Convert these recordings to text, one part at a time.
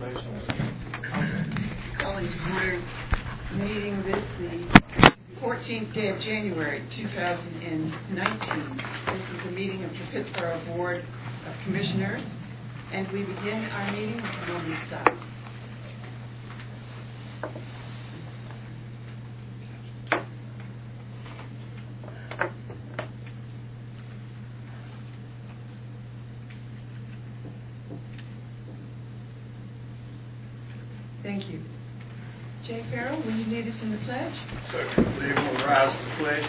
Calling to order meeting this the 14th day of January 2019. This is the meeting of the Pittsboro Board of Commissioners, and we begin our meeting with a moment of silence. Thank you. Jay Farrell, will you lead us in the pledge? Certainly. We'll rise to the pledge.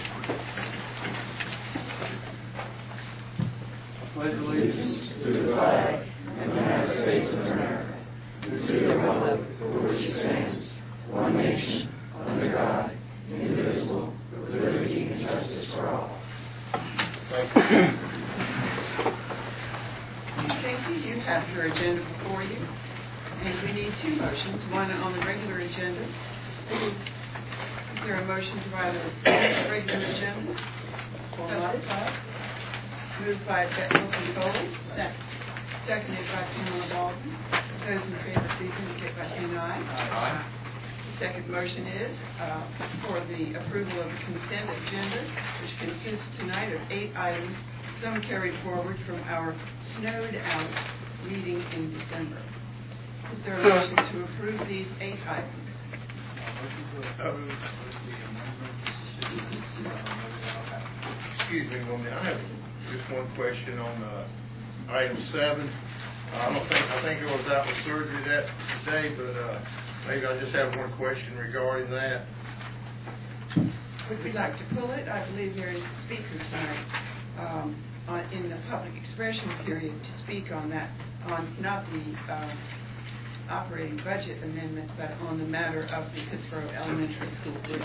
I pledge allegiance to the flag of the United States of America, and to the republic for which it stands, one nation, under God, indivisible, with liberty and justice for all. Thank you. Thank you. You have your agenda before you. And we need two motions, one on the regular agenda. Is there a motion to either the regular agenda or modified? Moved by Wilson Foley, seconded by Pamela Baldwin. Those in favor, please indicate by saying aye. Aye. The second motion is for the approval of the consent agenda, which consists tonight of 8 items, some carried forward from our snowed out meeting in December. Is there a motion to approve these 8 items? Excuse me one minute. I have just one question on item 7. I think it was out with surgery that today, but maybe I just have one question regarding that. Would we like to pull it? I believe there is a speaker tonight in the public expression period to speak on that, on not the operating budget amendment, but on the matter of the Pittsboro Elementary School bridge.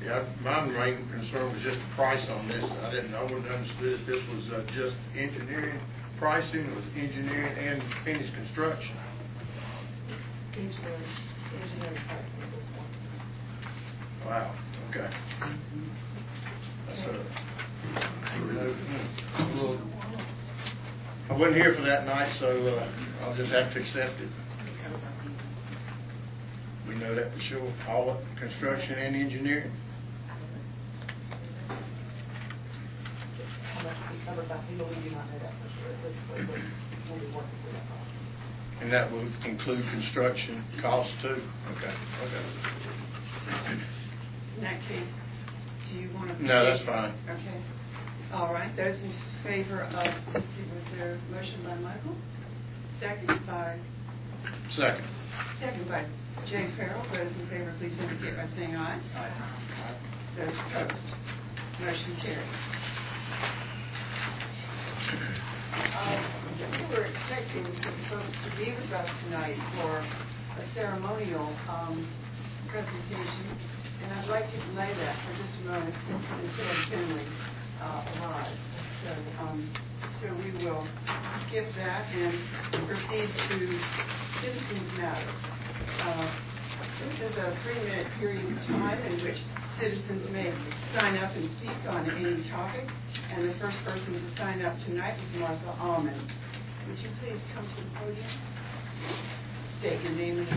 Yeah, my main concern was just the price on this. I wouldn't understood if this was just engineering pricing. It was engineering and finished construction. Engineering pricing at this point. Wow. Okay. That's I wasn't here for that night, so I'll just have to accept it. We know that for sure. All of construction and engineering. And that will include construction costs too. Okay. In that case, do you want to? No, that's fine. Okay. All right. Those in favor of, was there a motion by Michael? Second by Jay Farrell. Those in favor, please indicate by saying aye. Aye. Those opposed. Motion carries. We were expecting some folks to be with us tonight for a ceremonial presentation, and I'd like to delay that for just a moment until Finley arrives. So we will skip that and proceed to citizens' matters. This is a 3-minute period of time in which citizens may sign up and speak on any topic, and the first person to sign up tonight is Martha Almond. Would you please come to the podium, state your name and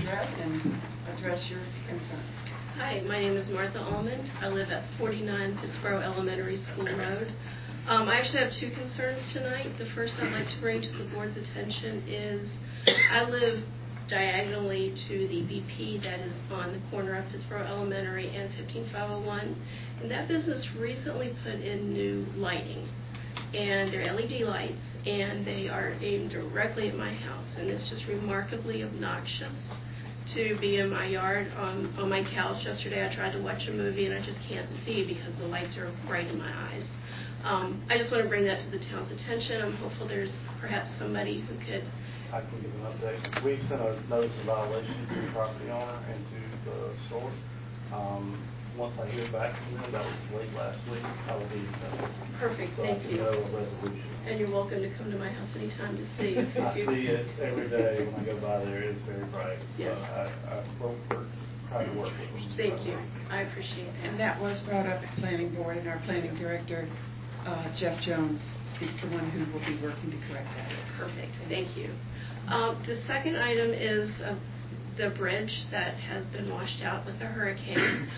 address your concern. Hi, my name is Martha Almond. I live at 49 Pittsboro Elementary School Road. I actually have 2 concerns tonight. The first I'd like to bring to the board's attention is I live diagonally to the BP that is on the corner of Pittsboro Elementary and 15501, and that business recently put in new lighting, and they're LED lights, and they are aimed directly at my house, and it's just remarkably obnoxious to be in my yard on my couch. Yesterday I tried to watch a movie and I just can't see because the lights are bright in my eyes. I just want to bring that to the town's attention. I'm hopeful there's perhaps somebody who could. I can give an update. We've sent a notice of violation to the property owner and to the store. Once I hear back from them, that was late last week, I will be Perfect, so thank you. I can know a resolution. And you're welcome to come to my house anytime to see. I see it every day when I go by there. It's very bright. Yes. We're trying to work with them. Thank you. I appreciate that. And that was brought up at Planning Board, and our Planning Director, Jeff Jones, is the one who will be working to correct that. Perfect, thank you. The second item is the bridge that has been washed out with the hurricane.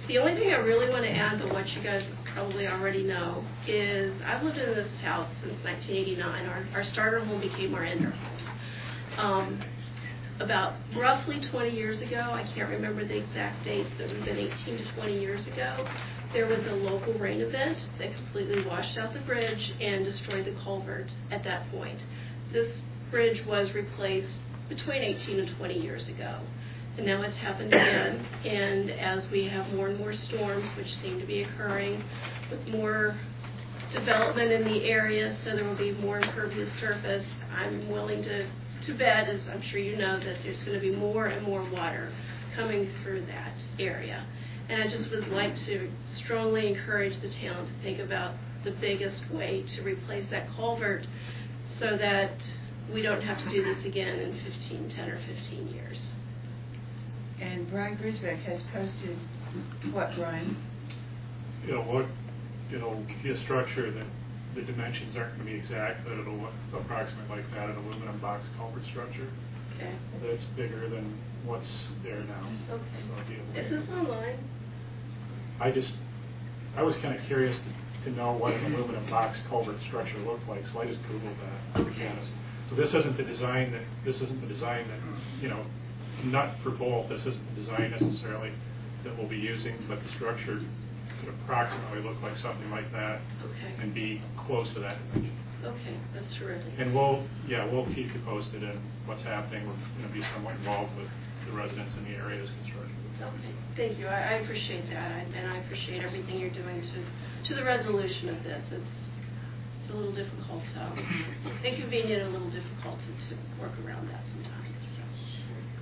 The only thing I really want to add to what you guys probably already know is I've lived in this house since 1989. Our starter home became our ender home. About roughly 20 years ago, I can't remember the exact dates, but it would have been 18 to 20 years ago, there was a local rain event that completely washed out the bridge and destroyed the culvert at that point. This bridge was replaced between 18 and 20 years ago. And now it's happened again, and as we have more and more storms, which seem to be occurring, with more development in the area, so there will be more impervious surface, I'm willing to bet, as I'm sure you know, that there's going to be more and more water coming through that area. And I just would like to strongly encourage the town to think about the biggest way to replace that culvert so that we don't have to do this again in 10 or 15 years. And Brian Grisbeck has posted, what, Brian? It'll be a structure that the dimensions aren't going to be exact, but it'll look approximately like that, an aluminum box culvert structure. Okay. That's bigger than what's there now. Okay. Is this online? I was kind of curious to know what an aluminum box culvert structure looked like, so I just Googled that, to be honest. So this isn't the design that, not for both, this isn't the design necessarily that we'll be using, but the structure could approximately look like something like that. Okay. And be close to that dimension. Okay, that's terrific. And we'll keep you posted in what's happening. We're going to be somewhat involved with the residents in the area as construction. Okay, thank you. I appreciate that, and I appreciate everything you're doing to the resolution of this. It's a little difficult, inconvenient, and a little difficult to work around that sometimes. So.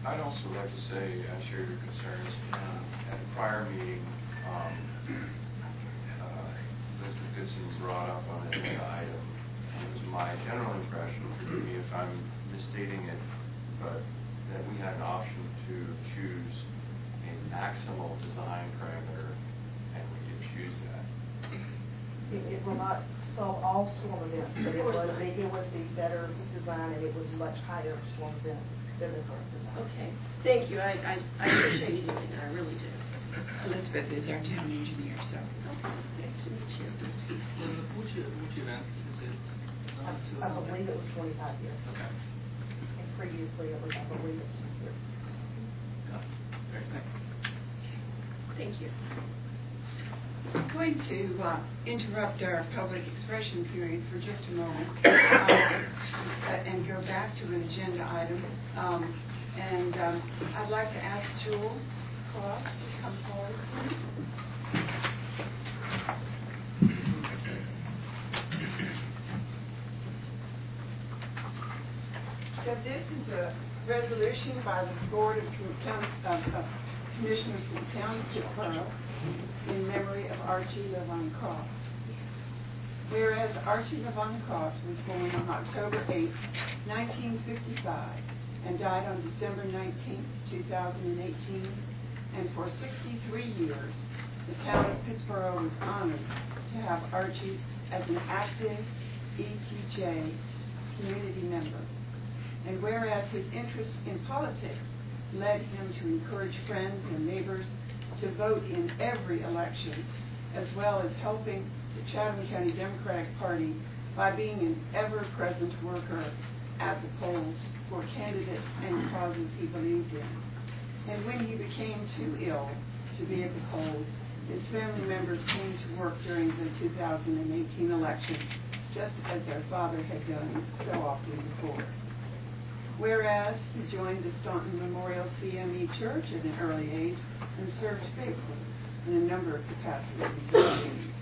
I'd also like to say I share your concerns. At a prior meeting, Elizabeth Goodson brought up on an item. It was my general impression, forgive me if I'm misstating it, but that we had an option to choose a maximal design parameter, and we did choose that. It will not solve all storm events, but it would be better design, and it was much higher storm event than the current design. Okay, thank you. I appreciate you doing that. I really do. Elizabeth is our town engineer, so. Okay, nice to meet you. Which event is it? I believe it was 25 years. Okay. And previously it was, I believe, it was 2 years. Thank you. I'm going to interrupt our public expression period for just a moment and go back to an agenda item. I'd like to ask Jewel Cross to come forward. So this is a resolution by the Board of Commissioners of the County of Pittsboro in memory of Archie LaVon Cross. Whereas Archie LaVon Cross was born on October 8, 1955, and died on December 19, 2018, and for 63 years, the town of Pittsboro was honored to have Archie as an active ETJ community member. And whereas his interest in politics led him to encourage friends and neighbors to vote in every election, as well as helping the Chatham County Democratic Party by being an ever-present worker at the polls for candidates and causes he believed in. And when he became too ill to be at the polls, his family members came to work during the 2018 election, just as their father had done so often before. Whereas he joined the Staunton Memorial CME Church at an early age and served faithfully in a number of capacities.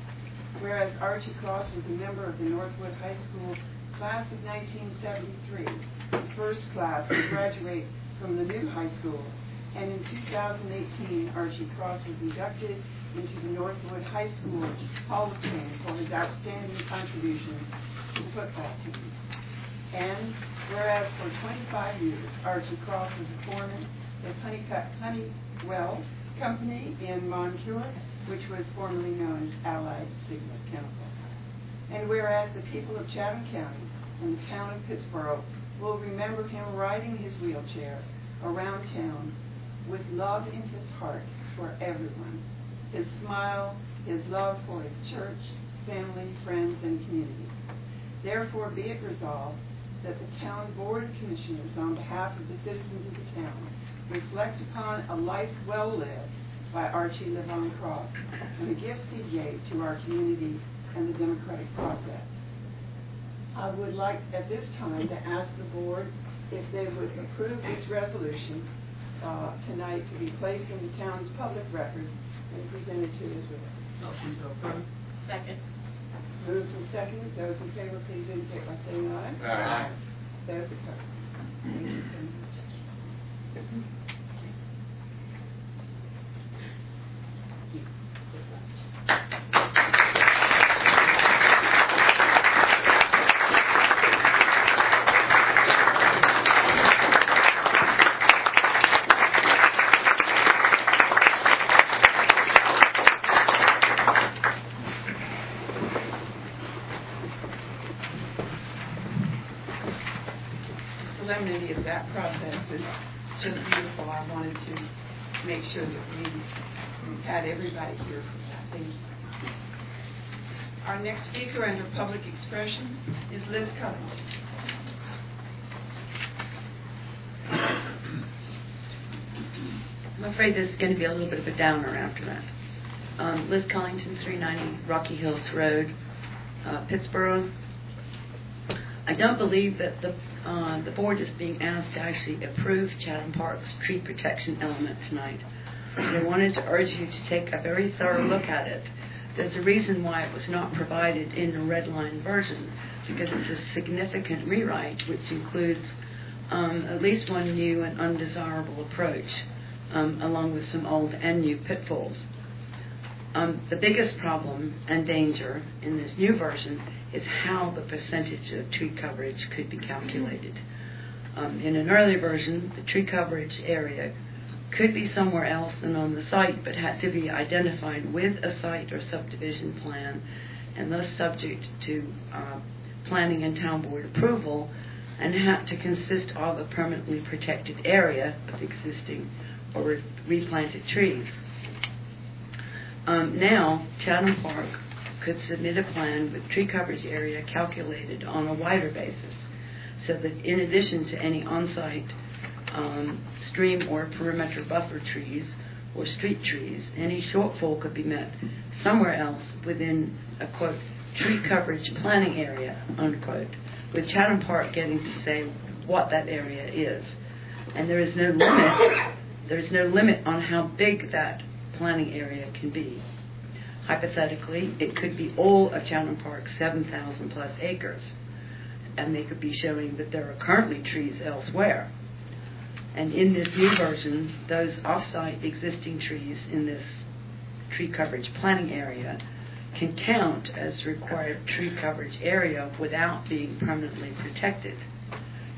Whereas Archie Cross was a member of the Northwood High School class of 1973, the first class to graduate from the new high school, and in 2018, Archie Cross was inducted into the Northwood High School Hall of Fame for his outstanding contributions to the football team. And whereas for 25 years, Archie Cross was a foreman at Honeywell Company in Moncure, which was formerly known as Allied Sigma Chemical. And whereas the people of Chatham County and the town of Pittsboro will remember him riding his wheelchair around town with love in his heart for everyone, his smile, his love for his church, family, friends, and community. Therefore, be it resolved that the Town Board of Commissioners, on behalf of the citizens of the town, reflect upon a life well lived by Archie Levon Cross and the gifts he gave to our community and the democratic process. I would like at this time to ask the board if they would approve this resolution tonight to be placed in the town's public record and presented to us with it. Motion to approve. Second. Moved and seconded. Those in favor, please indicate by saying aye. Aye. Those opposed. Thank you so much. Solemnity of that process is just beautiful. I wanted to make sure that we had everybody here for that. Thank you. Our next speaker under public expression is Liz Cullington. I'm afraid this is going to be a little bit of a downer after that. Liz Cullington, 390 Rocky Hills Road, Pittsboro. I don't believe that the board is being asked to actually approve Chatham Park's tree protection element tonight. I wanted to urge you to take a very thorough look at it. There's a reason why it was not provided in the red line version, because it's a significant rewrite which includes at least one new and undesirable approach, along with some old and new pitfalls. The biggest problem and danger in this new version is how the percentage of tree coverage could be calculated. In an earlier version, the tree coverage area could be somewhere else than on the site, but had to be identified with a site or subdivision plan, and thus subject to planning and town board approval, and had to consist of a permanently protected area of existing or replanted trees. Now, Chatham Park could submit a plan with tree coverage area calculated on a wider basis, so that in addition to any on-site stream or perimeter buffer trees or street trees, any shortfall could be met somewhere else within a, quote, tree coverage planning area, unquote, with Chatham Park getting to say what that area is. And there is no limit on how big that planning area can be. Hypothetically, it could be all of Chatham Park's 7,000 plus acres, and they could be showing that there are currently trees elsewhere. And in this new version, those off-site existing trees in this tree coverage planning area can count as required tree coverage area without being permanently protected.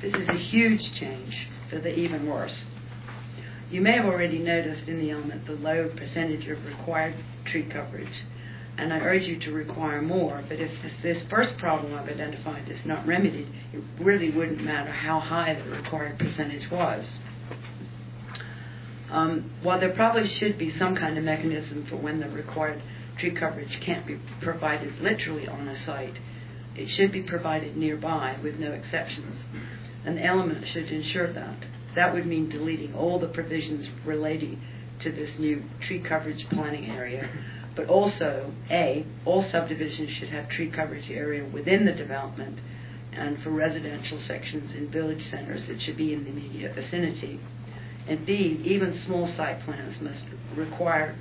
This is a huge change for the even worse. You may have already noticed in the element the low percentage of required tree coverage, and I urge you to require more, but if this first problem I've identified is not remedied, it really wouldn't matter how high the required percentage was. While there probably should be some kind of mechanism for when the required tree coverage can't be provided literally on a site, it should be provided nearby with no exceptions. An element should ensure that. That would mean deleting all the provisions relating to this new tree coverage planning area, but also, A, all subdivisions should have tree coverage area within the development, and for residential sections in village centers, it should be in the immediate vicinity. And B, even small site plans must require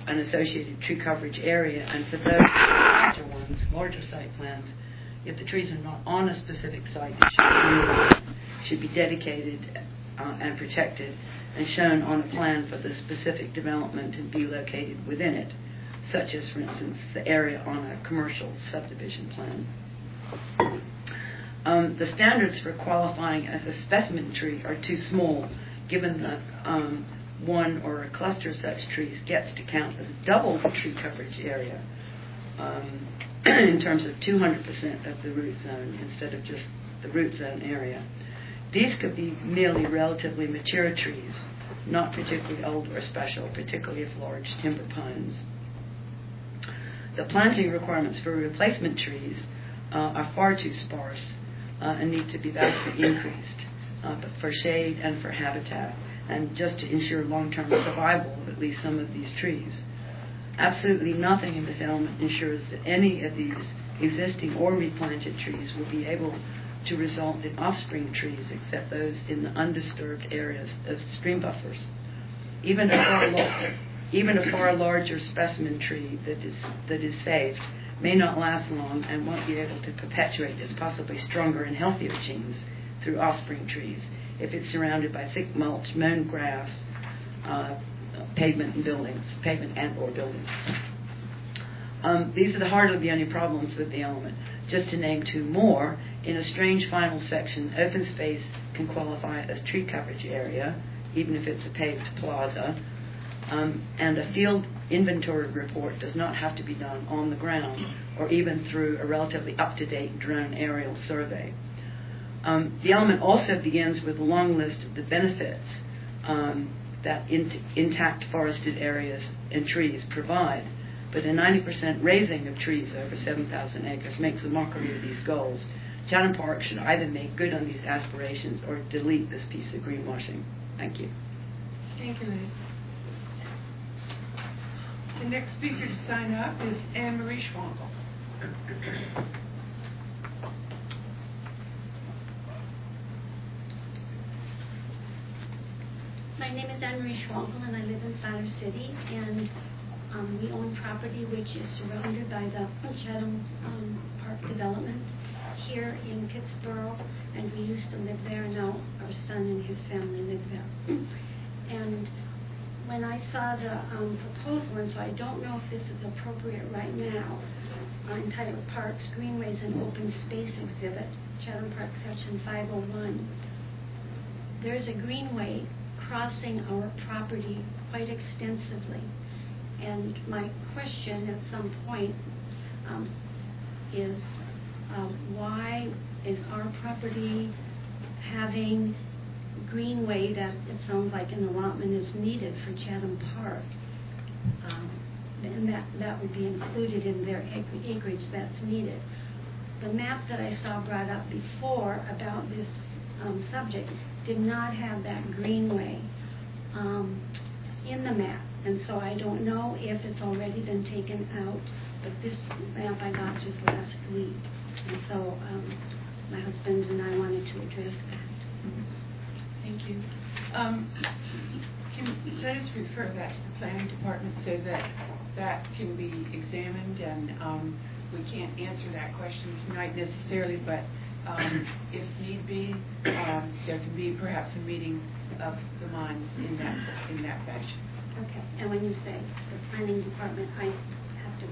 an associated tree coverage area, and for those larger ones, larger site plans, if the trees are not on a specific site, it should be dedicated and protected and shown on a plan for the specific development and be located within it, such as, for instance, the area on a commercial subdivision plan. The standards for qualifying as a specimen tree are too small, given that one or a cluster of such trees gets to count as double the tree coverage area. in terms of 200% of the root zone instead of just the root zone area. These could be merely relatively mature trees, not particularly old or special, particularly if large timber pines. The planting requirements for replacement trees are far too sparse and need to be vastly increased for shade and for habitat, and just to ensure long-term survival of at least some of these trees. Absolutely nothing in this element ensures that any of these existing or replanted trees will be able to result in offspring trees except those in the undisturbed areas of stream buffers. Even a far larger specimen tree that is saved may not last long and won't be able to perpetuate its possibly stronger and healthier genes through offspring trees if it's surrounded by thick mulch, mown grass, pavement and or buildings. These are hardly the only problems with the element. Just to name two more, in a strange final section, open space can qualify as tree coverage area, even if it's a paved plaza, and a field inventory report does not have to be done on the ground or even through a relatively up-to-date drone aerial survey. The element also begins with a long list of the benefits that intact forested areas and trees provide, but a 90% raising of trees over 7,000 acres makes a mockery of these goals. Chatham Park should either make good on these aspirations or delete this piece of greenwashing. Thank you. Thank you, Liz. The next speaker to sign up is Anne Marie Schwankel. My name is Anne Marie Schwankel, and I live in Siler City, and we own property which is surrounded by the Chatham Park development here in Pittsboro, and we used to live there, and now our son and his family live there. And when I saw the proposal, and so I don't know if this is appropriate right now, entitled Parks, Greenways, and Open Space Exhibit, Chatham Park Section 501, there's a greenway crossing our property quite extensively. And my question at some point is why is our property having greenway that it sounds like an allotment is needed for Chatham Park? And that would be included in their acreage that's needed. The map that I saw brought up before about this subject did not have that greenway in the map, and so I don't know if it's already been taken out, but this map I got just last week, and so my husband and I wanted to address that. Thank you. Let us refer that to the planning department so that that can be examined, and we can't answer that question tonight necessarily, but if need be, there can be perhaps a meeting of the minds in that fashion. Okay. And when you say the planning department, I have to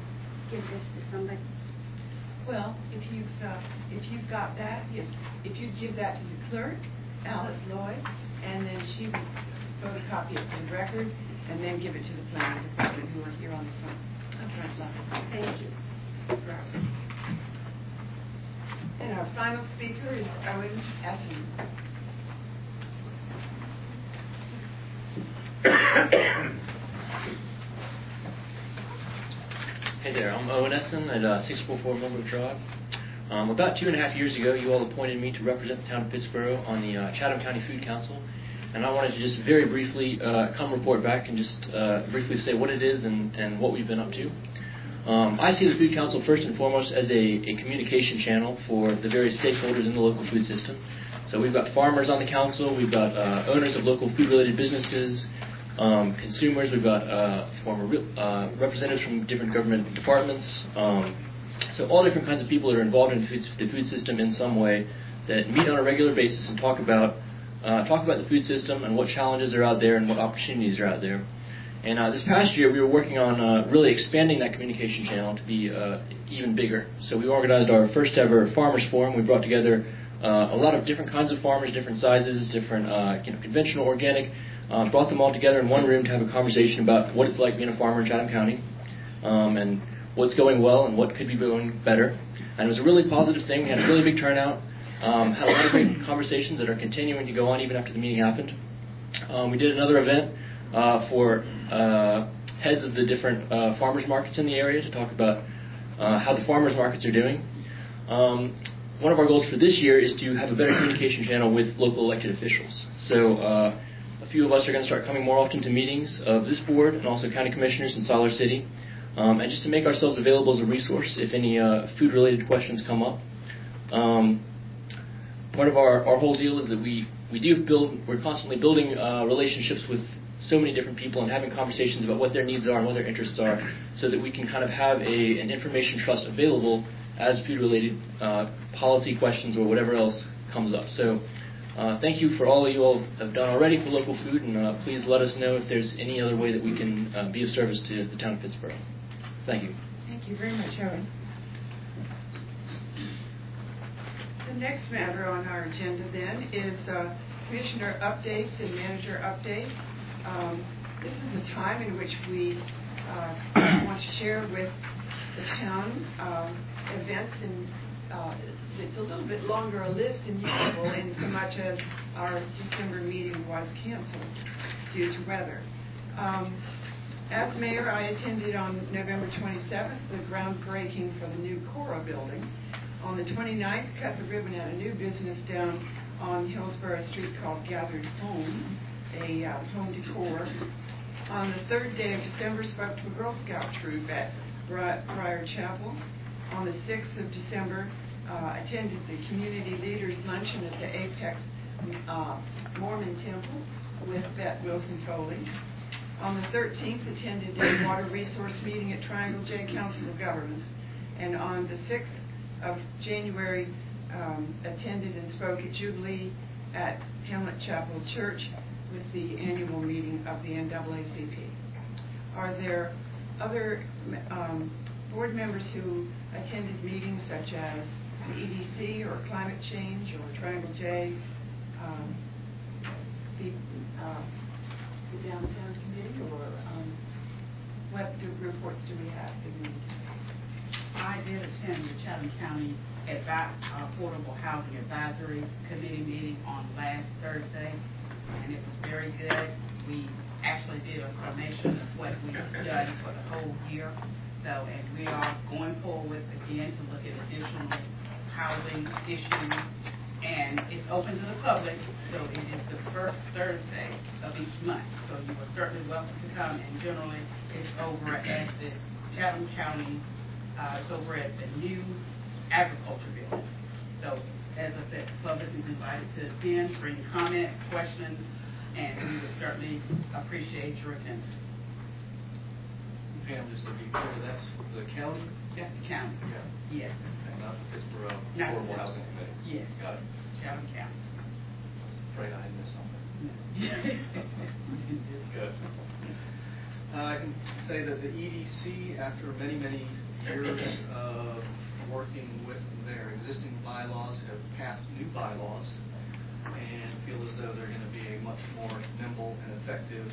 give this to somebody? Well, if you've got that, if you give that to the clerk, Alice Lloyd, and then she will photocopy it for the record, and then give it to the planning department who are here on the front line. Thank you. And our final speaker is Owen Essen. Hey there, I'm Owen Essen at 644 Millbrook Drive. About 2.5 years ago, you all appointed me to represent the town of Pittsboro on the Chatham County Food Council, and I wanted to just very briefly come report back and just briefly say what it is and what we've been up to. I see the Food Council first and foremost as a communication channel for the various stakeholders in the local food system. So we've got farmers on the council, we've got owners of local food-related businesses, consumers, we've got former representatives from different government departments, so all different kinds of people that are involved in the food system in some way that meet on a regular basis and talk about the food system and what challenges are out there and what opportunities are out there. And this past year we were working on really expanding that communication channel to be even bigger. So we organized our first ever Farmers Forum. We brought together a lot of different kinds of farmers, different sizes, different conventional, organic, brought them all together in one room to have a conversation about what it's like being a farmer in Chatham County. And what's going well and what could be going better. And it was a really positive thing. We had a really big turnout. Had a lot of great conversations that are continuing to go on even after the meeting happened. We did another event for heads of the different farmers markets in the area to talk about how the farmers markets are doing. One of our goals for this year is to have a better communication channel with local elected officials. So a few of us are going to start coming more often to meetings of this board and also county commissioners in Siler City, and just to make ourselves available as a resource if any food-related questions come up. Part of our whole deal is that we're constantly building relationships with so many different people and having conversations about what their needs are and what their interests are, so that we can kind of have an information trust available as food-related policy questions or whatever else comes up. So thank you for all that you all have done already for local food, and please let us know if there's any other way that we can be of service to the town of Pittsboro. Thank you. Thank you very much, Owen. The next matter on our agenda then is commissioner updates and manager updates. This is a time in which we want to share with the town events, and it's a little bit longer a list than usual in so much as our December meeting was canceled due to weather. As mayor, I attended on November 27th the groundbreaking for the new Cora building. On the 29th, cut the ribbon at a new business down on Hillsborough Street called Gathered Home, a home decor. On the 3rd day of December, spoke to a Girl Scout troop at Briar Chapel. On the 6th of December, attended the Community Leaders Luncheon at the Apex Mormon Temple with Bette Wilson Foley. On the 13th, attended a water resource meeting at Triangle J Council of Governments. And on the 6th of January, attended and spoke at Jubilee at Hamlet Chapel Church with the annual meeting of the NAACP. Are there other board members who attended meetings such as the EDC or climate change or Triangle J, the downtown committee, or what reports do we have? I did attend the Chatham County Affordable Housing Advisory Committee meeting on last Thursday, and it was very good. We actually did a summation of what we've done for the whole year. So, and we are going forward again to look at additional housing issues, and it's open to the public, so it is the first Thursday of each month. So you are certainly welcome to come, and generally it's over at the Chatham County, it's over at the new agriculture building. So, as I said, the public is invited to attend, bring comments, questions, and we would certainly appreciate your attendance. Pam, just to be clear, that's the county? That's the county. Yeah. Yes. And not the Pittsboro Affordable Housing Committee? Yes. Got it. Chatham County. I was afraid I had missed something. Good. I can say that the EDC, after many, many years of working with their existing bylaws, have passed new bylaws and feel as though they're going to be a much more nimble and effective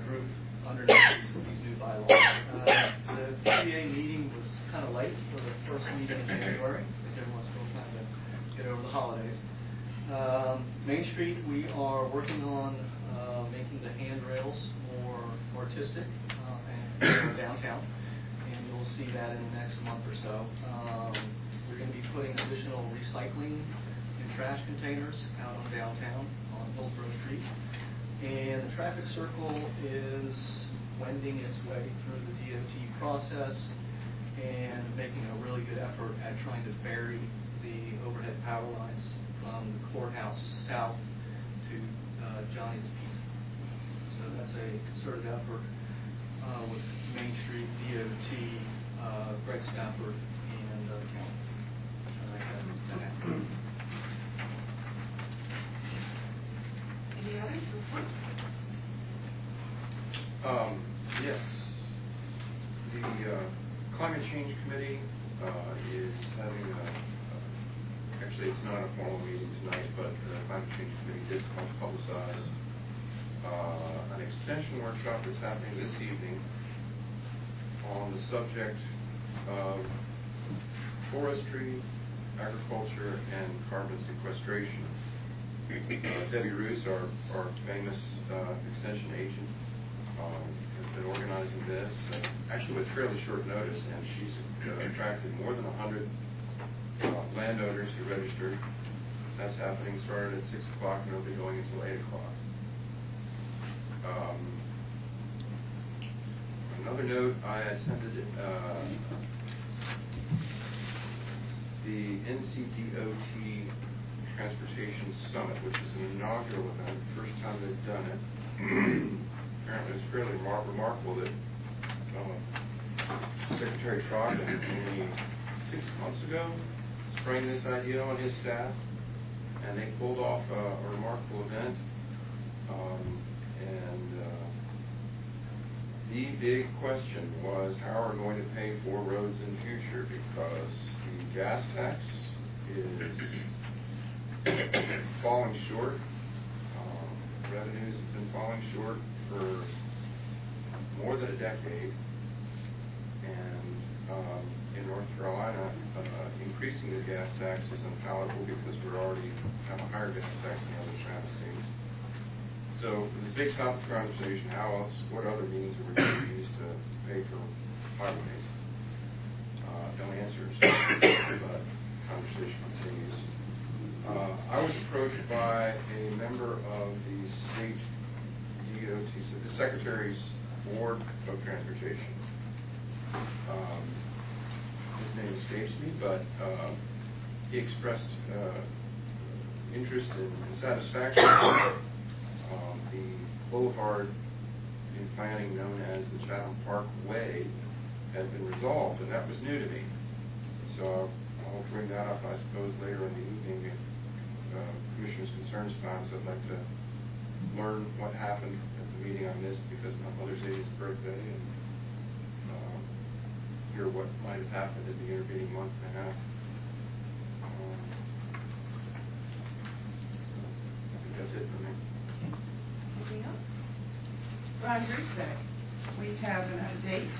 group underneath these new bylaws. The PTA meeting was kind of late for the first meeting in January. I think everyone's still trying to get over the holidays. Main Street, we are working on making the handrails more artistic and downtown, and you'll see that in the next month or so. We're going to be putting additional recycling and trash containers out on downtown on Hillsborough Street. And the traffic circle is wending its way through the DOT process and making a really good effort at trying to bury the overhead power lines from the courthouse south to Johnny's Pizza. So that's a concerted effort with Main Street, DOT, Greg Stafford, and the county. Any others? Reports? Yes. The Climate Change Committee is having actually it's not a formal meeting tonight, but the Climate Change Committee did publicize an extension workshop that's happening this evening on the subject of forestry, agriculture, and carbon sequestration. Debbie Roos, our famous extension agent, has been organizing this, actually with fairly short notice, and she's attracted more than 100 landowners who registered. That's happening, started at 6 o'clock, and it'll be going until 8 o'clock. Another note, I attended the NCDOT Transportation Summit, which is an inaugural event, first time they've done it. Apparently it's fairly remarkable that Secretary Trogdon only 6 months ago sprang this idea on his staff, and they pulled off a remarkable event. The big question was how are we going to pay for roads in the future, because the gas tax is falling short. Revenues have been falling short for more than a decade, and in North Carolina, increasing the gas tax is unpalatable because we already have a higher gas tax than other states. So this big topic conversation, what other means are we going to use to pay for highways? No answers, but conversation continues. I was approached by a member of the state DOT, so the Secretary's Board of Transportation. His name escapes me, but he expressed interest and satisfaction the boulevard in planning known as the Chatham Parkway had been resolved, and that was new to me. So I'll bring that up, I suppose, later in the evening if Commissioner's concerns found. So I'd like to learn what happened at the meeting I missed because my mother's 80th birthday, and hear what might have happened in the intervening month and a half. I think that's it for me. Anything else? Ron Rusak, we have a date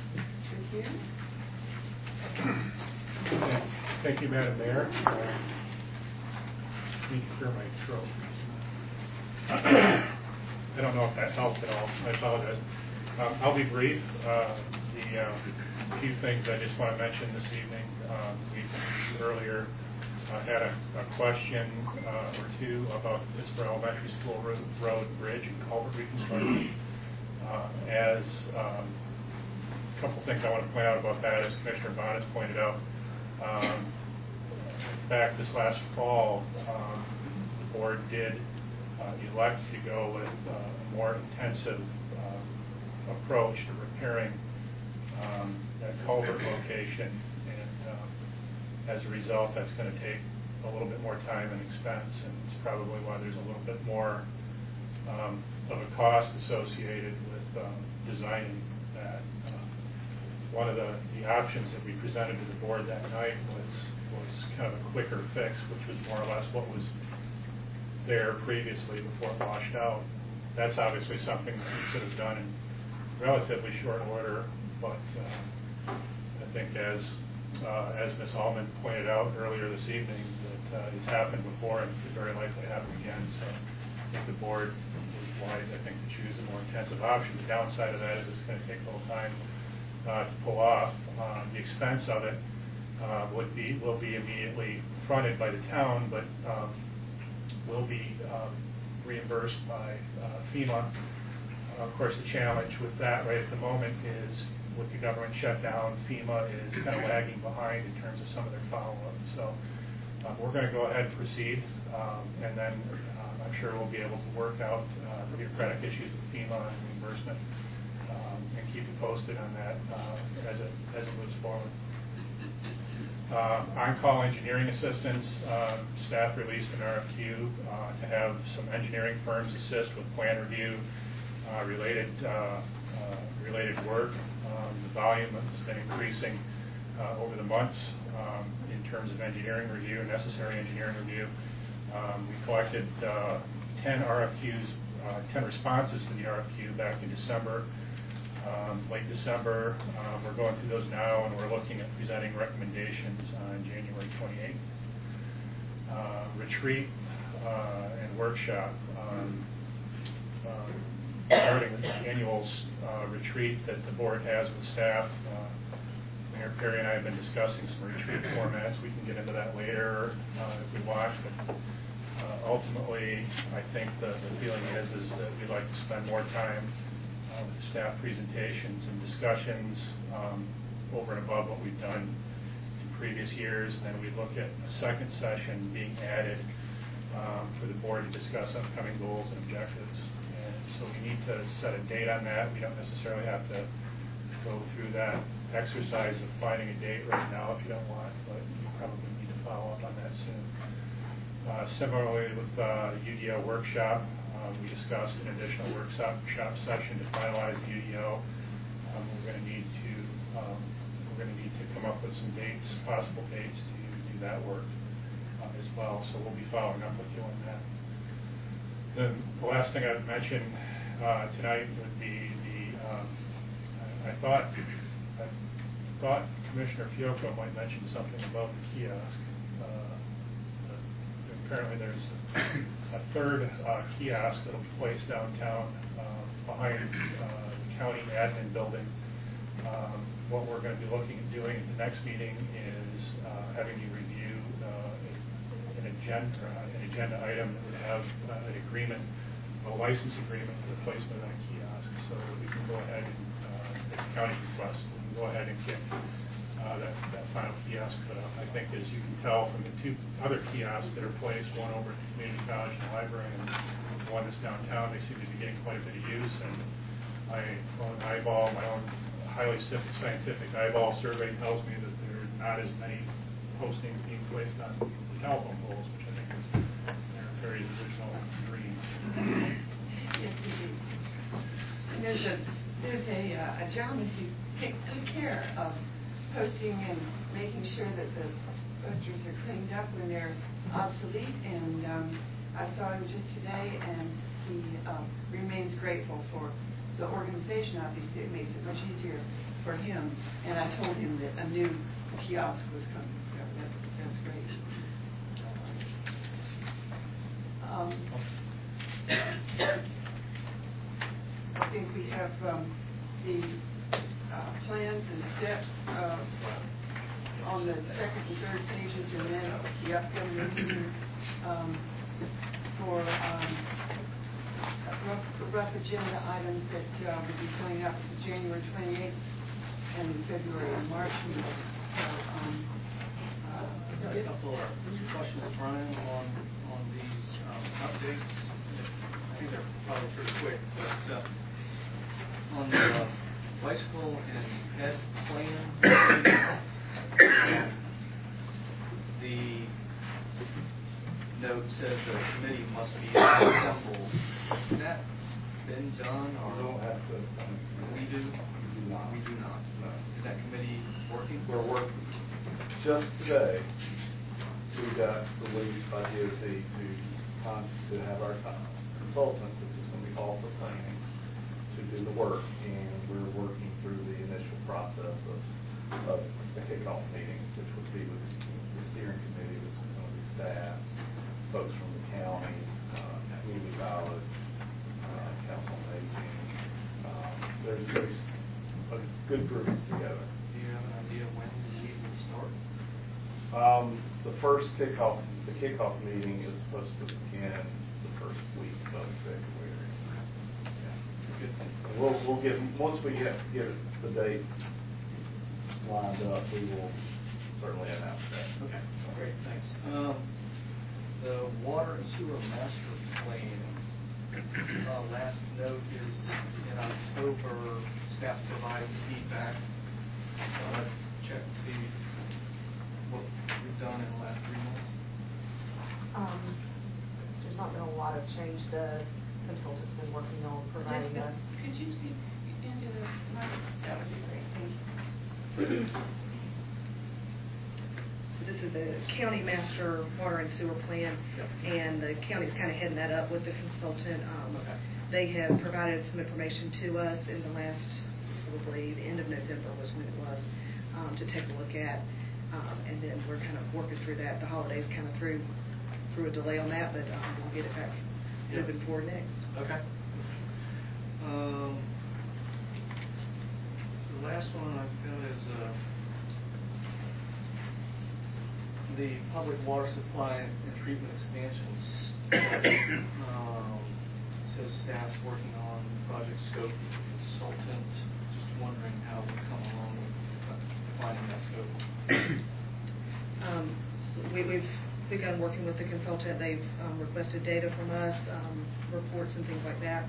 with you. Thank you, Madam Mayor. Need to clear my throat. I don't know if that helped at all. I apologize. I'll be brief. The few things I just want to mention this evening. We earlier had a question or two about Pittsburgh Elementary School Road Bridge and culvert reconstruction. As a couple things I want to point out about that, as Commissioner Bond has pointed out, back this last fall, the board did elect to go with a more intensive approach to repairing that culvert location, and as a result, that's going to take a little bit more time and expense, and it's probably why there's a little bit more of a cost associated with designing that. One of the options that we presented to the board that night was kind of a quicker fix, which was more or less what was there previously before it washed out. That's obviously something that we could have done in relatively short order, but I think as Ms. Allman pointed out earlier this evening, that it's happened before and could very likely happen again. So if the board was wise, I think, to choose a more intensive option. The downside of that is it's going to take a little time to pull off. The expense of it will be immediately fronted by the town, but will be reimbursed by FEMA. Of course, the challenge with that right at the moment is with the government shutdown, FEMA is kind of lagging behind in terms of some of their follow-up. So we're going to go ahead and proceed, and then I'm sure we'll be able to work out bureaucratic issues with FEMA and reimbursement, and keep you posted on that as it moves forward. On-call engineering assistance, staff released an RFQ to have some engineering firms assist with plan review, related work. The volume has been increasing over the months in terms of engineering review, necessary engineering review. We collected 10 RFQs, 10 responses to the RFQ back in December. late December. We're going through those now, and we're looking at presenting recommendations on January 28th. Retreat and workshop. Regarding the annual retreat that the board has with staff, Mayor Perry and I have been discussing some retreat formats. We can get into that later if we want, but ultimately, I think the feeling is that we'd like to spend more time with staff presentations and discussions over and above what we've done in previous years. And then we look at a second session being added for the board to discuss upcoming goals and objectives. And so we need to set a date on that. We don't necessarily have to go through that exercise of finding a date right now if you don't want, but you probably need to follow up on that soon. Similarly with UDO workshop, we discussed an additional workshop session to finalize the UDO. We're going to need to come up with some dates, possible dates to do that work as well. So we'll be following up with you on that. The last thing I'd mention tonight would be I thought Commissioner Fiocco might mention something about the kiosk. Apparently there's a third kiosk that will be placed downtown behind the county admin building. What we're going to be looking at doing at the next meeting is having you review an agenda item that would have an agreement, a license agreement for the placement of that kiosk. So we can go ahead and, as a county request, we can go ahead and get that final kiosk put up. I think, as you can tell from the two other kiosks that are placed, one over at the community college and library and one that's downtown, they seem to be getting quite a bit of use. And my own highly scientific eyeball survey tells me that there are not as many postings being placed on the telephone poles, which I think is Mayor Perry's original dream. Yes, indeed. And there's a gentleman who takes good care of posting and making sure that the posters are cleaned up when they're obsolete. And I saw him just today, and he remains grateful for the organization. Obviously, it makes it much easier for him. And I told him that a new kiosk was coming. So that's great. I think we have the plans and steps on the second and third pages, and then the upcoming meeting for rough agenda items that will be coming up for January 28th and February and March meetings. So, a couple of questions running on these updates. I think they're probably pretty quick, but on the bicycle and pet plan, the note says the committee must be assembled. Has that been done, or We don't have to. we do? We do not. We do not. No. Is that committee working? We're working. Just today, we got released by DOT to have our consultant, which is going to be called for planning, to do the work, and we're working through the initial process of the kickoff meeting, which would be with the steering committee, which is going to be staff, folks from the county, community college, council on aging. There's a good group together. Do you have an idea when the meeting will start? The kickoff meeting is supposed to begin the first week of February. Yeah. And we'll give, once we get the date lined up, we will certainly announce that. Okay, great, thanks. The water and sewer master plan, last note is in October, staff providing feedback. I'll check to see what we've done in the last 3 months. There's not been a lot of change. The consultant's been working on providing Elizabeth, us. could you speak into the mic? That would be great, thank you. So this is the county master water and sewer plan, and the county's kind of heading that up with the consultant. They have provided some information to us in the last probably the end of November was when it was, to take a look at. And then we're kind of working through that. The holidays kind of threw a delay on that, but we'll get it back moving forward next. Okay. The last one I've got is the public water supply and treatment expansions. Says staff's working on project scope with a consultant. Just wondering how we come along with defining that scope. We've begun working with the consultant. They've requested data from us, reports and things like that.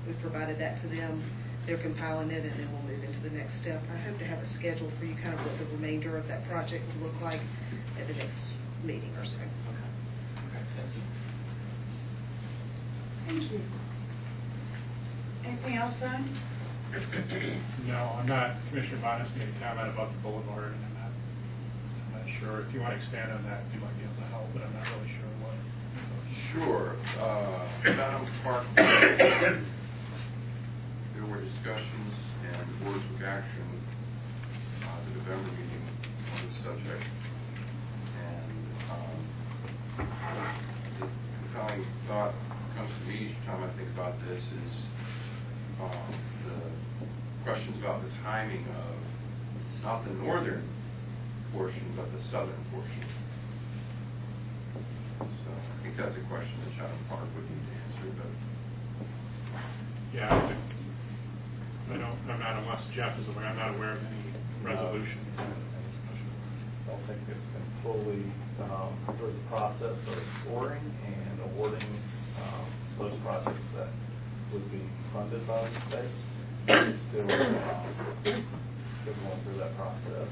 We've provided that to them. They're compiling it, and then we'll move into the next step. I hope to have a schedule for you, kind of what the remainder of that project will look like at the next meeting or so. Okay, thank you. Thank you. Anything else, Brian? No, I'm not. Commissioner Bonas made a comment about the boulevard, and I'm not sure. If you want to expand on that, you might be able to help, but I'm not really sure what. Sure. Chatham Park, there were discussions and the board took action at the November meeting on this subject. And the compelling thought comes to me each time I think about this is the questions about the timing of not the northern portion, but the southern portion. So I think that's a question that Chatham Park would need to answer, but Yeah, I'm not, unless Jeff is aware, I'm not aware of any resolution. I don't think it's been fully through the process of scoring and awarding those projects that would be funded by the state. Still going through that process.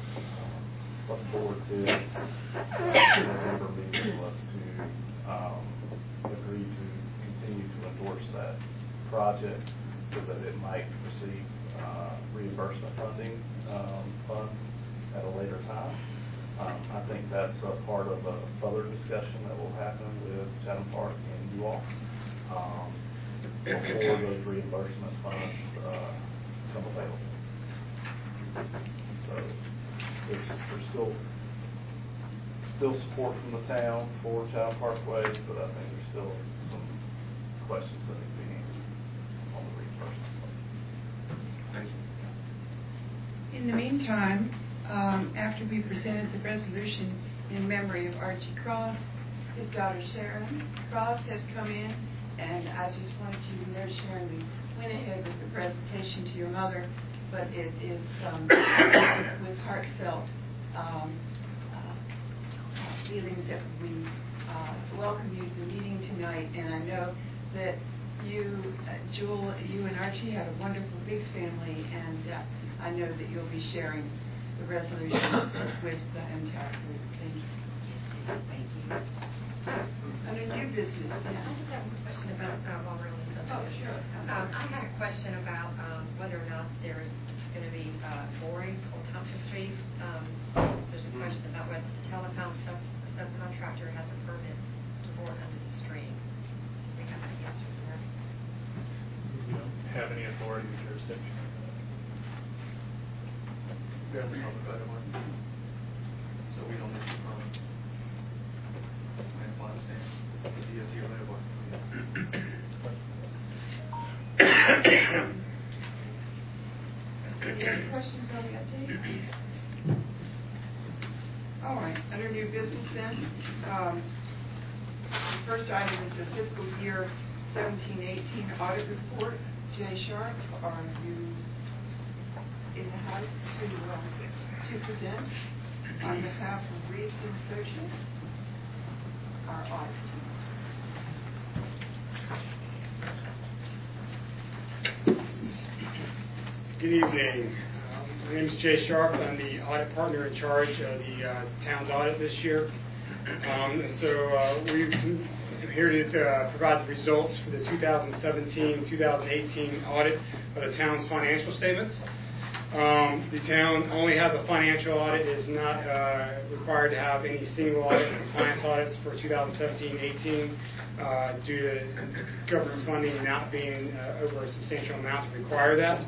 What the board did at the November meeting was to agree to continue to endorse that project so that it might receive reimbursement funding funds at a later time. I think that's a part of a further discussion that will happen with Chatham Park and you all before those reimbursement funds come available. So there's still support from the town for Chatham Parkways, but I think there's still some questions that need to be answered on the reimbursement fund. thank you. In the meantime, after we presented the resolution in memory of Archie Croft, his daughter Sharon Croft has come in, and I just wanted you to know, Sharon, we went ahead with the presentation to your mother, but it is with heartfelt feelings that we welcome you to the meeting tonight, and I know that you, Jewel, you and Archie have a wonderful big family, and I know that you'll be sharing the resolution with the entire group. Thank you. Thank you. Under new business, I just have a question about, while we're on the subject. Oh, sure. I had a question about whether or not there is going to be boring on Thompson Street. There's a question about whether the telecom subcontractor has a permit to bore under the stream. We have any answer to that? We don't have any authority or jurisdiction. We have the public right of way, so we don't issue permits. That's my understanding. The DOT right of way. Any other questions on the update? All right, under new business then, the first item is the fiscal year 17-18 audit report. Jay Sharp, are you in the house to present on behalf of Reeves and Associates, our audit team? Good evening. My name is Jay Sharp. I'm the audit partner in charge of the town's audit this year. And so I'm here to provide the results for the 2017-2018 audit of the town's financial statements. The town only has a financial audit. It is not required to have any single audit or compliance audits for 2017-18 due to government funding not being over a substantial amount to require that.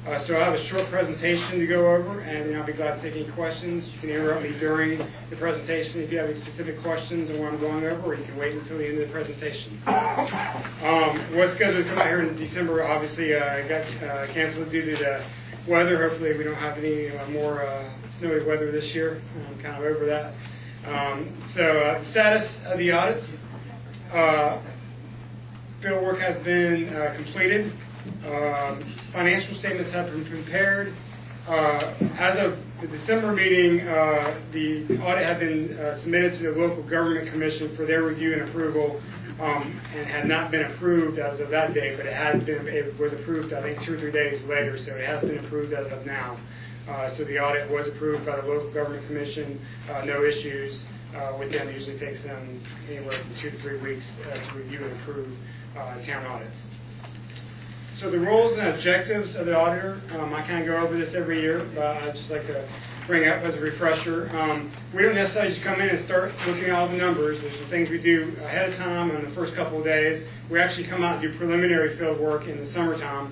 So I have a short presentation to go over, and then I'll be glad to take any questions. You can interrupt me during the presentation if you have any specific questions on what I'm going over, or you can wait until the end of the presentation. What's scheduled to come out here in December, obviously, got canceled due to the weather. Hopefully we don't have any more snowy weather this year. I'm kind of over that. The status of the audit. Field work has been completed. Financial statements have been prepared. As of the December meeting, the audit had been submitted to the local government commission for their review and approval, and had not been approved as of that day, but it was approved, I think, 2 or 3 days later, so it has been approved as of now. So the audit was approved by the local government commission, no issues with them. It usually takes them anywhere from 2 to 3 weeks to review and approve town audits. So the roles and objectives of the auditor, I kind of go over this every year, but I'd just like to bring up as a refresher. We don't necessarily just come in and start looking at all the numbers. There's some things we do ahead of time on the first couple of days. We actually come out and do preliminary field work in the summertime,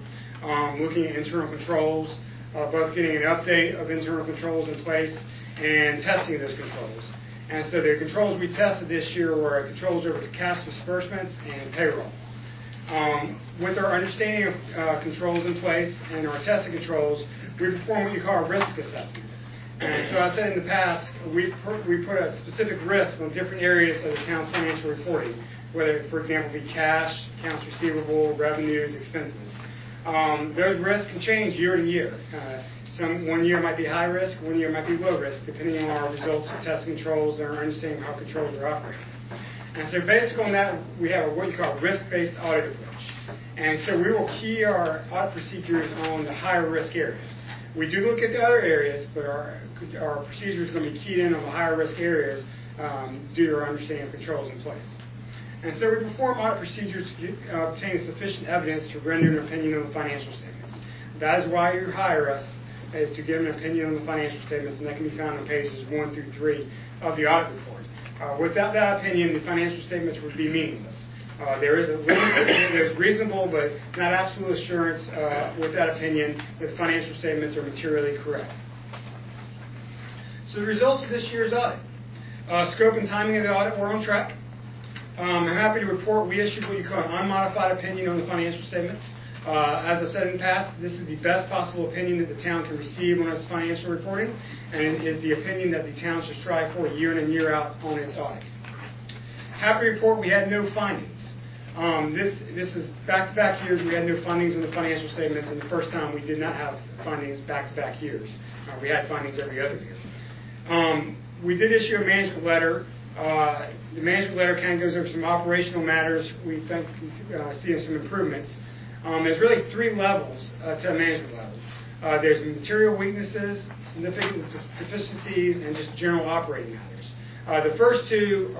looking at internal controls, both getting an update of internal controls in place and testing those controls. And so the controls we tested this year were controls over cash disbursements and payroll. With our understanding of controls in place and our testing controls, we perform what you call a risk assessment. And so I said in the past, we put a specific risk on different areas of the town's financial reporting, whether it, for example, be cash, accounts receivable, revenues, expenses. Those risks can change year to year. One year might be high risk, one year might be low risk, depending on our results of test controls and our understanding of how controls are operating. And so based on that, we have what you call a risk-based audit approach. And so we will key our audit procedures on the higher risk areas. We do look at the other areas, but our procedures are going to be keyed in on the higher risk areas due to our understanding of controls in place. And so we perform audit procedures to obtain sufficient evidence to render an opinion on the financial statements. That is why you hire us, is to give an opinion on the financial statements, and that can be found on pages 1 through 3 of the audit report. Without that opinion, the financial statements would be meaningless. There's reasonable but not absolute assurance with that opinion that the financial statements are materially correct. So the results of this year's audit. Scope and timing of the audit were on track. I'm happy to report we issued what you call an unmodified opinion on the financial statements. As I said in the past, this is the best possible opinion that the town can receive on its financial reporting, and it is the opinion that the town should strive for year in and year out on its audit. Happy to report we had no findings. This is back-to-back years we had no findings on the financial statements, and the first time we did not have findings back-to-back years. We had findings every other year. We did issue a management letter. The management letter kind of goes over some operational matters we think seeing some improvements. There's really 3 levels to a management level. There's material weaknesses, significant deficiencies, and just general operating matters. The first 2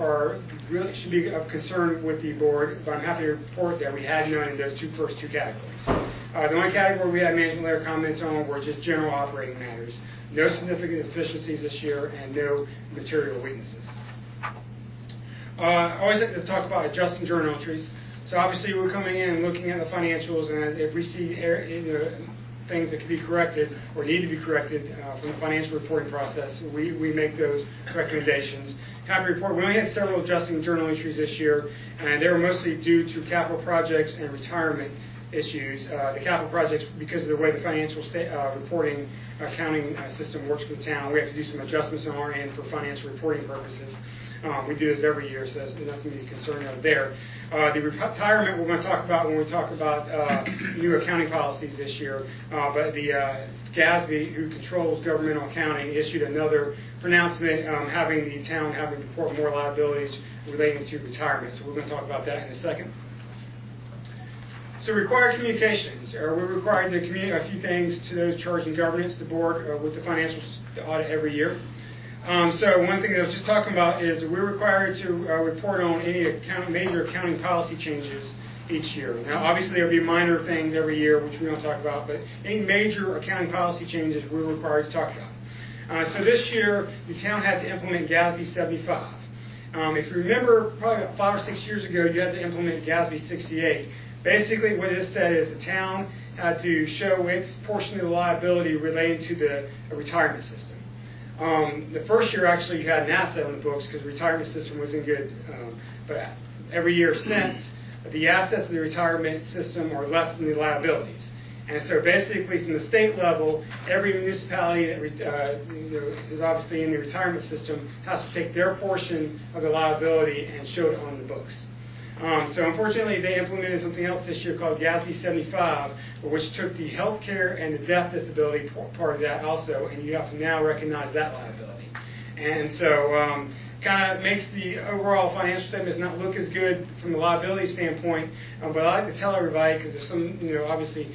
really should be of concern with the board, but I'm happy to report that we had none in those first two categories. The only category we had management letter comments on were just general operating matters. No significant deficiencies this year and no material weaknesses. I always like to talk about adjusting journal entries. So obviously we're coming in and looking at the financials, and if we see things that can be corrected or need to be corrected from the financial reporting process, we make those recommendations. Happy to report we only had several adjusting journal entries this year, and they were mostly due to capital projects and retirement issues. The capital projects, because of the way the financial reporting accounting system works for the town, we have to do some adjustments on our end for financial reporting purposes. We do this every year, so there's nothing to be concerned of there. The retirement we're going to talk about when we talk about new accounting policies this year, but the GASB, who controls governmental accounting, issued another pronouncement having the town having to report more liabilities relating to retirement. So we're going to talk about that in a second. So required communications. We're required to communicate a few things to those charged in governance, the board, with the financial audit every year. So one thing that I was just talking about is we're required to report on any major accounting policy changes each year. Now, obviously, there will be minor things every year, which we don't talk about, but any major accounting policy changes we're required to talk about. So this year, the town had to implement GASB 75. If you remember, probably about 5 or 6 years ago, you had to implement GASB 68. Basically, what it said is the town had to show its portion of the liability relating to the retirement system. The first year, actually, you had an asset on the books because the retirement system wasn't good. But every year since, the assets of the retirement system are less than the liabilities. And so basically, from the state level, every municipality that is obviously in the retirement system has to take their portion of the liability and show it on the books. So unfortunately, they implemented something else this year called GASB 75, which took the health care and the death disability part of that also, and you have to now recognize that liability. And so kind of makes the overall financial statements not look as good from the liability standpoint, but I like to tell everybody, because there's some, obviously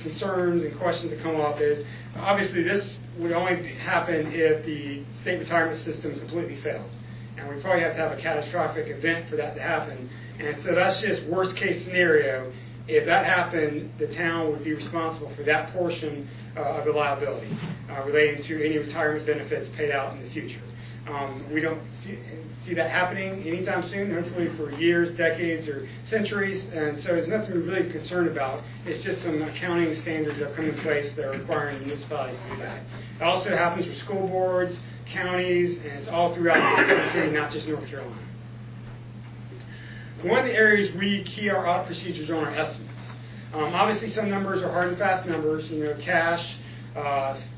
concerns and questions that come up, is obviously this would only happen if the state retirement system completely failed. And we probably have to have a catastrophic event for that to happen. And so that's just worst case scenario. If that happened, the town would be responsible for that portion of the liability relating to any retirement benefits paid out in the future. We don't see that happening anytime soon, hopefully for years, decades, or centuries, and so there's nothing we're really concerned about. It's just some accounting standards that have come in place that are requiring municipalities to do that. It also happens for school boards, counties, and it's all throughout the country, not just North Carolina. One of the areas we key our audit procedures on are estimates. Obviously, some numbers are hard and fast numbers, cash,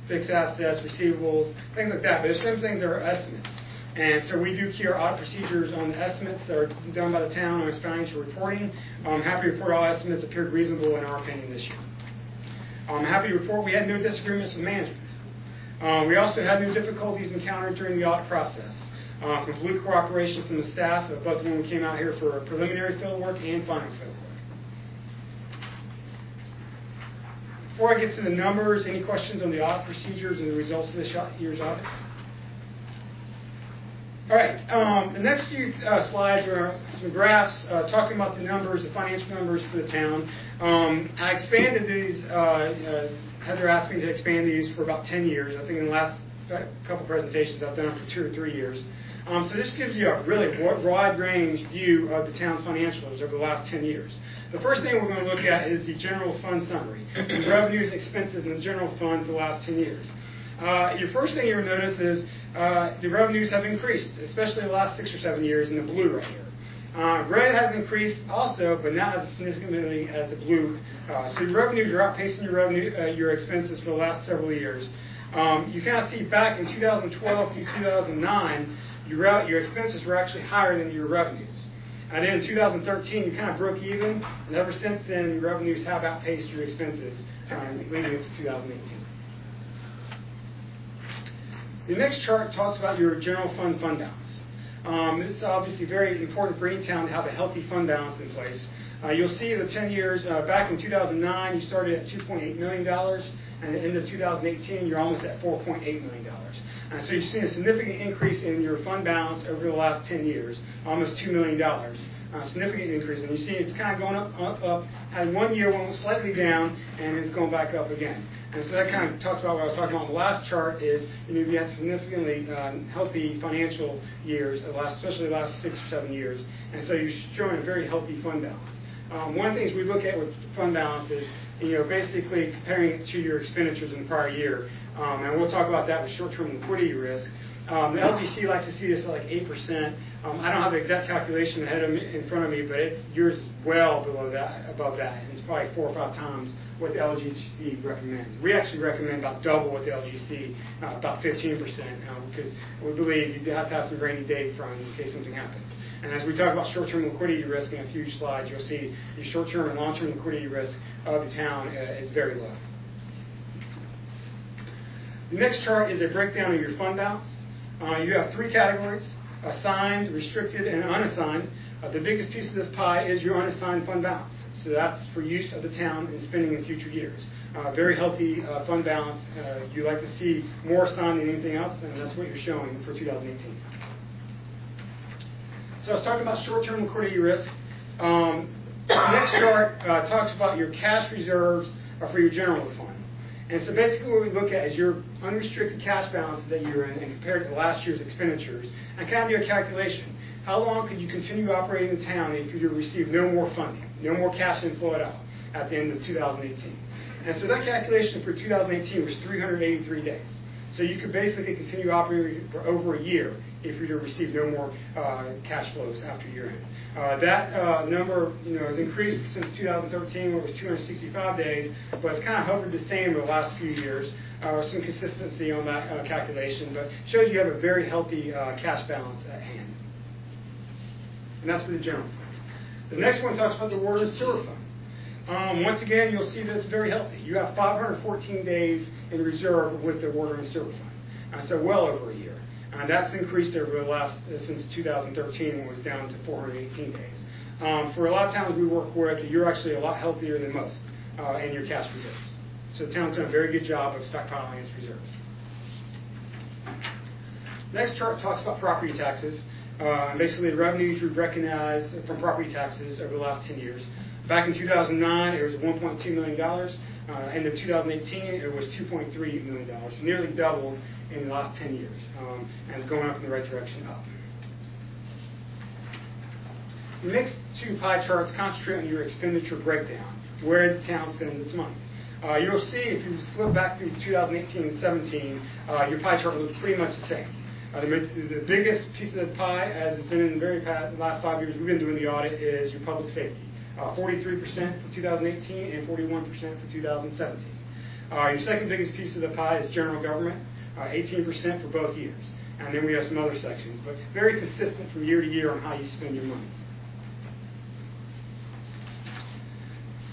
fixed assets, receivables, things like that. But there's some things that are estimates. And so we do key our audit procedures on the estimates that are done by the town on its financial reporting. I'm happy to report all estimates appeared reasonable in our opinion this year. I'm happy to report we had no disagreements with management. We also had no difficulties encountered during the audit process. Complete cooperation from the staff, both when we came out here for preliminary field work and final field work. Before I get to the numbers, any questions on the audit procedures and the results of this year's audit? All right, the next few slides are some graphs talking about the numbers, the financial numbers for the town. I expanded these, Heather asked me to expand these for about 10 years. I think in the last couple presentations I've done them for 2 or 3 years. So this gives you a really broad range view of the town's financials over the last 10 years. The first thing we're going to look at is the general fund summary, the revenues and expenses in the general fund for the last 10 years. Your first thing you'll notice is the revenues have increased, especially the last 6 or 7 years in the blue right here. Red has increased also, but not as significantly as the blue. So your revenues are outpacing your expenses for the last several years. You kind of see back in 2012 through 2009, your expenses were actually higher than your revenues. And then in 2013, you kind of broke even, and ever since then, your revenues have outpaced your expenses leading into 2018. The next chart talks about your general fund balance. It's obviously very important for any town to have a healthy fund balance in place. You'll see the 10 years, back in 2009, you started at $2.8 million, and at the end of 2018, you're almost at $4.8 million. So you've seen a significant increase in your fund balance over the last 10 years, almost $2 million. Significant increase, and you see it's kind of going up. Had 1 year went slightly down, and it's going back up again. And so that kind of talks about what I was talking about in the last chart is you had significantly healthy financial years, especially the last 6 or 7 years. And so you're showing a very healthy fund balance. One of the things we look at with fund balance is basically comparing it to your expenditures in the prior year. And we'll talk about that with short-term liquidity risk. The LGC likes to see this at like 8%. I don't have the exact calculation in front of me, but yours is well below that, above that. And it's probably 4 or 5 times what the LGC recommends. We actually recommend about double what the LGC, about 15%, because we believe you have to have some rainy day fund in case something happens. And as we talk about short-term liquidity risk in a few slides, you'll see the short-term and long-term liquidity risk of the town is very low. The next chart is a breakdown of your fund balance. You have 3 categories: assigned, restricted, and unassigned. The biggest piece of this pie is your unassigned fund balance. So that's for use of the town in spending in future years. Very healthy fund balance. You like to see more assigned than anything else, and that's what you're showing for 2018. So I was talking about short-term liquidity risk. The next chart talks about your cash reserves for your general fund. And so basically what we look at is your unrestricted cash balances that you're in and compare it to last year's expenditures and kind of do a calculation. how long could you continue operating the town if you receive no more funding, no more cash inflow at the end of 2018? And so that calculation for 2018 was 383 days. So you could basically continue operating for over a year if you were to receive no more cash flows after year end. That number, has increased since 2013, where it was 265 days, but it's kind of hovered the same over the last few years. Some consistency on that calculation, but shows you have a very healthy cash balance at hand. And that's for the general fund. The next one talks about the water and sewer fund. Once again, you'll see that it's very healthy. You have 514 days in reserve with the water and sewer fund, so well over a year. And that's increased over the last, since 2013, when it was down to 418 days. For a lot of towns we work with, you're actually a lot healthier than most in your cash reserves. So the town's done a very good job of stockpiling its reserves. Next chart talks about property taxes. Basically, the revenues we've recognized from property taxes over the last 10 years. Back in 2009, it was $1.2 million. End of 2018, it was $2.3 million, nearly doubled in the last 10 years, and going up in the right direction up. The next two pie charts concentrate on your expenditure breakdown, where the town spends its money. You'll see if you flip back through 2018 and 17, your pie chart looks pretty much the same. The biggest piece of the pie, as it's been in the last 5 years we've been doing the audit, is your public safety. 43% for 2018 and 41% for 2017. Your second biggest piece of the pie is general government, 18% for both years. And then we have some other sections, but very consistent from year to year on how you spend your money.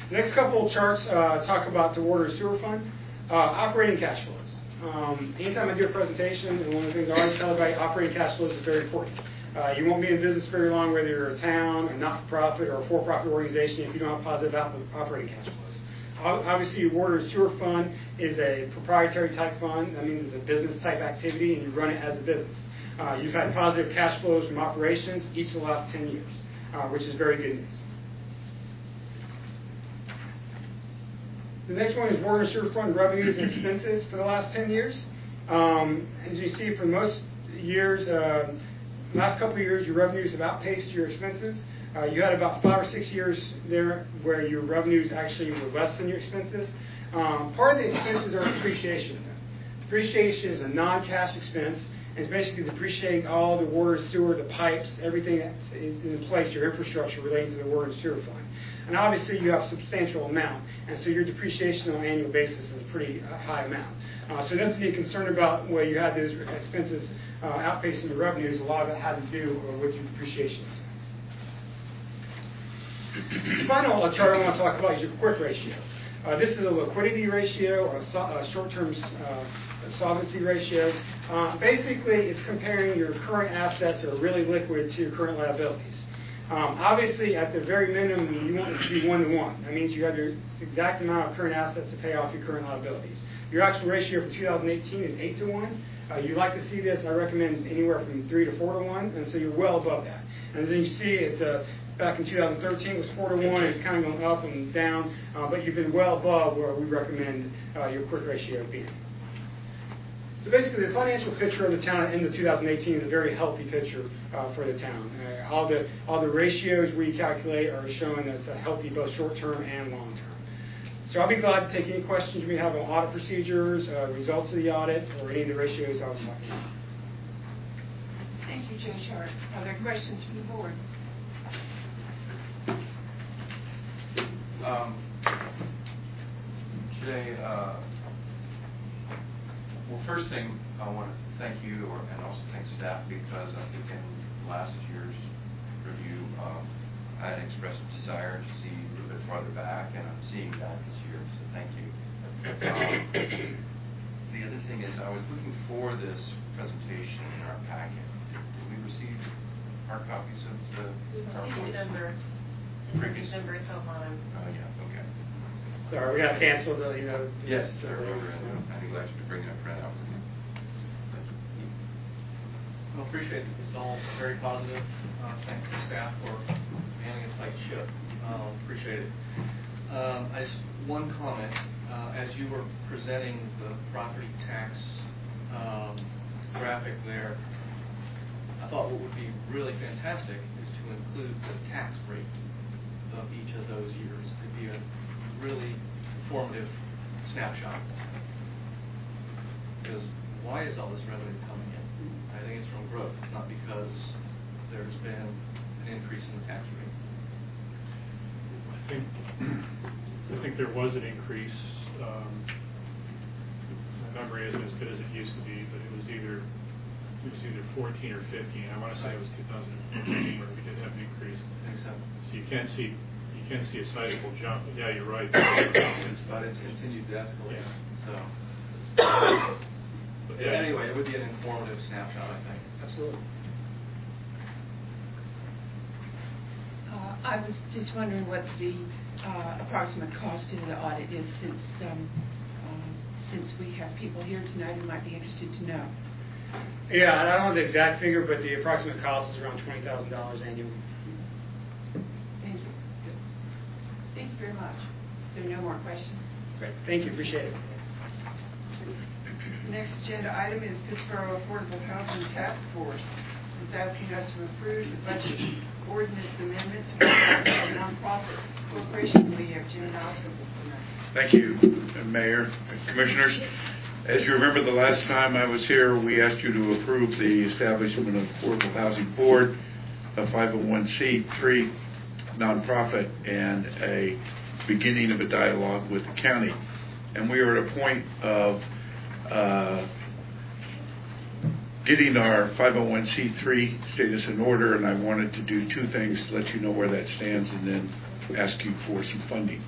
The next couple of charts talk about the water and sewer fund. Operating cash flows. Anytime I do a presentation, and one of the things I always tell everybody, operating cash flows is very important. You won't be in business very long, whether you're a town, a not-for-profit, or a for-profit organization, if you don't have positive operating cash flows. Obviously, your water and sewer fund is a proprietary type fund. That means it's a business type activity, and you run it as a business. You've had positive cash flows from operations each of the last 10 years, which is very good news. The next one is water and sewer fund revenues and expenses for the last 10 years. As you see, for most years, last couple of years, your revenues have outpaced your expenses. You had about 5 or 6 years there where your revenues actually were less than your expenses. Part of the expenses are depreciation. Depreciation is a non-cash expense, and it's basically depreciating all the water, sewer, the pipes, everything that is in place, your infrastructure relating to the water and sewer fund. And obviously, you have a substantial amount, and so your depreciation on an annual basis is a pretty high amount. So nothing to be concerned about where you had those expenses outpacing your revenues. A lot of it had to do with your depreciation expense. The final chart I want to talk about is your quick ratio. This is a liquidity ratio or a short-term solvency ratio. Basically, it's comparing your current assets that are really liquid to your current liabilities. Obviously, at the very minimum, you want it to be 1-to-1. That means you have your exact amount of current assets to pay off your current liabilities. Your actual ratio for 2018 is 8-to-1. You'd like to see this, I recommend anywhere from 3 to 4-to-1, and so you're well above that. And then you see it's back in 2013 it was 4-to-1, it's kind of going up and down, but you've been well above where we recommend your quick ratio being. So basically, the financial picture of the town at the end of 2018 is a very healthy picture for the town. All the ratios we calculate are showing that it's a healthy both short-term and long-term. So I'll be glad to take any questions you may have on audit procedures, results of the audit, or any of the ratios I was talking about. Thank you, Joe Sharp. Are there questions from the board? Today, well, first thing, I want to thank you and also thank staff because I think in last year's review, I had expressed a desire to see a little bit farther back, and I'm seeing that this year, so thank you. The other thing is I was looking for this presentation in our packet. Did we receive hard copies of the PowerPoint? December, it's online. Oh, yeah, okay. Sorry, we got canceled, Yes, I remember. I'd be glad to bring that printout with you. Well, appreciate it. It's all very positive. Thanks to staff for handling a tight ship. Appreciate it. One comment. As you were presenting the property tax graphic there, thought what would be really fantastic is to include the tax rate of each of those years. It'd be a really informative snapshot. Because why is all this revenue coming in? I think it's from growth. It's not because there's been an increase in the tax rate. I think there was an increase. My memory isn't as good as it used to be, but it was either 14 or 15. I want to say it was 2014 where we did have an increase. I think so. So you can see a sizable jump. But yeah, you're right. But it's continued to escalate. Yeah. So. But yeah. Anyway, it would be an informative snapshot, I think. Absolutely. I was just wondering what the approximate cost of the audit is, since we have people here tonight who might be interested to know. Yeah, I don't have the exact figure, but the approximate cost is around $20,000 annually. Thank you. Thank you very much. There are no more questions. Great. Thank you. Appreciate it. The next agenda item is Pittsboro Affordable Housing Task Force. It's asking us to approve the budget ordinance amendment to the nonprofit corporation. We have Jim Noscombe. Thank you, Mayor and Commissioners. As you remember, the last time I was here, we asked you to approve the establishment of Affordable Housing Board, a 501c3 nonprofit, and a beginning of a dialogue with the county. And we are at a point of getting our 501c3 status in order, and I wanted to do two things to let you know where that stands and then ask you for some funding.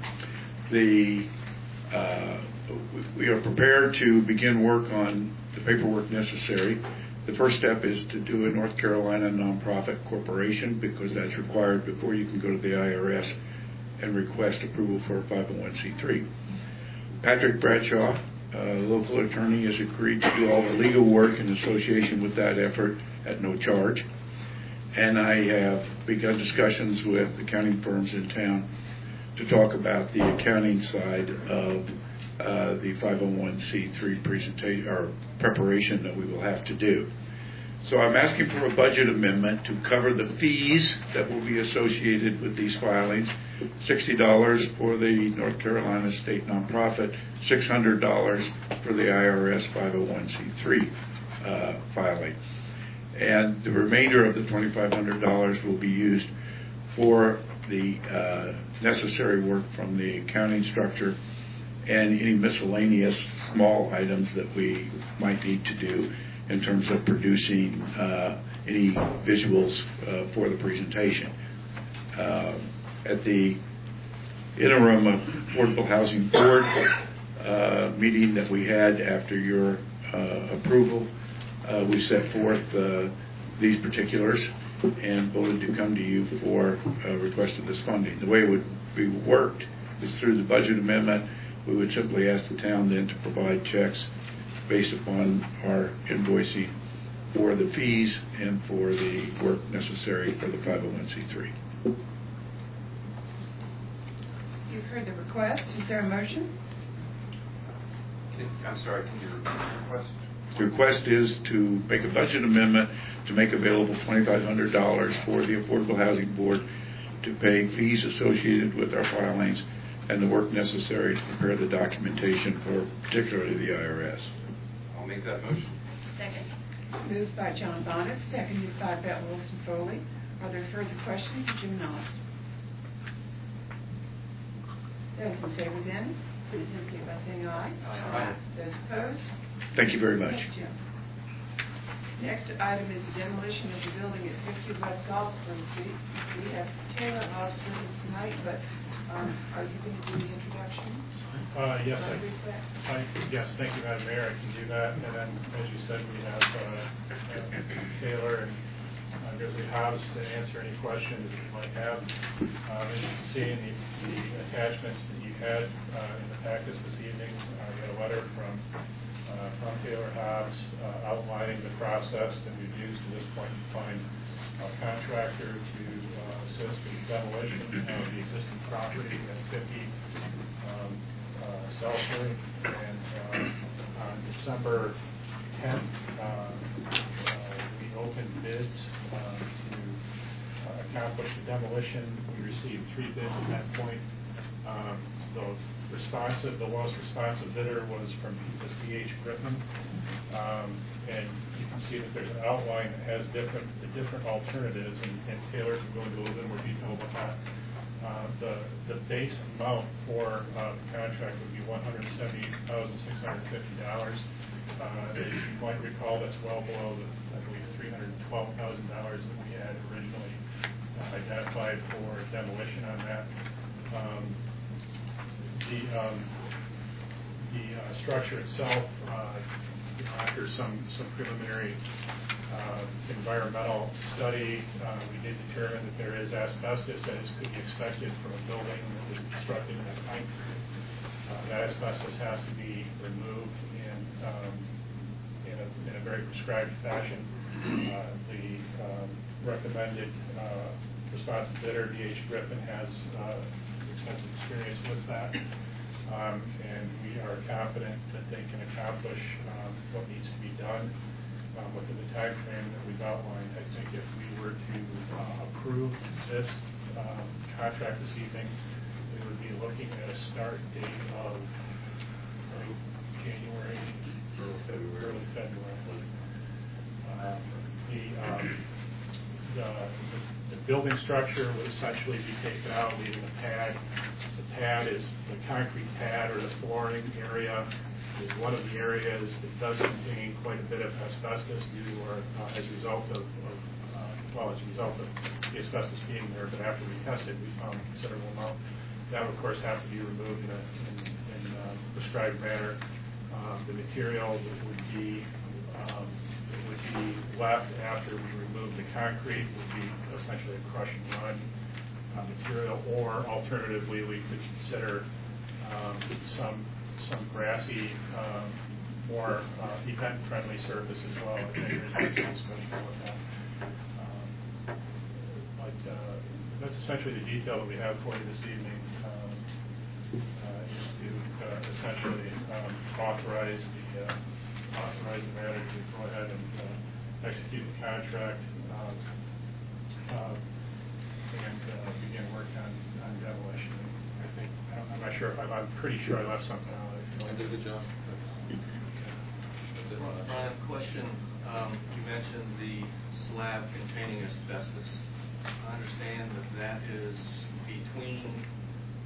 We are prepared to begin work on the paperwork necessary. The first step is to do a North Carolina nonprofit corporation, because that's required before you can go to the IRS and request approval for a 501c3. Patrick Bradshaw, local attorney, has agreed to do all the legal work in association with that effort at no charge. And I have begun discussions with accounting firms in town to talk about the accounting side of the 501c3 presentation or preparation that we will have to do. So I'm asking for a budget amendment to cover the fees that will be associated with these filings. $60 for the North Carolina State Nonprofit, $600 for the IRS 501c3 filing. And the remainder of the $2,500 will be used for the necessary work from the accounting structure and any miscellaneous small items that we might need to do in terms of producing any visuals for the presentation. At the interim Affordable Housing Board meeting that we had after your approval, we set forth these particulars and voted to come to you for a request of this funding. The way it would be worked is through the budget amendment. We would simply ask the town then to provide checks based upon our invoicing for the fees and for the work necessary for the 501c3. You've heard the request. Is there a motion? I'm sorry, can you repeat the request? The request is to make a budget amendment to make available $2,500 for the Affordable Housing Board to pay fees associated with our filings and the work necessary to prepare the documentation for particularly the IRS. I'll make that motion. Second. Moved by John Bonnet, seconded by Bette Wilson Foley. Are there further questions of Jim Knowles? Those in favor then, please indicate by saying aye. Aye. Those opposed? Thank you very much. Thank you, Jim. Next item is the demolition of the building at 50 West Galveston Street. We have Taylor Austin tonight, but are you going to do the introduction? Yes, yes, thank you, Madam Mayor. I can do that. And then, as you said, we have Taylor and Grizzly Hobbs to answer any questions that you might have. As you can see in the attachments that you had in the packets this evening, we got a letter from Taylor Hobbs outlining the process that we've used to this point to find a contractor to assist with demolition of the existing property at 50 Salisbury. And on December 10th, we open bids to accomplish the demolition. We received 3 bids at that point. The lowest responsive bidder was from D.H. Griffin. And you can see that there's an outline that has the different alternatives, and Taylor can go into a little bit more detail about that. The base amount for the contract would be $178,650. As you might recall, that's well below the, I believe, $312,000 that we had originally identified for demolition on that. The structure itself, after some preliminary environmental study, we did determine that there is asbestos, as could be expected from a building that was constructed in that time period. That asbestos has to be removed in a very prescribed fashion. The recommended responsive bidder, D.H. Griffin, has extensive experience with that. And we are confident that they can accomplish what needs to be done within the time frame that we've outlined. I think if we were to approve this contract this evening, we would be looking at a start date of January, early February. The building structure would essentially be taken out, leaving the pad. The pad is the concrete pad, or the flooring area is one of the areas that does contain quite a bit of asbestos as a result of the asbestos being there. But after we tested, we found a considerable amount. That would, of course, have to be removed in a prescribed manner. The material that would be left after we remove the concrete would be essentially a crush and run material, or alternatively we could consider some grassy, more event-friendly surface as well. I think there's some special with that. But that's essentially the detail that we have for you this evening. Is to essentially authorize the matter to go ahead and execute the contract and begin work on demolition. I think, I'm not sure if I'm pretty sure I left something out. I did a good job. Brian, question. You mentioned the slab containing asbestos. I understand that is between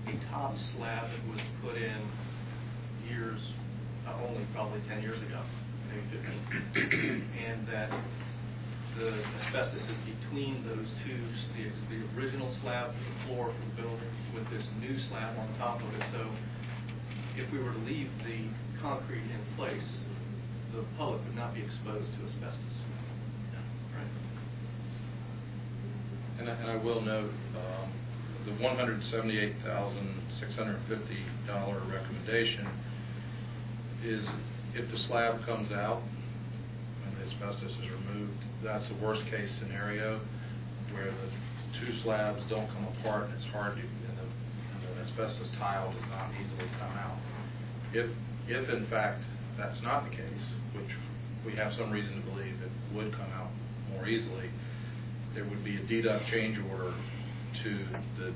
a top slab that was put in years, only probably 10 years ago, maybe 15, and that the asbestos is between those two, the original slab, the floor for the building, with this new slab on top of it. So if we were to leave the concrete in place, the public would not be exposed to asbestos. Right. And I will note, the $178,650 recommendation is if the slab comes out and the asbestos is removed, that's the worst case scenario, where the two slabs don't come apart and it's hard to, and the asbestos tile does not easily come out. If in fact that's not the case, which we have some reason to believe it would come out more easily, there would be a deduct change order to the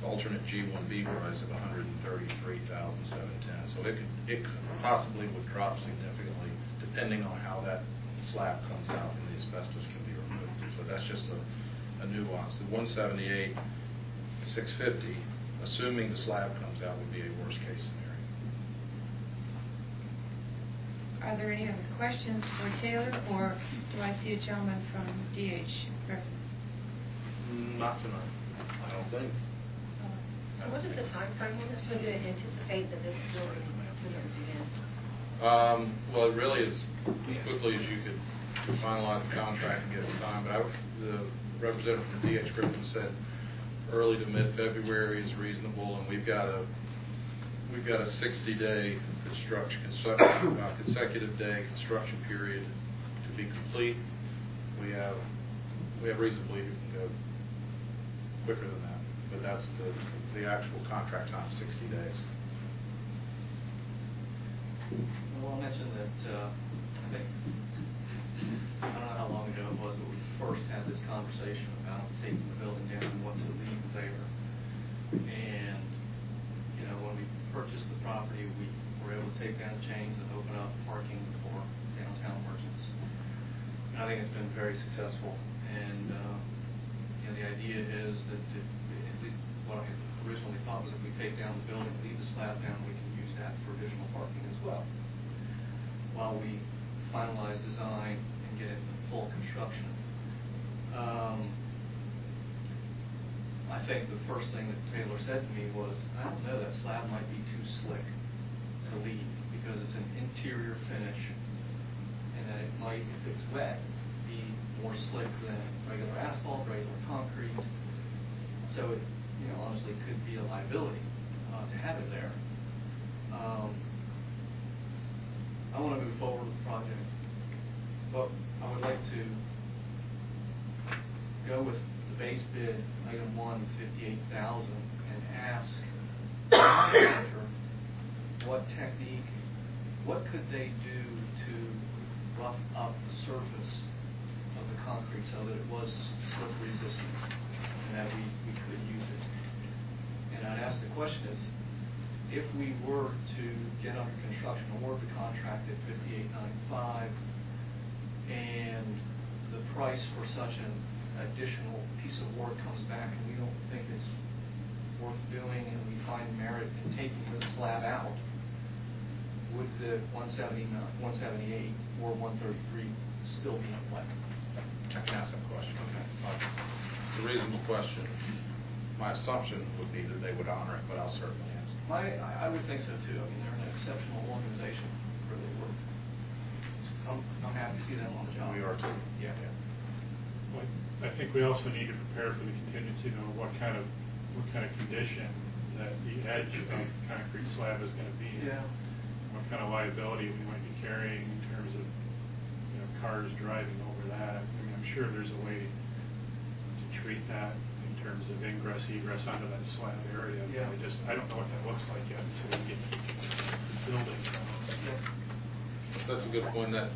alternate G1B price of $133,710. So it possibly would drop significantly depending on how that slab comes out and the asbestos can be removed. So that's just a nuance. The $178,650, assuming the slab comes out, would be a worst case scenario. Are there any other questions for Taylor, or do I see a gentleman from D.H. Griffin? Not tonight, I don't think. So what is the time frame on this? Would you anticipate that this building would begin? Well, it really is as quickly as you could finalize the contract and get it signed. But the representative from D.H. Griffin said early to mid-February is reasonable, and we've got a 60-day consecutive day construction period to be complete. We have reason to believe we can go quicker than that, but that's the actual contract time, 60 days. Well, I'll mention that I think, I don't know how long ago it was, conversation about taking the building down and what to leave there. And, you know, when we purchased the property, we were able to take down the chains and open up parking for downtown merchants. And I think it's been very successful. And, you know, the idea is that at least what I originally thought was if we take down the building, leave the slab down, we can use that for additional parking as well, while we finalize design and get it full construction. I think the first thing that Taylor said to me was, I don't know, that slab might be too slick to leave because it's an interior finish, and that it might, if it's wet, be more slick than regular asphalt, regular concrete. So it, you know, honestly could be a liability to have it there. I want to move forward with the project, but I would like to go with the base bid, item 1, $58,000, and ask the contractor what technique, what could they do to rough up the surface of the concrete so that it was slip resistant and that we could use it. And I'd ask the question is, if we were to get under construction, award the contract at $58.95, and the price for such an additional piece of work comes back and we don't think it's worth doing and we find merit in taking the slab out, would the 178 or 133 still be in play? I can ask that question. Okay. It's a reasonable question. My assumption would be that they would honor it, but I'll certainly ask. I would think so too. I mean, they're an exceptional organization where they work. I'm happy to see them on the job. We are too. Yeah. Well, I think we also need to prepare for the contingency, know what kind of condition that the edge of the concrete slab is going to be. Yeah. What kind of liability we might be carrying in terms of, you know, cars driving over that. I mean, I'm sure there's a way to treat that in terms of ingress, egress onto that slab area. Yeah. I don't know what that looks like yet until we get the building. That's a good point. That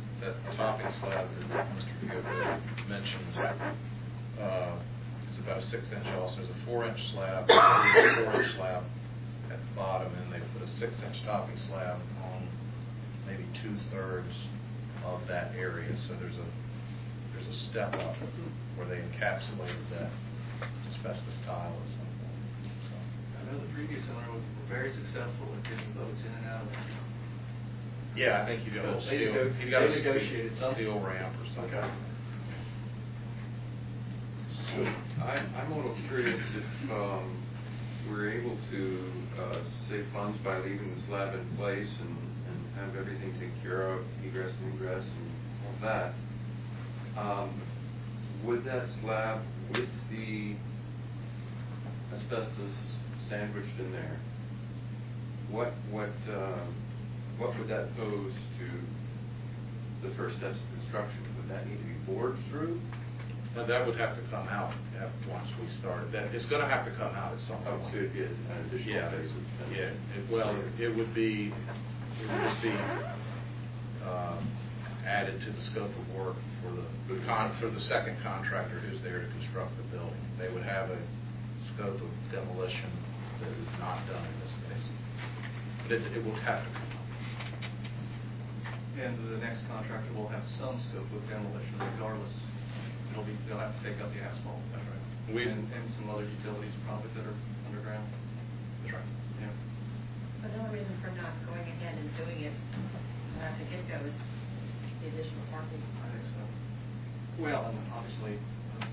topping slab that Mr. Piotta mentioned, it's about a 6-inch also. There's a 4-inch slab, a 4-inch slab at the bottom, and they put a 6-inch topping slab on maybe 2/3 of that area. So there's a step up where they encapsulated that asbestos tile at some point. So. I know the previous owner was very successful at getting boats in and out of there. Yeah, I think you got a steel ramp or something. Okay. So I'm a little curious if we're able to save funds by leaving the slab in place and have everything taken care of, egress and ingress and all that. Would that slab with the asbestos sandwiched in there, what would that pose to the first steps of construction? Would that need to be bored through? Now, that would have to come out once we started. It's going to have to come out at some point. So it'd be an additional phase. It would just be added to the scope of work for the second contractor who's there to construct the building. They would have a scope of demolition that is not done in this case. But it will have to come out. And the next contractor will have some scope of demolition regardless. They'll have to take out the asphalt. That's right. And some other utilities probably that are underground. That's right. Yeah. But the only reason for not going ahead and doing it at the get-go is the additional parking. I think so. Well, and obviously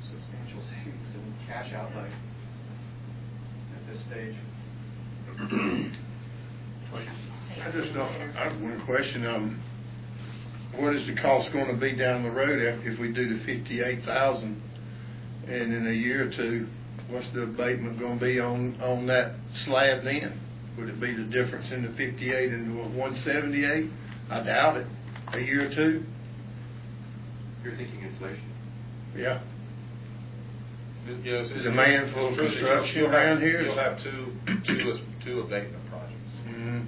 substantial savings in cash outlay at this stage. I have one question. What is the cost going to be down the road if we do the 58,000, and in a year or two, what's the abatement going to be on that slab then? Would it be the difference in the 58 and the 178? I doubt it. A year or two. You're thinking inflation? Yeah. Demand for construction around here. You'll have two abatement projects. Mm-hmm.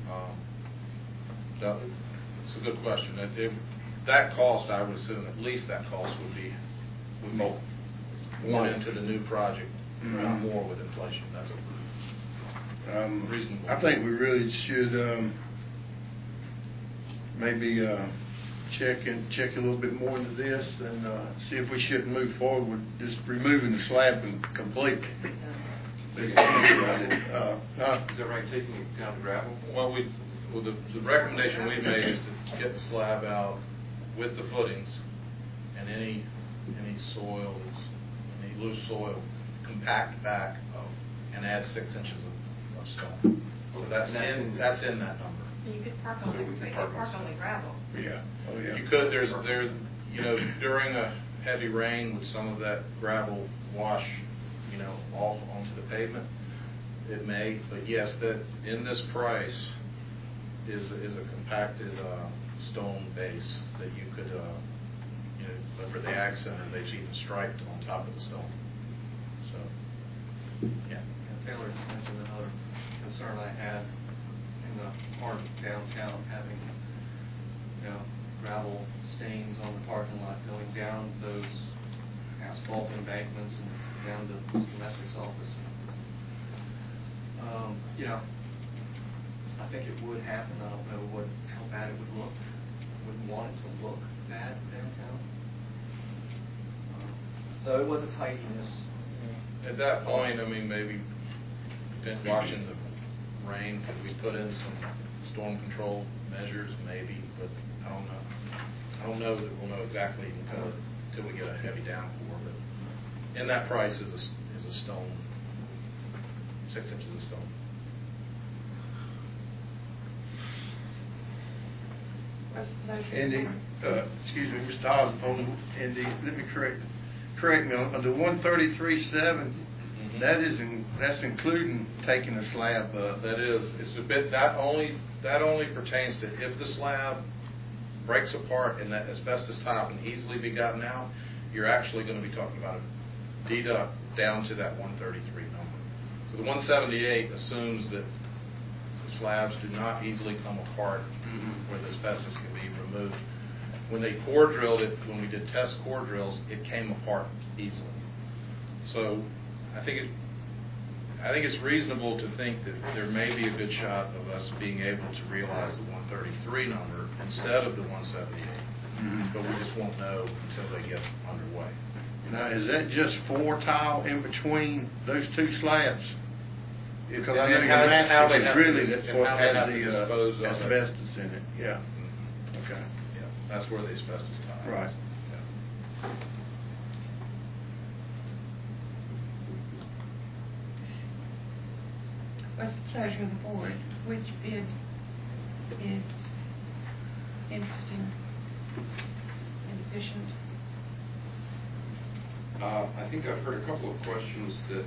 It's a good question. That cost, I would assume, at least that cost would be more. one into the new project, Mhm. more with inflation. That's reasonable. I think we really should maybe check a little bit more into this and see if we shouldn't move forward with just removing the slab completely. Is that right, taking down the gravel? Well, the recommendation we've made is to get the slab out with the footings and any soil, any loose soil, compact back and add 6 inches of stone. So that's in that number. You could park on the gravel. Yeah. Oh, yeah. You could, during a heavy rain with some of that gravel wash, off onto the pavement, it may, but yes, that in this price is a compacted stone base that you could, but for the accent, and they've even striped on top of the stone. So, yeah. Taylor just mentioned another concern I had in the heart of downtown, having gravel stains on the parking lot going down those asphalt embankments and down to Mr. Messick's office. I think it would happen. I don't know how bad it would look. I wouldn't want it to look bad downtown. So it was a tidiness. At that point, maybe watching the rain, could we put in some storm control measures? Maybe, but I don't know. I don't know that we'll know exactly until we get a heavy downpour. But in that price is a stone, 6 inches of stone. Andy, excuse me, Mr. Osborne, Andy, let me correct me on the 133.7. That's including taking the slab up. That is. It's a bit that only pertains to if the slab breaks apart in that asbestos top and easily be gotten out. You're actually going to be talking about a deduct down to that 133 number. So the 178 assumes that the slabs do not easily come apart where the asbestos can be removed. When they core drilled it, when we did test core drills, it came apart easily. So I think it's reasonable to think that there may be a good shot of us being able to realize the 133 number instead of the 178. But we just won't know until they get underway. Now, is that just 4 tile in between those 2 slabs? Because I know your master is really that's what has the asbestos in it. Yeah. Okay. Yeah, that's where the asbestos tile. Right. Yeah. What's the pleasure of the board? Which bid is interesting and efficient? I think I've heard a couple of questions that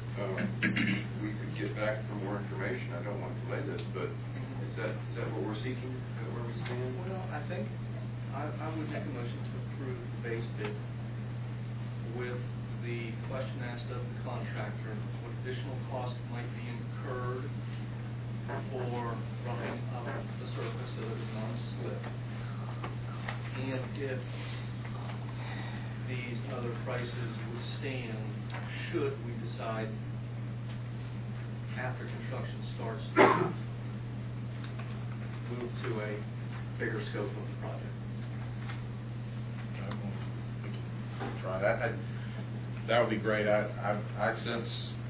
we could get back for more information. I don't want to delay this, but is that what we're seeking? Is that where we stand? Well, I think I would make a motion to approve the base bid with the question asked of the contractor, what additional cost might be incurred for running up the surface so that it's not a slip, and if these other prices would stand should we decide after construction starts to move to a bigger scope of the project. Try that. That would be great. I sense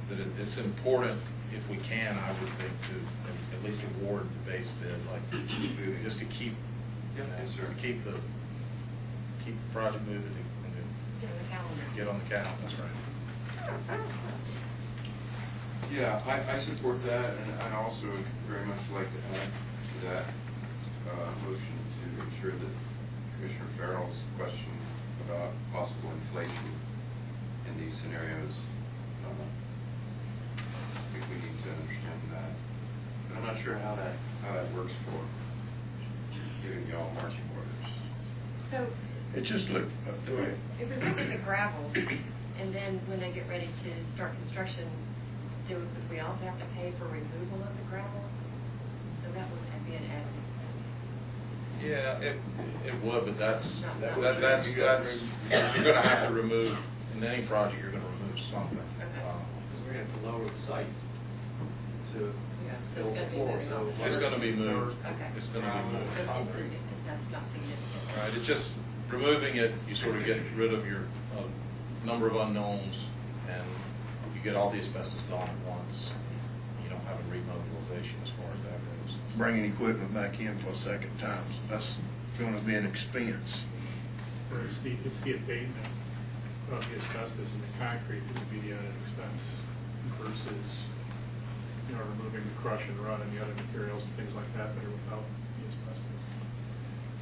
that it's important, if we can, I would think, to at least award the base bid, like just to keep keep the project moving and get on the calendar. That's right. Yeah, I support that, and I also would very much like to add to that motion to ensure that Commissioner Farrell's question about possible inflation in these scenarios, I think we need to understand that. But I'm not sure how that works for giving y'all marching orders. So It just looked. Go ahead. if we look at the gravel, and then when they get ready to start construction, would we also have to pay for removal of the gravel? So that would be an added. Yeah, it would, but that's you're going to have to remove in any project. You're going to remove something. Because we're going to have to lower the site to build the floor, so. It's going to be moved. Okay. It's going to be moved. That's not significant. All right, it's just removing it, you sort of get rid of your number of unknowns, and you get all the asbestos gone at once. You don't have a remobilization as far as that goes. Bringing equipment back in for a second time, that's going to be an expense. It's the abatement of the asbestos in the concrete that would be the added expense versus, removing the crush and run and the other materials and things like that are without the asbestos.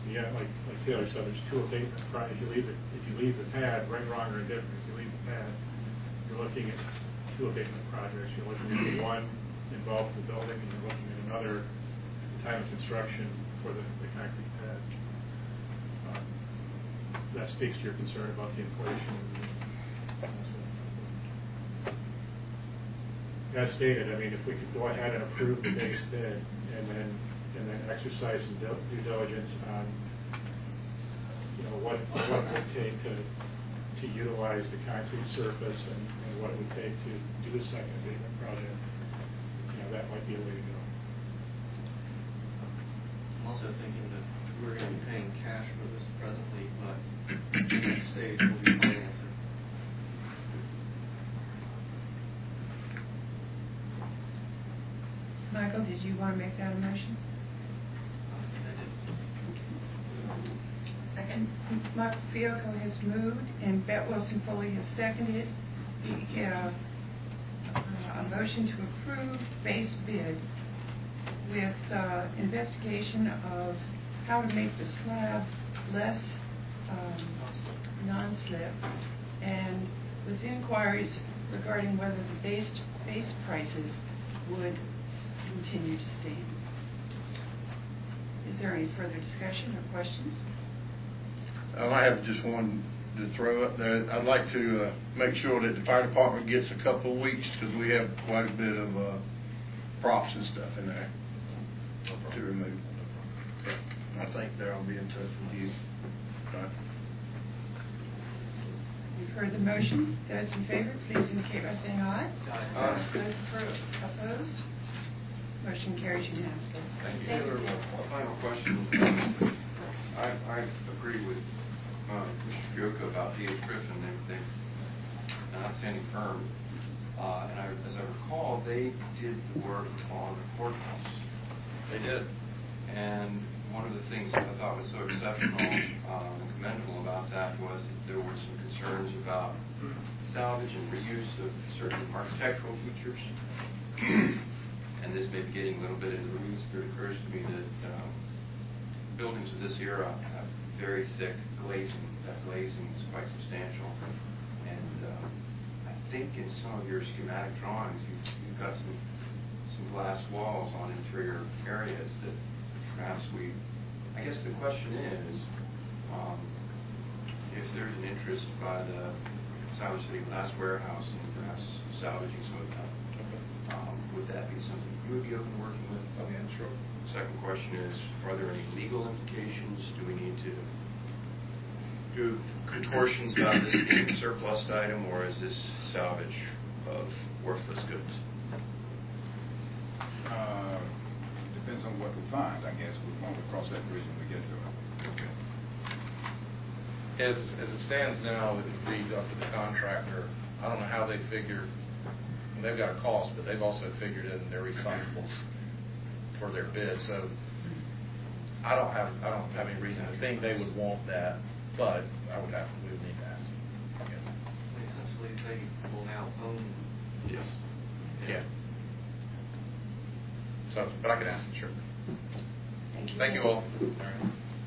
Yeah, like Taylor said, there's two abatement projects. If you leave the pad, right, wrong, or indifferent, if you leave the pad, you're looking at two abatement projects. You're looking at one involved in the building, and you're looking at another at the time of construction for the concrete pad. That speaks to your concern about the inflation. As stated, I mean, if we could go ahead and approve the base bid and then exercise some due diligence on, what it would take to utilize the concrete surface and what it would take to do a second abatement project, that might be a way to go. I'm also thinking that we're going to be paying cash for this presently, but at the next stage we'll be financing. Michael, did you want to make that a motion? Second. Michael Fiocco has moved, and Bet Wilson Foley has seconded a motion to approve base bid with investigation of how to make the slab less non-slip, and with inquiries regarding whether the base prices would continue to stand. Is there any further discussion or questions? I have just one to throw up there. I'd like to make sure that the fire department gets a couple of weeks, because we have quite a bit of props and stuff in there to remove. I think they'll be in touch with you. Right. You've heard the motion. Those in favor, please indicate by saying aye. Aye. Those opposed? Motion carries unanimously. Thank you. Taylor, a final question. I agree with Mr. Fiocco about D.H. Griffin. They're an outstanding firm. And as I recall, they did the work on the courthouse. They did. And one of the things that I thought was so exceptional and commendable about that was that there were some concerns about salvage and reuse of certain architectural features. And this may be getting a little bit into the weeds, but it occurs to me that buildings of this era have very thick glazing. That glazing is quite substantial. And I think in some of your schematic drawings, you've got some glass walls on interior areas that perhaps I guess the question is, if there's an interest by the Salvage City Glass Warehouse and perhaps salvaging some of that, would that be something you would be open to working with? Oh, yeah, sure. Second question is, are there any legal implications? Do we need to do contortions about this being a surplus item, or is this salvage of worthless goods? Depends on what we find, I guess. We won't cross that bridge when we get to it. Okay. As it stands now, it would be up to the contractor. I don't know how they figure. They've got a cost, but they've also figured in their recyclables for their bid. So I don't have any reason to think they would want that, but we would need to ask. Yeah. Essentially, they will now own. Yes. Yeah. So, but I can ask, sure. Thank you all.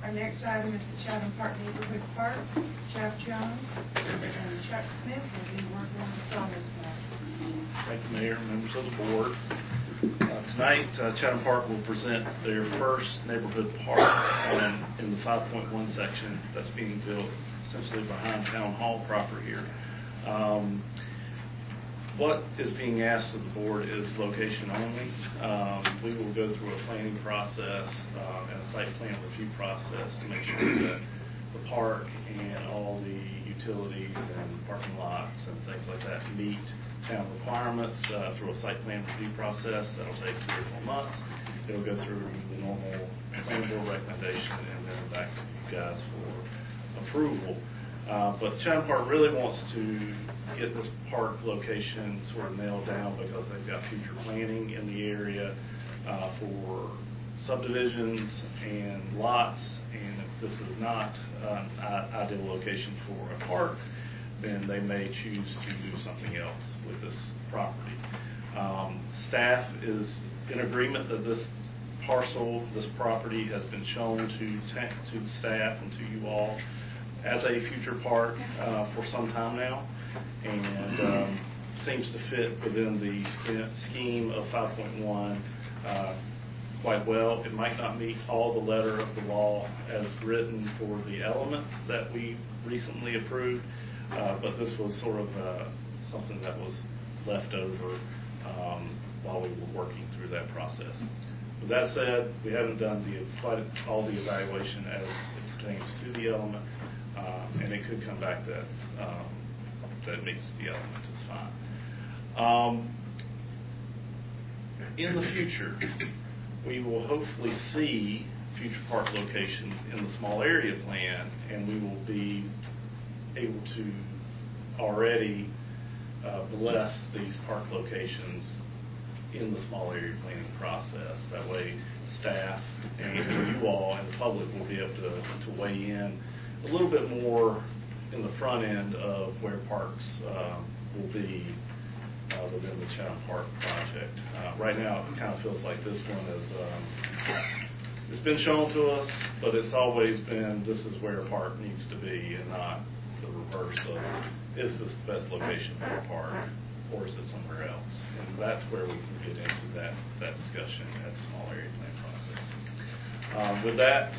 Our next item is the Chatham Park Neighborhood Park. Jeff Jones and Chuck Smith will be working on the Somers matter. Thank you, Mayor, members of the board. Tonight, Chatham Park will present their first neighborhood park in the 5.1 section that's being built essentially behind Town Hall proper here. What is being asked of the board is location only. We will go through a planning process and a site plan review process to make sure that the park and all the utilities and parking lots and things like that meet town requirements through a site plan review process. That'll take 3 or 4 months. It'll go through the normal planning board recommendation and then back to you guys for approval. But Chatham Park really wants to get this park location sort of nailed down because they've got future planning in the area for subdivisions and lots, and if this is not an ideal location for a park, then they may choose to do something else with this property. Staff is in agreement that this parcel, this property has been shown to the staff and to you all as a future park for some time now, and seems to fit within the scheme of 5.1 quite well. It might not meet all the letter of the law as written for the element that we recently approved, but this was sort of something that was left over while we were working through that process. With that said, we haven't done all the evaluation as it pertains to the element, and it could come back that that meets the element. It's fine. In the future, we will hopefully see future park locations in the small area plan, and we will be able to already bless these park locations in the small area planning process. That way staff and you all and the public will be able to weigh in a little bit more in the front end of where parks will be within the Chatham Park project. Right now, it kind of feels like this one is, it's been shown to us, but it's always been, this is where a park needs to be, and not the reverse of, is this the best location for a park, or is it somewhere else? And that's where we can get into that discussion at the small area plan process. With that,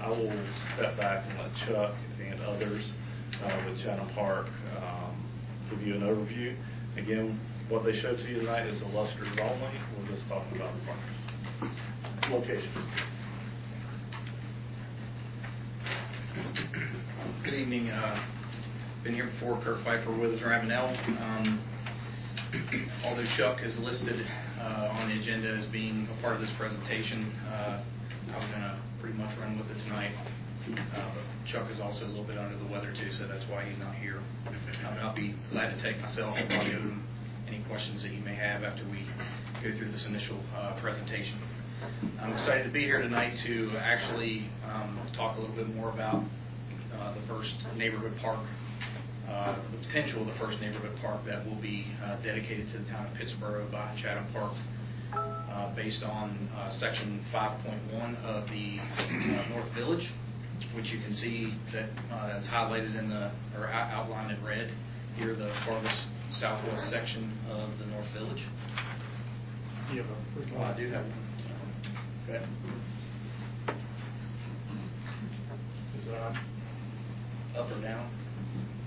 I will step back and let Chuck and others with Chatham Park give you an overview. Again, what they showed to you tonight is illustrative only. We're just talking about the park location. Good evening. Been here before. Kirk Pfeiffer with Ravenel. Although Chuck is listed on the agenda as being a part of this presentation, I'm going to pretty much run with it tonight. But Chuck is also a little bit under the weather too, so that's why he's not here. I'll be glad to take myself and probably owe him any questions that you may have after we go through this initial presentation. I'm excited to be here tonight to actually talk a little bit more about the first neighborhood park, the potential of the first neighborhood park that will be dedicated to the town of Pittsboro by Chatham Park, based on section 5.1 of the North Village, which you can see that that's highlighted in or outlined in red here, the farthest southwest section of the North Village. You have a first I do have one. Okay. Is that on? Up or down?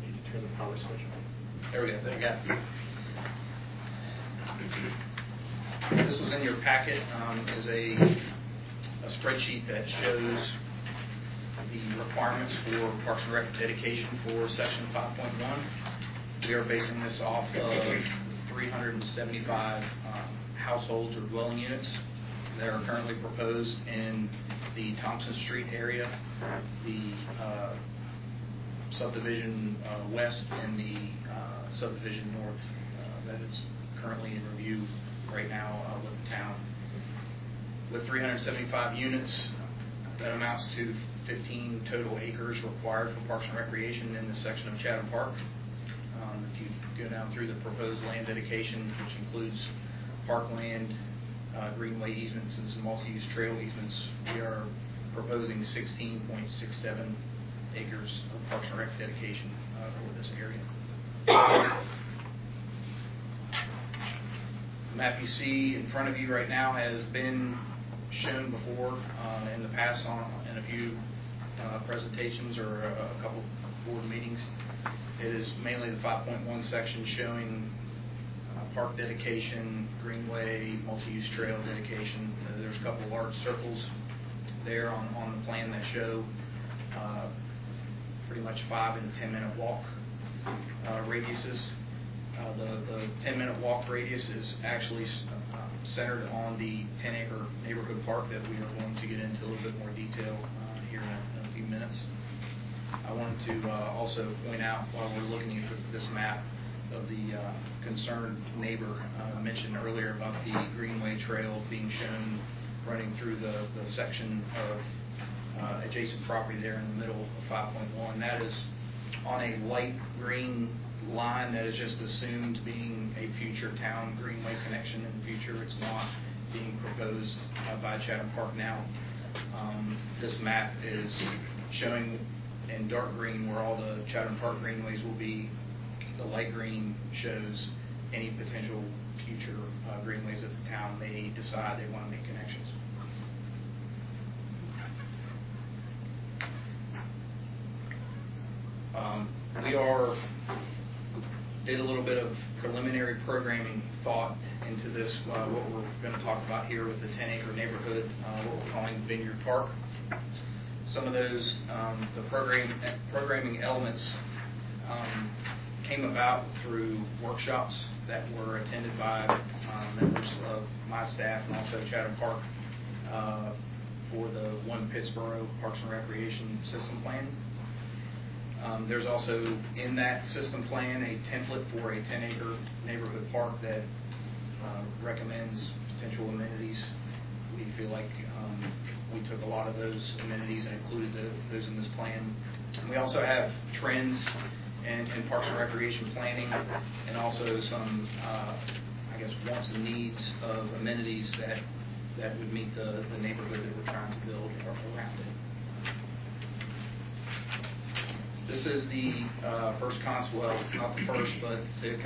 Need to turn the power switch on. There we go. There you go. This was in your packet. Is a spreadsheet that shows the requirements for Parks and Rec dedication for Section 5.1. We are basing this off of 375 households or dwelling units that are currently proposed in the Thompson Street area, the subdivision west, and the subdivision north that is currently in review right now with the town. With 375 units, that amounts to 15 total acres required for Parks and Recreation in this section of Chatham Park. If you go down through the proposed land dedication, which includes parkland, greenway easements, and some multi-use trail easements, we are proposing 16.67 acres of Parks and Rec dedication for this area. The map you see in front of you right now has been shown before in the past in a few presentations or a couple board meetings. It is mainly the 5.1 section showing park dedication, greenway, multi-use trail dedication. There's a couple large circles there on the plan that show pretty much 5 and 10-minute walk radiuses. The 10-minute walk radius is actually centered on the 10-acre neighborhood park that we are going to get into a little bit more detail here in a few minutes. I wanted to also point out, while we're looking at this map of the concerned neighbor mentioned earlier about the Greenway Trail being shown running through the section of adjacent property there in the middle of 5.1. That is on a light green line that is just assumed being a future town greenway connection in the future. It's not being proposed by Chatham Park now. This map is showing in dark green where all the Chatham Park greenways will be. The light green shows any potential future greenways that the town may decide they want to make connections. We did a little bit of preliminary programming thought into this, what we're going to talk about here with the 10-acre neighborhood, what we're calling Vineyard Park. Some of those, the programming elements came about through workshops that were attended by members of my staff and also Chatham Park for the One Pittsboro Parks and Recreation System Plan. There's also in that system plan a template for a 10-acre neighborhood park that recommends potential amenities. We feel like we took a lot of those amenities and included those in this plan. We also have trends in Parks and Recreation planning and also some, I guess, wants and needs of amenities that would meet the neighborhood that we're trying to build around it. This is the first concept, well, not the first, but the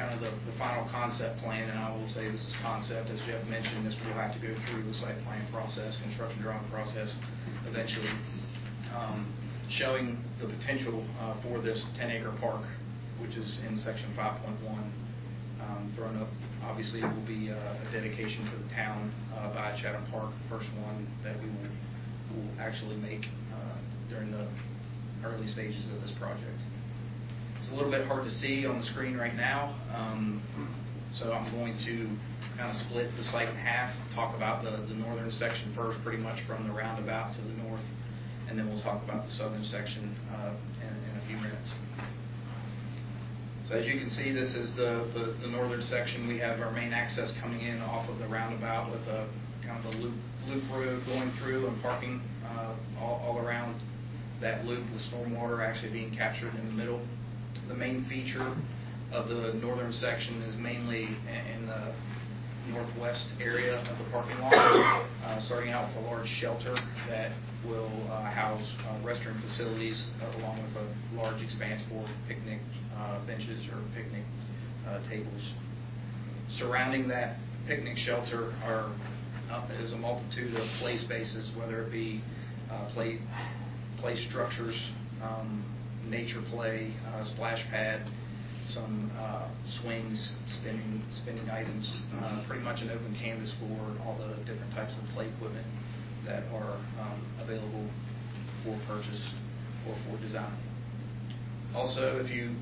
final concept plan, and I will say this is concept. As Jeff mentioned, this will have to go through the site plan process, construction drawing process eventually, showing the potential for this 10-acre park, which is in section 5.1. Thrown up, obviously, it will be a dedication to the town by Chatham Park, the first one that we will actually make during the early stages of this project. It's a little bit hard to see on the screen right now, so I'm going to kind of split the site in half, talk about the northern section first, pretty much from the roundabout to the north, and then we'll talk about the southern section in a few minutes. So as you can see, this is the northern section. We have our main access coming in off of the roundabout with a kind of a loop road going through and parking all around that loop with stormwater actually being captured in the middle. The main feature of the northern section is mainly in the northwest area of the parking lot, starting out with a large shelter that will house restroom facilities along with a large expanse for picnic benches or picnic tables. Surrounding that picnic shelter is a multitude of play spaces, whether it be play structures, nature play, splash pad, some swings, spinning items, pretty much an open canvas for all the different types of play equipment that are available for purchase or for design. Also, if you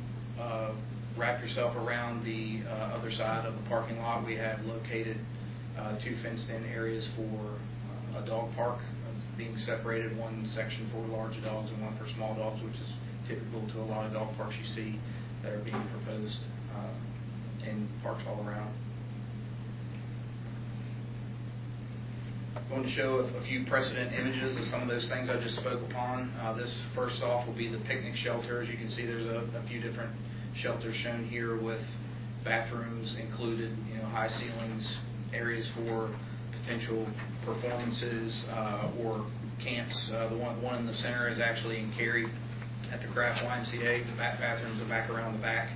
wrap yourself around the other side of the parking lot, we have located 2 fenced-in areas for a dog park, being separated, one section for large dogs and one for small dogs, which is typical to a lot of dog parks you see that are being proposed in parks all around. I'm going to show a few precedent images of some of those things I just spoke upon. This first off will be the picnic shelter. As you can see, there's a few different shelters shown here with bathrooms included, high ceilings, areas for potential performances or camps. The one in the center is actually in Cary at the Craft YMCA. The bathrooms are back around the back,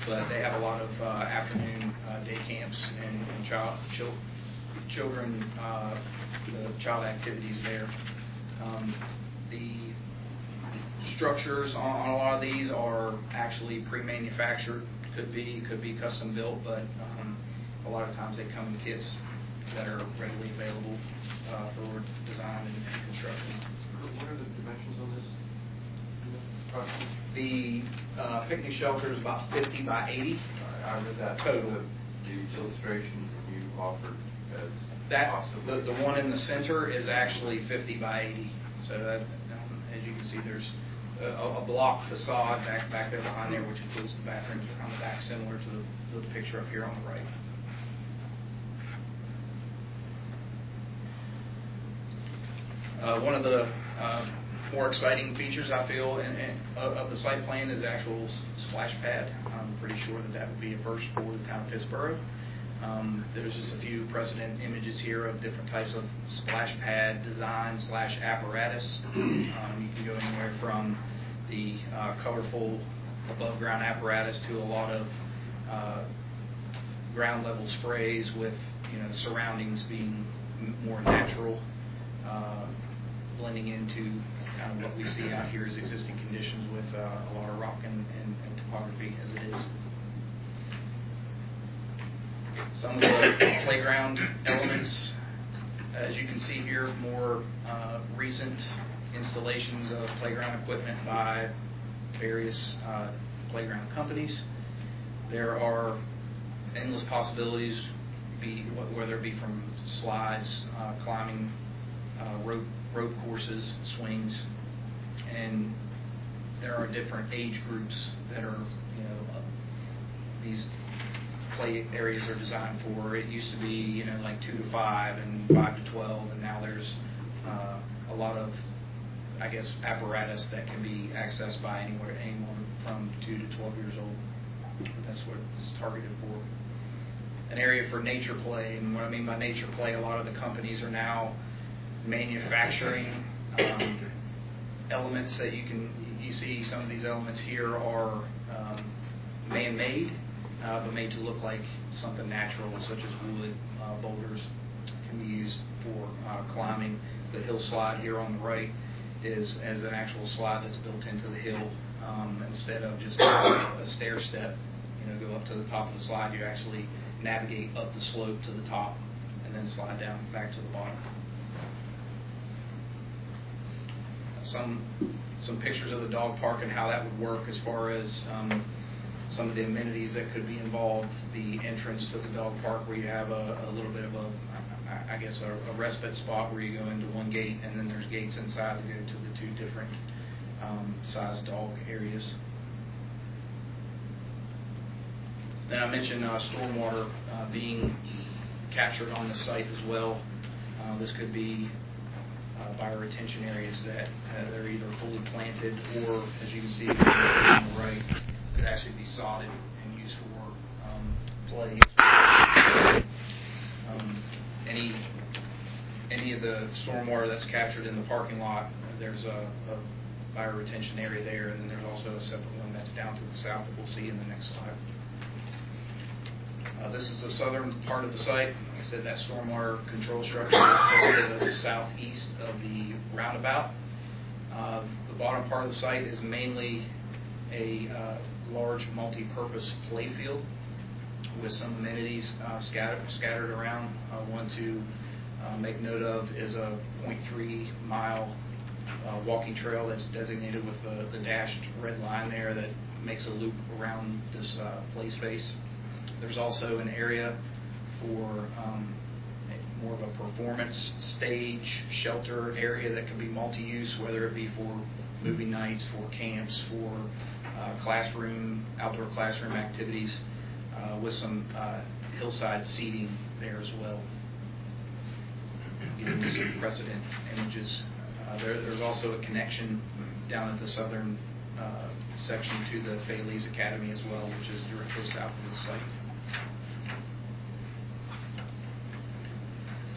but they have a lot of afternoon day camps and children child activities there. The structures on a lot of these are actually pre-manufactured. Could be custom built, but a lot of times they come in kits that are readily available for design and construction. What are the dimensions on this? The picnic shelter is about 50 by 80 Is that total. the illustration you offered as That possible? the one in the center is actually 50 by 80. So that, as you can see, there's a block facade back there behind there, which includes the bathrooms on the back, similar to the picture up here on the right. One of the more exciting features, I feel, of the site plan is the actual splash pad. I'm pretty sure that would be a first for the town of Pittsboro. There's just a few precedent images here of different types of splash pad design / apparatus. You can go anywhere from the colorful above ground apparatus to a lot of ground level sprays with surroundings being more natural, blending into kind of what we see out here as existing conditions with a lot of rock and topography as it is. Some of the playground elements, as you can see here, more recent installations of playground equipment by various playground companies. There are endless possibilities, whether it be from slides, climbing, rope courses, swings, and there are different age groups that are, these play areas are designed for. It used to be, like 2 to 5 and 5 to 12, and now there's a lot of, I guess, apparatus that can be accessed by anyone from 2 to 12 years old. That's what it's targeted for. An area for nature play, and what I mean by nature play, a lot of the companies are now manufacturing elements that you see. Some of these elements here are man-made, but made to look like something natural, such as wood. Boulders can be used for climbing. The hill slide here on the right is as an actual slide that's built into the hill, instead of just a stair step. Go up to the top of the slide. You actually navigate up the slope to the top and then slide down back to the bottom. Some pictures of the dog park and how that would work as far as some of the amenities that could be involved. The entrance to the dog park, where you have a little bit of a respite spot where you go into one gate, and then there's gates inside to go to the 2 different sized dog areas. Then I mentioned stormwater being captured on the site as well. This could be bioretention areas that they're either fully planted or, as you can see on the right, could actually be sodded and used for play. Any of the stormwater that's captured in the parking lot, there's a bioretention area there, and then there's also a separate one that's down to the south that we'll see in the next slide. This is the southern part of the site. Like I said, that stormwater control structure is to the southeast of the roundabout. The bottom part of the site is mainly a large multi-purpose play field with some amenities scattered around. One to make note of is a 0.3 mile walking trail that's designated with the dashed red line there that makes a loop around this play space. There's also an area for more of a performance stage shelter area that can be multi-use, whether it be for movie nights, for camps, for outdoor classroom activities, with some hillside seating there as well. Giving you some precedent images. There's also a connection down at the southern section to the Faylees Academy as well, which is directly south of the site.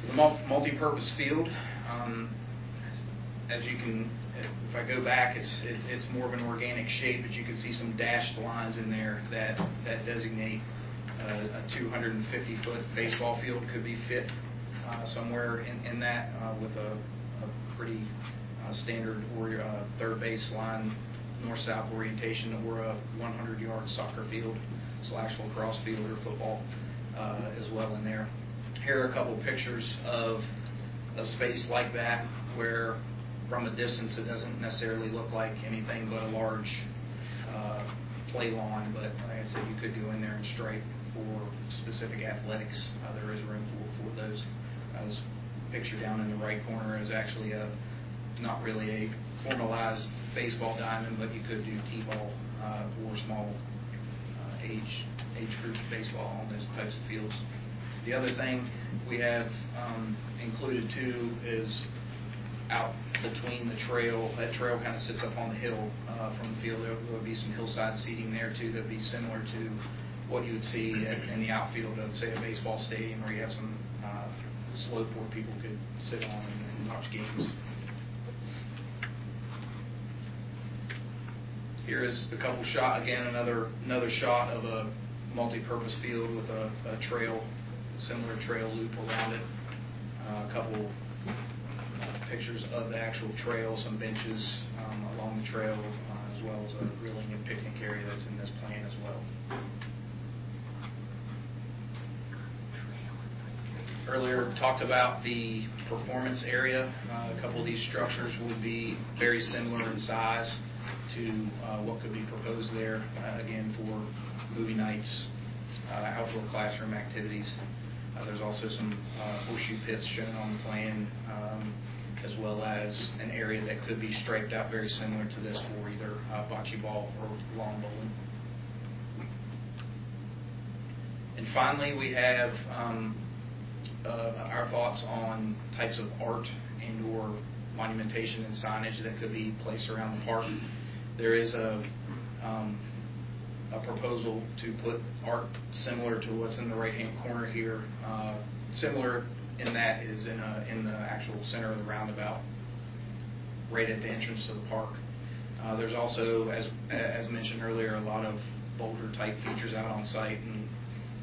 So the multi-purpose field, as you can, if I go back, it's more of an organic shape, but you can see some dashed lines in there that designate a 250-foot baseball field could be fit somewhere in that with a pretty standard third base line, north-south orientation, or a 100-yard soccer field / lacrosse field or football as well in there. Here are a couple pictures of a space like that where from a distance it doesn't necessarily look like anything but a large play lawn, but like I said, you could go in there and stripe for specific athletics. There is room for those. This picture down in the right corner is actually not really a formalized baseball diamond, but you could do t-ball or small age group baseball on those types of fields. The other thing we have included too is out between the trail. That trail kind of sits up on the hill from the field. There will be some hillside seating there too that would be similar to what you would see in the outfield of, say, a baseball stadium, where you have some slope where people could sit on and watch games. Here is a couple shot, again, another shot of a multi-purpose field with a trail, similar trail loop around it. A couple pictures of the actual trail, some benches along the trail, as well as a grilling and picnic area that's in this plan as well. Earlier talked about the performance area. A couple of these structures would be very similar in size to what could be proposed there, again, for movie nights, outdoor classroom activities. There's also some horseshoe pits shown on the plan, as well as an area that could be striped out very similar to this for either bocce ball or lawn bowling. And finally, we have our thoughts on types of art and or monumentation and signage that could be placed around the park. There is a proposal to put art similar to what's in the right-hand corner here. Similar in that is in the actual center of the roundabout, right at the entrance to the park. There's also, as mentioned earlier, a lot of boulder-type features out on site, and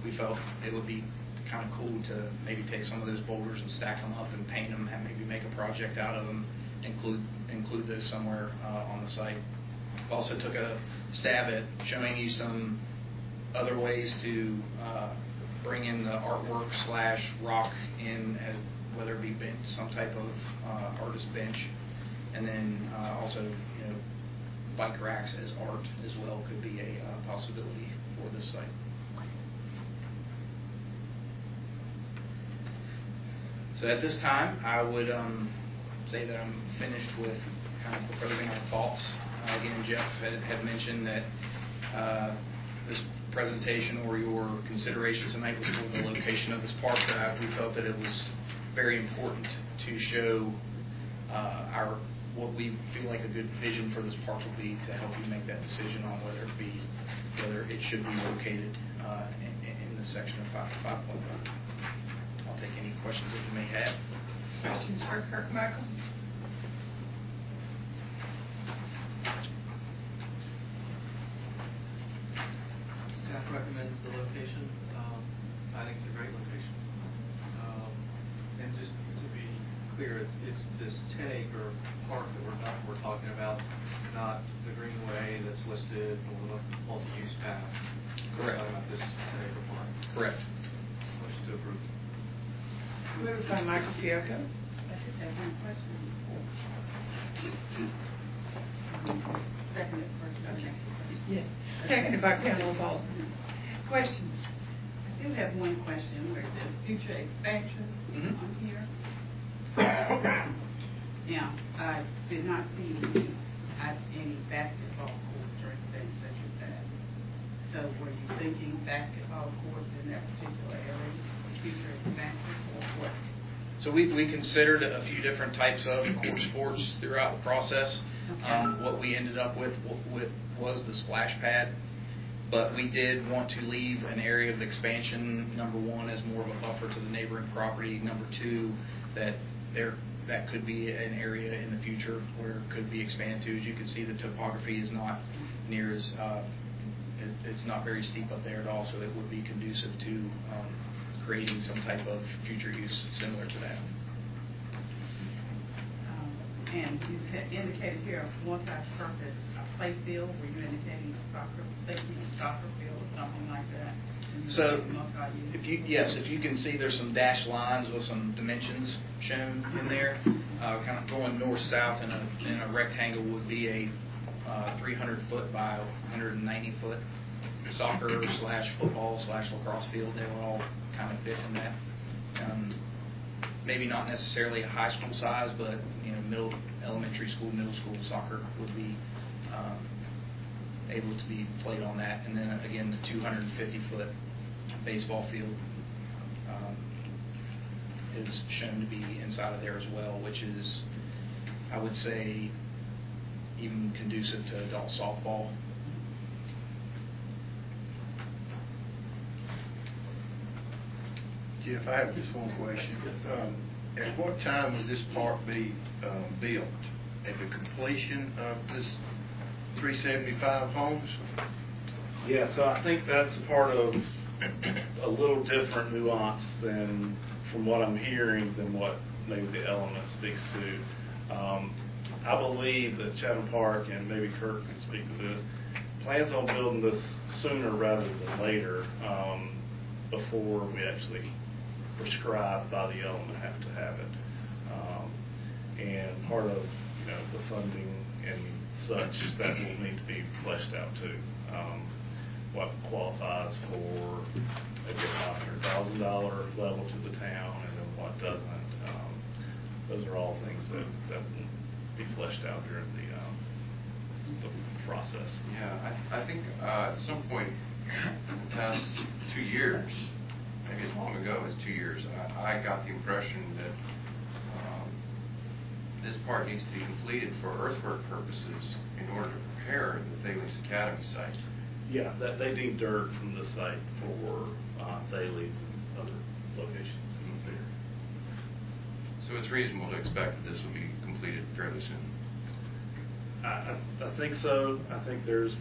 we felt it would be kind of cool to maybe take some of those boulders and stack them up and paint them, and maybe make a project out of them, include those somewhere on the site. Also took a stab at showing you some other ways to bring in the artwork / rock in, whether it be some type of artist bench, and then also bike racks as art as well could be a possibility for this site. So at this time, I would say that I'm finished with kind of proposing our thoughts. Again, Jeff had mentioned that this presentation or your consideration tonight was for the location of this park. We felt that it was very important to show what we feel like a good vision for this park will be, to help you make that decision on whether it should be located in this section of 5.1. I'll take any questions that you may have. Questions for Kirk Michael? Staff recommends the location. I think it's a great location. And just to be clear, it's this 10-acre park that we're talking about, not the greenway that's listed or the multi-use path. Correct. We're talking about this 10-acre park. Correct. Motion to approve. Moved by Michael Fiocco. I just have one question. Seconded first. Okay. Yes. Seconded by Pamela Baldwin. Questions? I do have one question where it says future expansion on here. Now, I did not see any basketball courts or anything such as that. So were you thinking basketball courts in that particular area for future expansion or what? So we considered a few different types of court sports throughout the process. Okay. What we ended up with was the splash pad, but we did want to leave an area of expansion, number one, as more of a buffer to the neighboring property. Number two, that could be an area in the future where it could be expanded to. As you can see, the topography is not near as it's not very steep up there at all, so it would be conducive to creating some type of future use similar to that. And you had indicated here a multi-purpose play field. Were you indicating a soccer field or something like that? So, if you can see, there's some dashed lines with some dimensions shown in there. Kind of going north-south in a rectangle would be a 300-foot by 190-foot soccer/football/lacrosse field. They will all kind of fit in that. Maybe not necessarily a high school size, but elementary school, middle school soccer would be able to be played on that. And then again, the 250-foot baseball field is shown to be inside of there as well, which is, I would say, even conducive to adult softball. Jeff, I have just one question. At what time would this park be built? At the completion of this 375 homes? Yeah, so I think that's part of a little different nuance than, from what I'm hearing, than what maybe the element speaks to. I believe that Chatham Park, and maybe Kirk can speak to this, plans on building this sooner rather than later, before we actually prescribe by the element have to have it. And part of the funding and such, that will need to be fleshed out too. What qualifies for maybe a $500,000 level to the town, and then what doesn't. Those are all things that will be fleshed out during the process. Yeah, I think at some point in the past 2 years, maybe as long ago as 2 years, I got the impression that this part needs to be completed for earthwork purposes in order to prepare the Thales Academy site. Yeah, that they need dirt from the site for Thales and other locations in the city. So it's reasonable to expect that this will be completed fairly soon. I think so. I think there's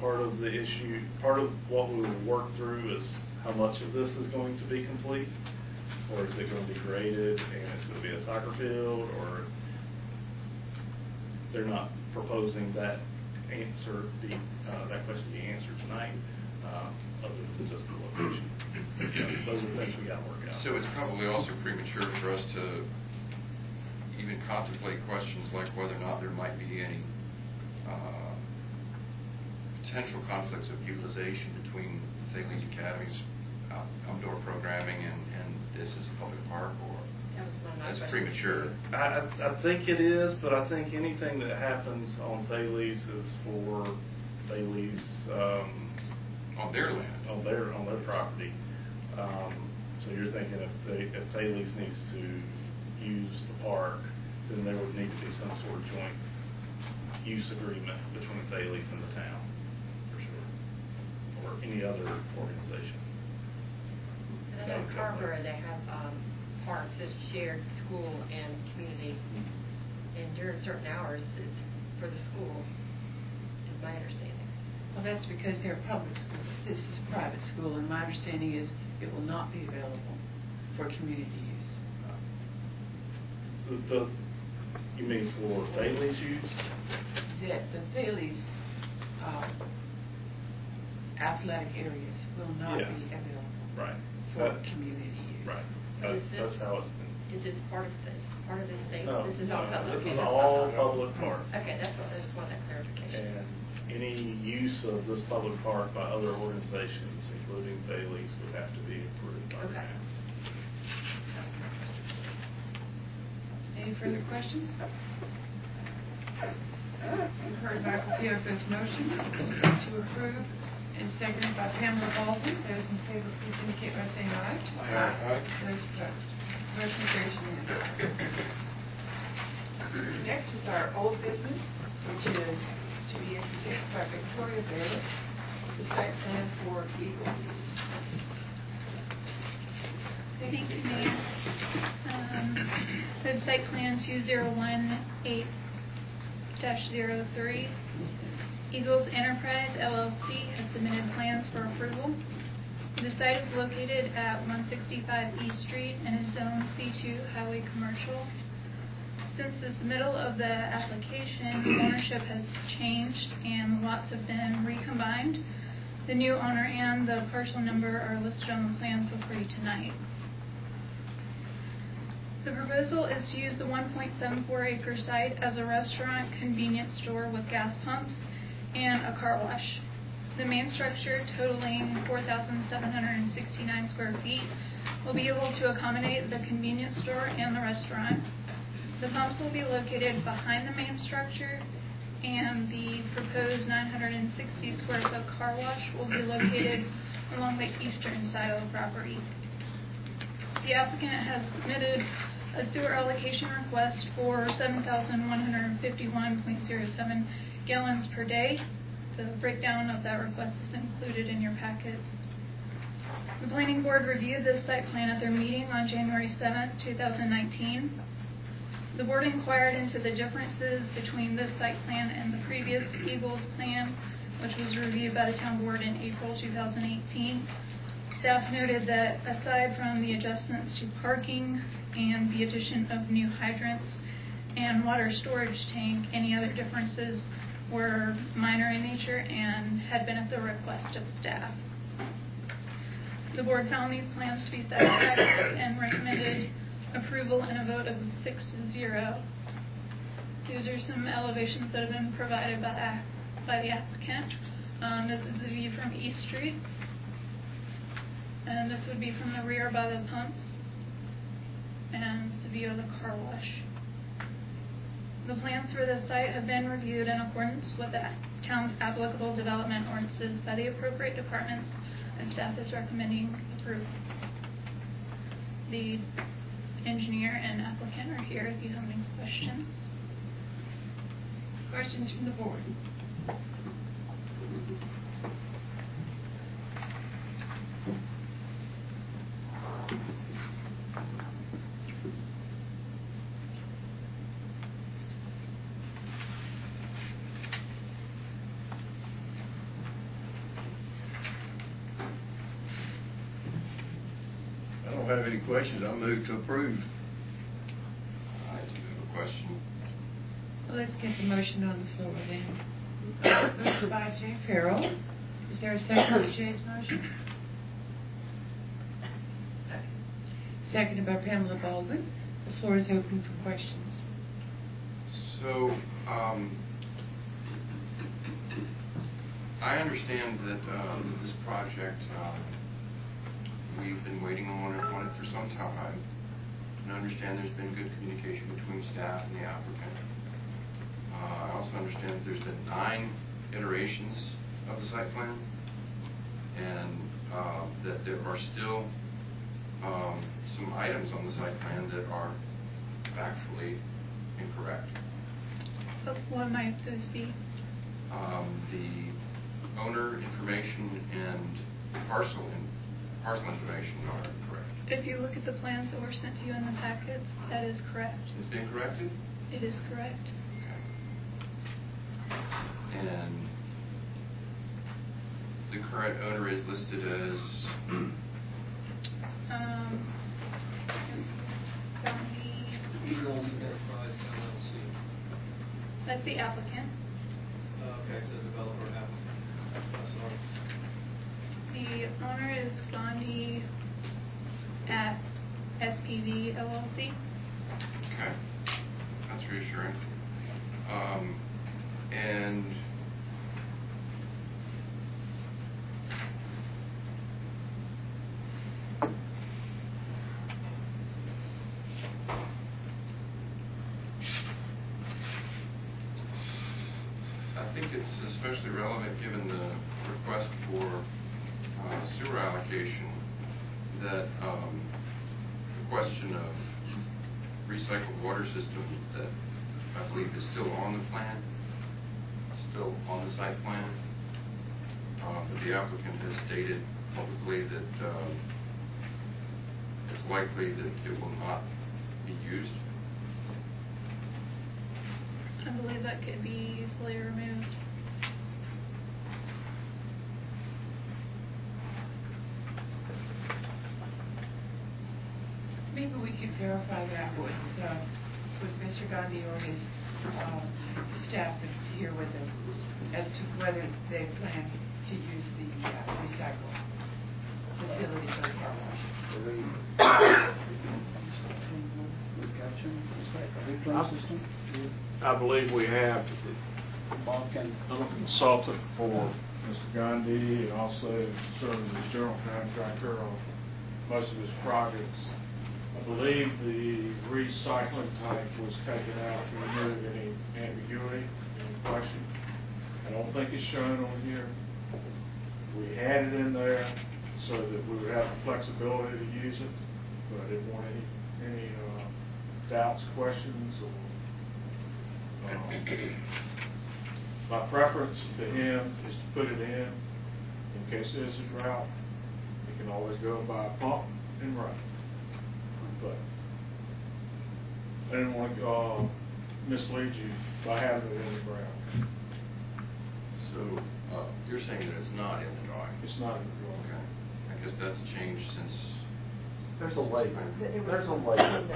part of the issue, part of what we will work through is how much of this is going to be complete, or is it going to be graded and it's going to be a soccer field, or they're not proposing that that question be answered tonight, other than just the location. Those are things we got to work out. So it's probably also premature for us to even contemplate questions like whether or not there might be any potential conflicts of utilization between Thales Academy's outdoor programming and this as a public park, or that's premature. I think it is, but I think anything that happens on Thales is for Thales on their land, on their property. So you're thinking if Thales needs to use the park, then there would need to be some sort of joint use agreement between Thales and the town, for sure, or any other organization. And then in Carver, they have parks that shared school and community, and during certain hours it's for the school, is my understanding. Well, that's because they're public schools. This is a private school, and my understanding is it will not be available for community use. You mean for Thales use? The Thales athletic areas will not be available for community use. Right. That's how it's been. Is this part of this? Part of this thing? No, This is all public. this is all public park. Okay, that's what I just want that clarification. And any use of this public park by other organizations, including Thales, would have to be approved by the town. Any further questions? You've heard Michael Keogh's motion to approve, and seconded by Pamela Baldwin. Those in favor, please indicate by saying aye. Aye. Those opposed. Motion carries unanimously. Next is our old business, which is to be introduced by Victoria Bailiff, the site plan for Eagles. Thank you, Mayor. The site plan 2018-03, Eagles Enterprise LLC has submitted plans for approval. The site is located at 165 East Street and is Zone C2 Highway Commercial. Since the submittal of the application, ownership has changed and lots have been recombined. The new owner and the parcel number are listed on the plans before you tonight. The proposal is to use the 1.74 acre site as a restaurant, convenience store with gas pumps, and a car wash. The main structure, totaling 4,769 square feet, will be able to accommodate the convenience store and the restaurant. The pumps will be located behind the main structure, and the proposed 960 square foot car wash will be located along the eastern side of the property. The applicant has submitted a sewer allocation request for 7,151.07 gallons per day. The breakdown of that request is included in your packets. The Planning Board reviewed this site plan at their meeting on January 7th, 2019. The Board inquired into the differences between this site plan and the previous Eagles plan, which was reviewed by the Town Board in April 2018. Staff noted that aside from the adjustments to parking and the addition of new hydrants and water storage tank, any other differences were minor in nature and had been at the request of staff. The Board found these plans to be satisfactory and recommended approval in a vote of 6-0. These are some elevations that have been provided by the applicant. This is the view from East Street, and this would be from the rear by the pumps, and this is the view of the car wash. The plans for this site have been reviewed in accordance with the town's applicable development ordinances by the appropriate departments, and staff is recommending approval. The engineer and applicant are here if you have any questions. Questions from the board? I don't have any questions. I move to approve. I do have a question. Well, let's get the motion on the floor then. Moved by Jay Farrell. Is there a second to Jay's motion? Seconded by Pamela Baldwin. The floor is open for questions. So, I understand that this project, we've been waiting on it for some time, and I understand there's been good communication between staff and the applicant. I also understand that there's been 9 iterations of the site plan, and that there are still some items on the site plan that are factually incorrect. What might those be? The owner information and parcel information are correct. If you look at the plans that were sent to you in the packets, that is correct. It's been corrected? It is correct. And the current owner is listed as? Eagles Enterprise LLC. That's the applicant. Okay, so developer applicant. Sorry. The owner is Gandhi at SPV LLC. Okay, that's reassuring. And I think it's especially relevant given the request for sewer allocation that the question of recycled water system that I believe is still on the plan, still on the site plan. But the applicant has stated publicly that it's likely that it will not be used. I believe that could be easily removed. Maybe we could verify that with Mr. Gandhi or his staff that's here with us as to whether they plan to use the recycle facility for the car wash. Chairman, is that a replay system? I believe we have a consultant for Mr. Gandhi and also serving as general contractor on most of his projects. I believe the recycling tank was taken out to remove any ambiguity, any question. I don't think it's shown on here. We had it in there so that we would have the flexibility to use it, but I didn't want any doubts, questions, or my preference to him is to put it in case there's a drought. He can always go by a pump and run. But I didn't want to mislead you by having it in the ground. So you're saying that it's not in the drawing? It's not in the drawing. Okay. I guess that's changed since. There's a label. There's a label.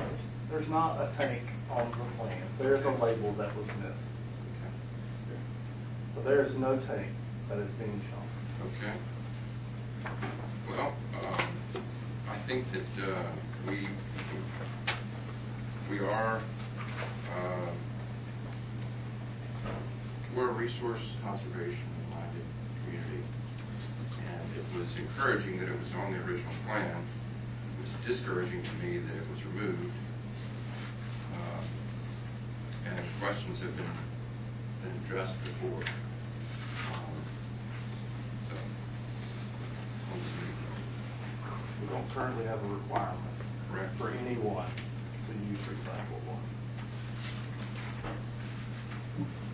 There's not a tank on the plan. There's a label that was missed. Okay. But there is no tank that is being shown. Okay. Well, I think that we're a resource conservation-minded community, and it was encouraging that it was on the original plan. It was discouraging to me that it was removed, and questions have been addressed before. We don't currently have a requirement for anyone to use recyclable.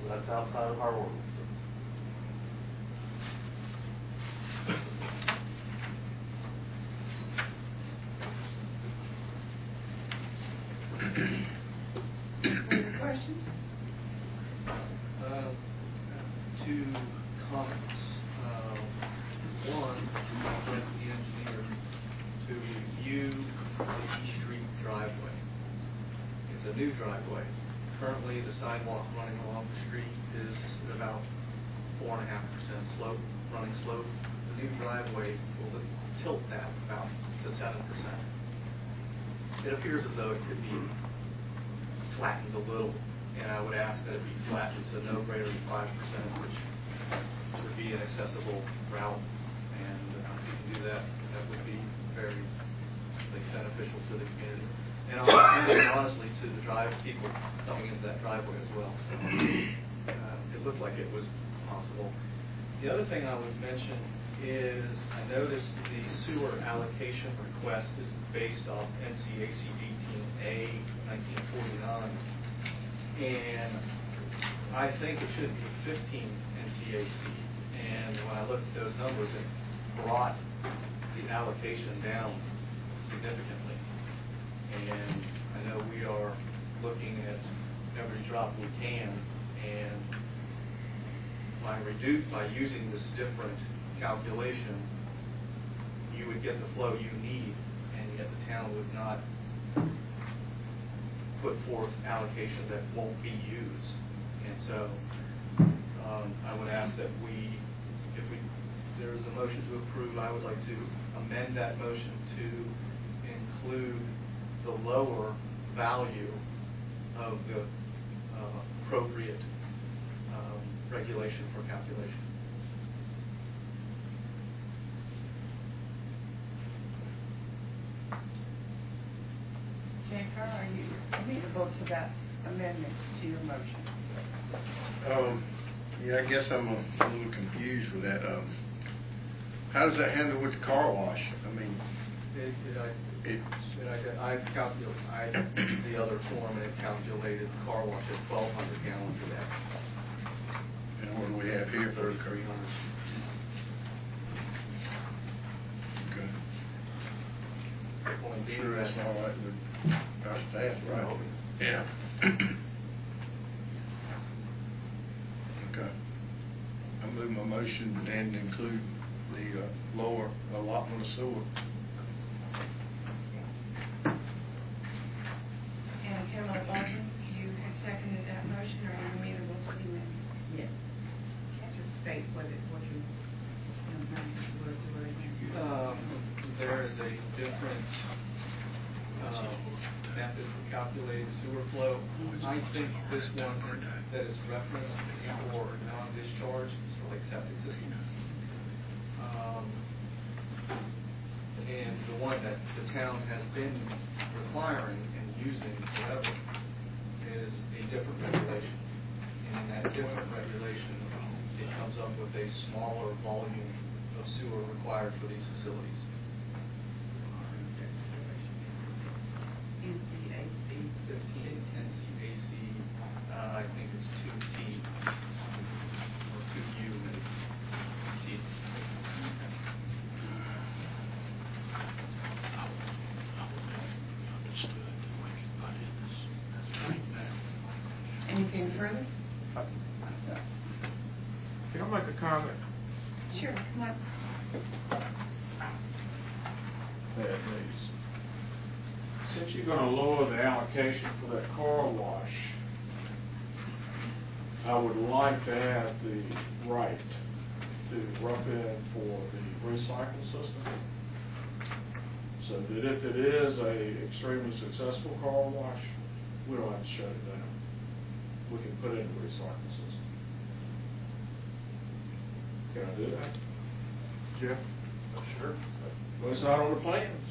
That's outside of our ordinances. Any questions? Two comments. One, I went to the engineer to review the East Street driveway. It's a new driveway. Currently, the sidewalk running along the street is about 4.5% slope, running slope. The new driveway will tilt that about to 7%. It appears as though it could be flattened a little, and I would ask that it be flattened to no greater than 5%, which would be an accessible route. And if you can do that, that would be very beneficial to the community. And honestly, to the people coming into that driveway as well. So, it looked like it was possible. The other thing I would mention is I noticed the sewer allocation request is based off NCAC 18A 1949, and I think it should be 15 NCAC. And when I looked at those numbers, it brought the allocation down significantly. And I know we are looking at every drop we can, and by using this different calculation, you would get the flow you need, and yet the town would not put forth allocation that won't be used. And so I would ask that if there is a motion to approve, I would like to amend that motion to include the lower value of the appropriate regulation for calculation. Jennifer, are you amenable to that amendment to your motion? Yeah, I guess I'm a little confused with that. How does that handle with the car wash? I mean, I calculated the other form, and it calculated car wash at 1,200 gallons a day. And what do we have here? 3,300. Okay. Point being Sure, that's that- all right with our staff, right? Yeah. Okay. I move my motion and include the lower allotment of sewer. And Pamela Barton, you had seconded that motion, or are you amenable to the amendment? Yes. Just state what you was again. There is a different method for calculating I think this one that is referenced for non-discharge is for like septic systems. And the one that the town has been requiring and using forever is a different regulation. And in that different regulation, it comes up with a smaller volume of sewer required for these facilities. NCAC 15 NCAC, I think it's 2T or 2U and T. Anything further? Can I make a comment? Sure, come on. Since you're going to lower the allocation for that car wash, I would like to have the right to rough in for the recycle system, so that if it is a extremely successful car wash, we don't have to shut it down. We can put it in the recycle system. Can I do that? Jeff? Sure. Well, it's not on the plans.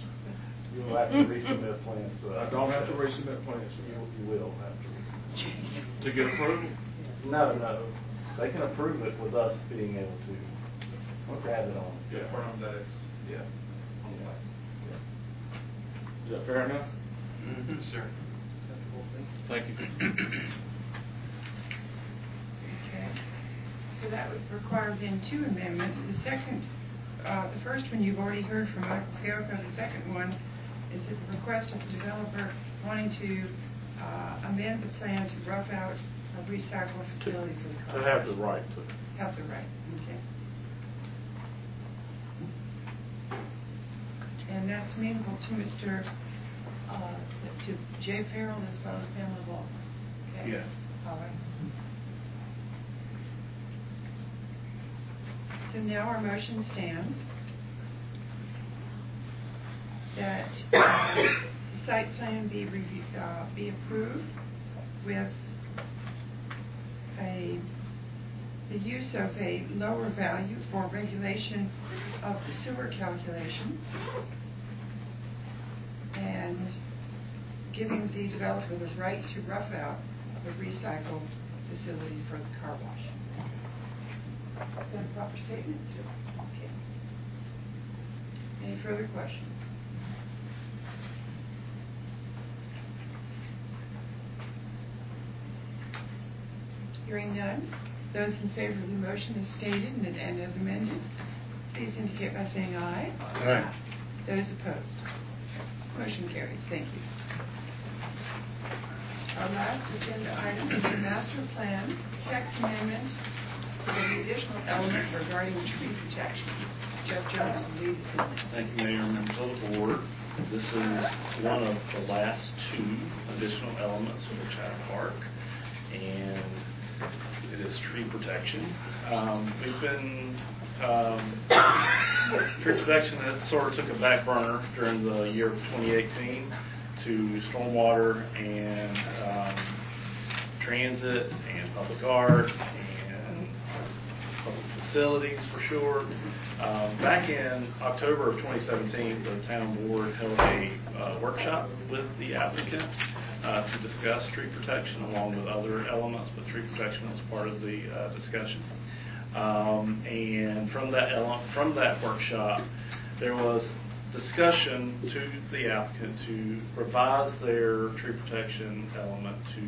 You'll have to resubmit plans. I don't have to resubmit plans. You will have to resubmit. To get approval? No. They can approve it with us being able to add it on. Yeah. Confirm that it's, yeah. Is that fair enough? Mm-hmm, sir. Thank you. Okay. So that would require then two amendments. The second, the first one you've already heard from Michael Keoka. The second one is at the request of the developer wanting to amend the plan to rough out a recycle facility for the car. To have the right to. Have the right, okay. And that's amenable to Mr., to Jay Farrell as well as Pamela Ball. Okay? Yeah. All right. So now our motion stands that the site plan be approved with the use of a lower value for regulation of the sewer calculation and giving the developer the right to rough out the recycle facility for the car wash. Is that a proper statement? Okay. Any further questions? Hearing none, those in favor of the motion as stated and as amended, please indicate by saying aye. Aye. Those opposed? Motion carries. Thank you. Our last agenda item is the master plan text amendment for the additional element regarding tree protection. Jeff Jones will lead us in this. Thank you, Mayor and members of the board. This is one of the last two additional elements of the Chatham Park, and it is tree protection. We've been tree protection that sort of took a back burner during the year of 2018 to stormwater and transit and public art and public facilities for sure. Back in October of 2017, the town board held a workshop with the applicant to discuss tree protection along with other elements, but tree protection was part of the discussion. And from that workshop, there was discussion to the applicant to revise their tree protection element to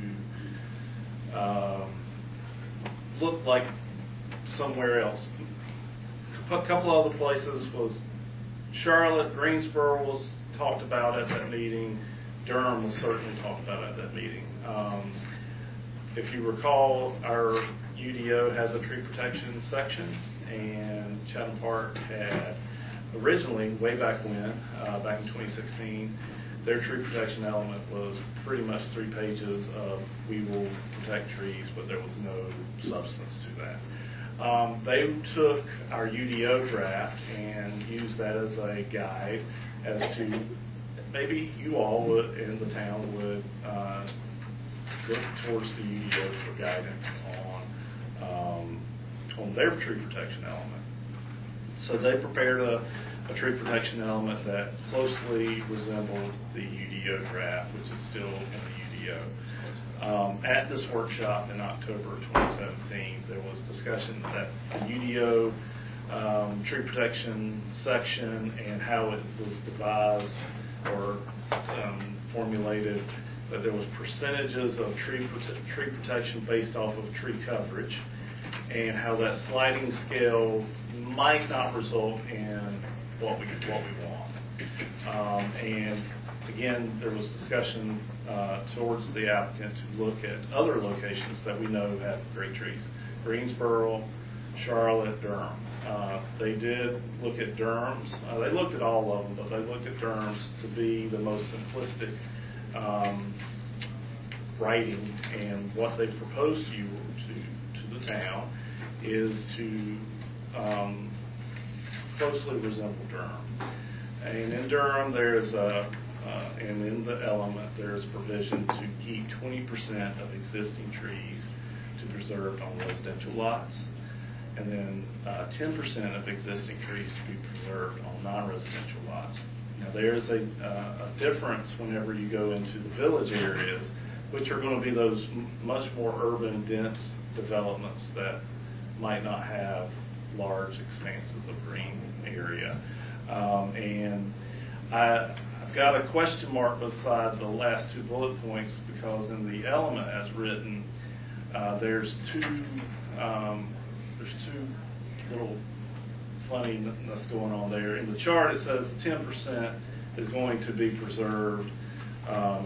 look like somewhere else. A couple other places was Charlotte, Greensboro was talked about at that meeting. Durham was certainly talked about at that meeting. If you recall, our UDO has a tree protection section, and Chatham Park had originally, way back when, back in 2016, their tree protection element was pretty much 3 pages of we will protect trees, but there was no substance to that. They took our UDO draft and used that as a guide as to maybe you all would, in the town would look towards the UDO for guidance on their tree protection element. So they prepared a tree protection element that closely resembled the UDO draft, which is still in the UDO. At this workshop in October of 2017, there was discussion that the UDO tree protection section and how it was devised or formulated, that there was percentages of tree protection based off of tree coverage, and how that sliding scale might not result in what we want. And again, there was discussion towards the applicant to look at other locations that we know have great trees: Greensboro, Charlotte, Durham. They did look at Durham's. They looked at all of them, but they looked at Durham's to be the most simplistic writing. And what they proposed to you to the town is to closely resemble Durham. And in Durham, there's and in the element, there's provision to keep 20% of existing trees to preserve on residential lots, and then 10% of existing trees to be preserved on non-residential lots. Now, there's a difference whenever you go into the village areas, which are going to be those much more urban, dense developments that might not have large expanses of green area. And I've got a question mark beside the last two bullet points, because in the element as written, there's two little funniness going on there. In the chart, it says 10% is going to be preserved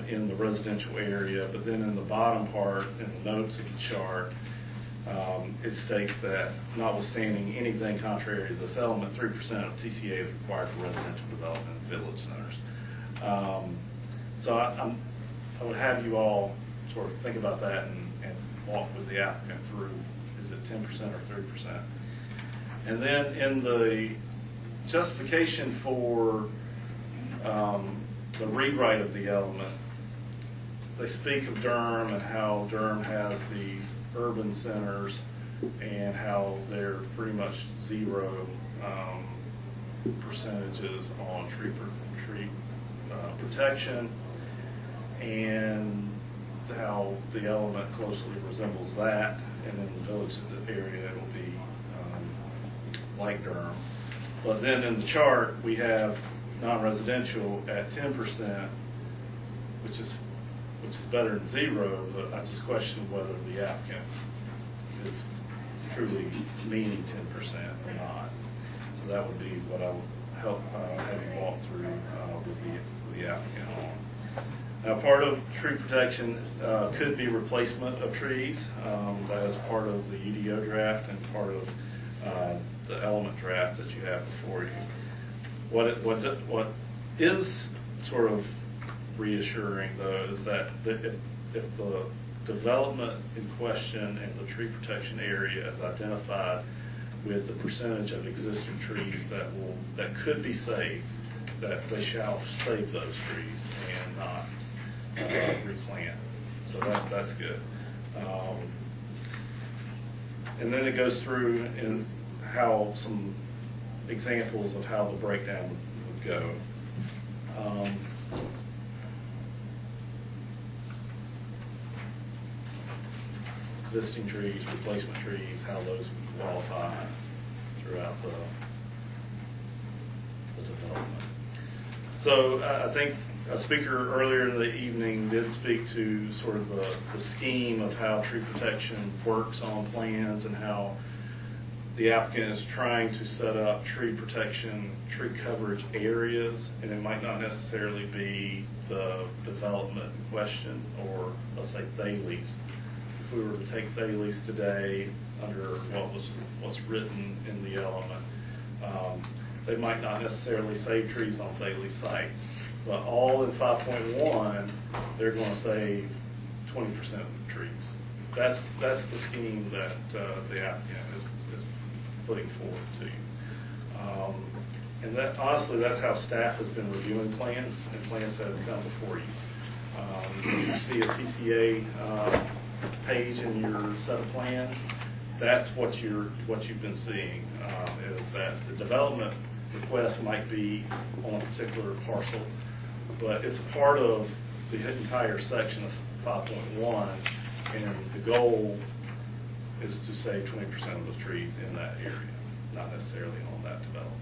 in the residential area, but then in the bottom part, in the notes of the chart, it states that notwithstanding anything contrary to this element, 3% of TCA is required for residential development in village centers. So I would have you all sort of think about that and walk with the applicant through, is it 10% or 3%? And then in the justification for the rewrite of the element, they speak of Durham and how Durham has these urban centers and how they're pretty much zero percentages on tree protection, and how the element closely resembles that, and in the village area it'll be like Durham. But then in the chart we have non-residential at 10%, which is better than zero, but I just question whether the applicant is truly meaning 10% or not. So that would be what I would help have you walk through with the applicant on. Now, part of tree protection could be replacement of trees. That is part of the UDO draft and part of the element draft that you have before you. What is sort of reassuring, though, is that if the development in question and the tree protection area is identified with the percentage of existing trees that could be saved, that they shall save those trees and not replant. So that's good. And then it goes through in how some examples of how the breakdown would go. Existing trees, replacement trees, how those would qualify throughout the development. So I think a speaker earlier in the evening did speak to sort of the scheme of how tree protection works on plans and how the applicant is trying to set up tree protection, tree coverage areas, and it might not necessarily be the development in question, or let's say Thales. If we were to take Thales today under what's written in the element, they might not necessarily save trees on Thales site, but all in 5.1, they're going to save 20% of the trees. That's the scheme that the applicant is putting forward to you. And that honestly, that's how staff has been reviewing plans and plans that have come before you. You see a TCA page in your set of plans. That's what you've been seeing, is that the development request might be on a particular parcel, but it's a part of the entire section of 5.1, and the goal is to save 20% of the trees in that area, not necessarily on that development.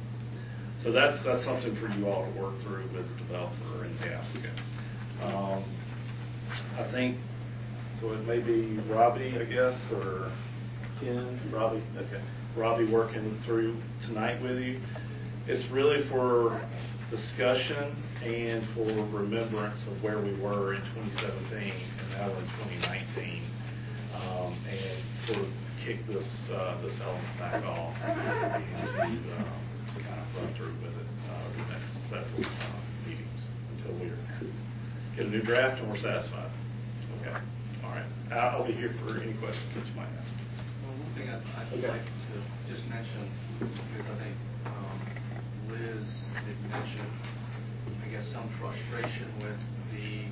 So that's something for you all to work through with the developer and the applicant. I think, so it may be Robbie, I guess, or Ken, Robbie, okay. Robbie working through tonight with you. It's really for discussion and for remembrance of where we were in 2017 and now we're in 2019, and sort of kick this element back off and to kind of run through with it the next several meetings until we get a new draft and we're satisfied. Okay. All right. I'll be here for any questions that you might ask. Well, one thing I'd like to just mention, because I think Liz did mention, I guess, some frustration with the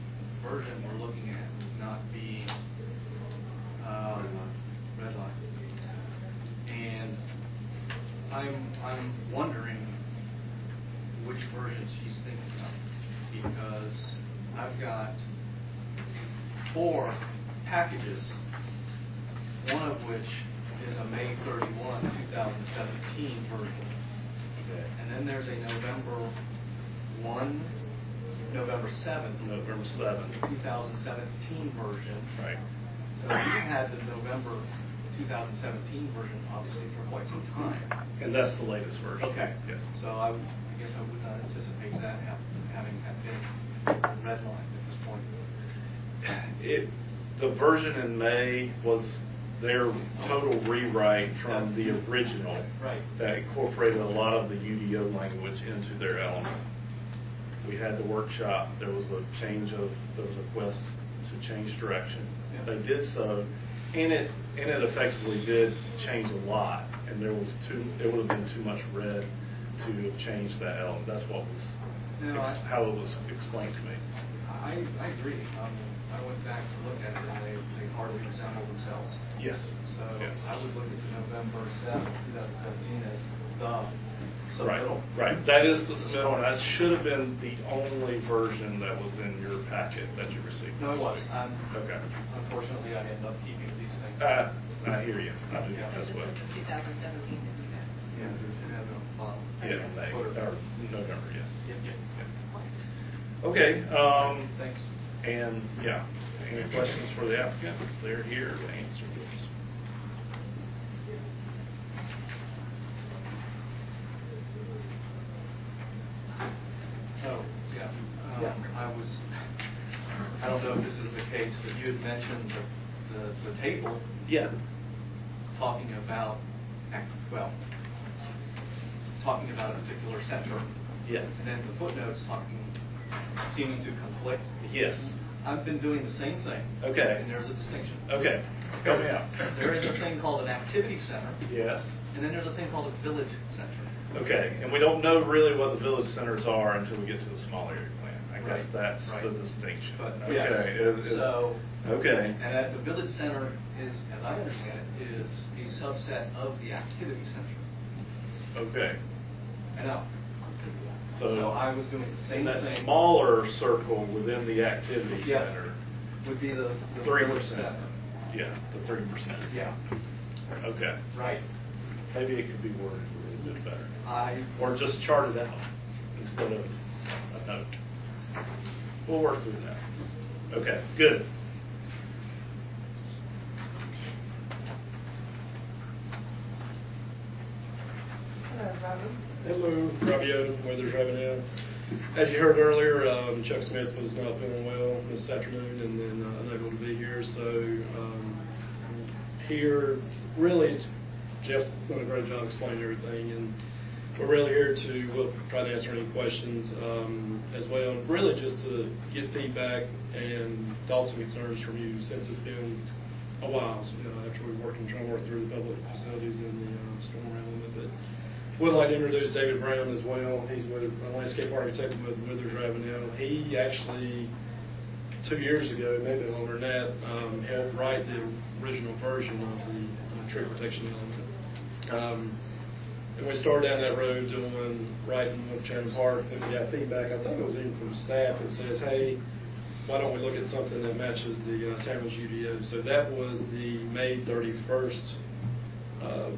version we're looking at not being red line. And I'm wondering which version she's thinking of, because I've got 4 packages, one of which is a May 31, 2017 version. Okay. And then there's a November 7th, 2017 version. Right. So we had the November 2017 version, obviously, for quite some time. And that's the latest version. Okay. Yes. So I guess I would not anticipate that having been redlined at this point. The version in May was their total rewrite from the original that incorporated a lot of the UDO language into their element. We had the workshop. There was a request to change direction. Yeah. They did so, and it effectively did change a lot. And it would have been too much red to have changed that element. That's what was how it was explained to me. I agree. I went back to look at it, and they hardly resemble themselves. Yes. So yes. I would look at the November 7th, 2017 as the submittal. Right. That is the submittal, and that should have been the only version that was in your packet that you received. No, it wasn't. Okay. Unfortunately, I ended up keeping these things. I hear you. I do as well. 2017 that we have. Yeah, it had no file. Yeah, May or November, yes. Yep. Okay. Thanks. And yeah, any questions for the applicant? They're here to answer those. Oh, yeah. I don't know if this is the case, but you had mentioned the table. Yeah. Talking about a particular center. Yes. And then the footnotes seeming to conflict. Yes. I've been doing the same thing. Okay. And there's a distinction. Okay. Help me out. There is a thing called an activity center. Yes. And then there's a thing called a village center. Okay. And we don't know really what the village centers are until we get to the small area plan. I guess that's the distinction. But okay. So. Okay. And the village center is, as I understand it, is a subset of the activity center. Okay. I know. So I was doing the same thing. That smaller circle within the activity center would be the 3%. Yeah, the 30%. Yeah. Okay. Right. Maybe it could be worded a little bit better. Or just chart it out instead of a note. We'll work through that. Okay, good. Hello, Robert. Hello, Robbie Odom, Weathers Ravenel. As you heard earlier, Chuck Smith was not feeling well this afternoon and then unable to be here. So here, really, Jeff's done a great job explaining everything, and we're really here we'll try to answer any questions as well. Really, just to get feedback and thoughts and concerns from you, since it's been a while after we've trying to work through the public facilities and the storm element. But would like to introduce David Brown as well. He's with a landscape architect with Withers Ravenel. He actually 2 years ago, maybe longer than that, helped write the original version of the tree protection element. And we started down that road writing with Chatham Park, and we got feedback, I think it was even from staff, that says, hey, why don't we look at something that matches the Tamara's UDO? So that was the May 31st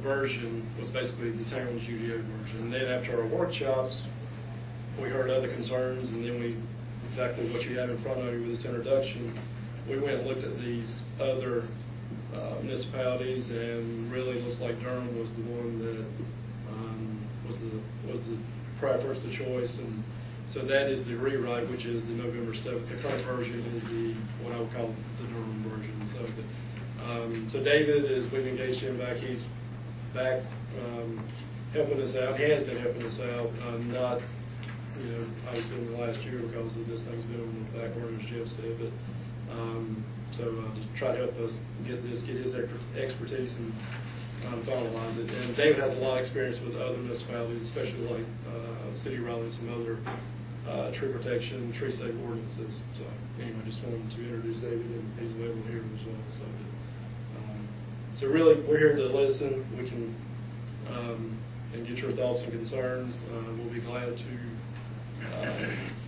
version, was basically the Tamara's UDO version. And then after our workshops, we heard other concerns, and then exactly what you have in front of you with this introduction, we went and looked at these other municipalities, and really looks like Durham was the one that was the preference, the choice, and so that is the rewrite, which is the November 7th. The current version is what I would call the Durham version. So David we've engaged him back. He's back helping us out. He has been helping us out, not obviously in the last year because of this thing's been on the back burner, as Jeff said, but to try to help us get his expertise and finalize it. And David has a lot of experience with other municipalities, especially like City of Raleigh and some other tree protection, tree save ordinances. So anyway, just wanted to introduce David, and he's available here as well. So really, we're here to listen. We can and get your thoughts and concerns. We'll be glad to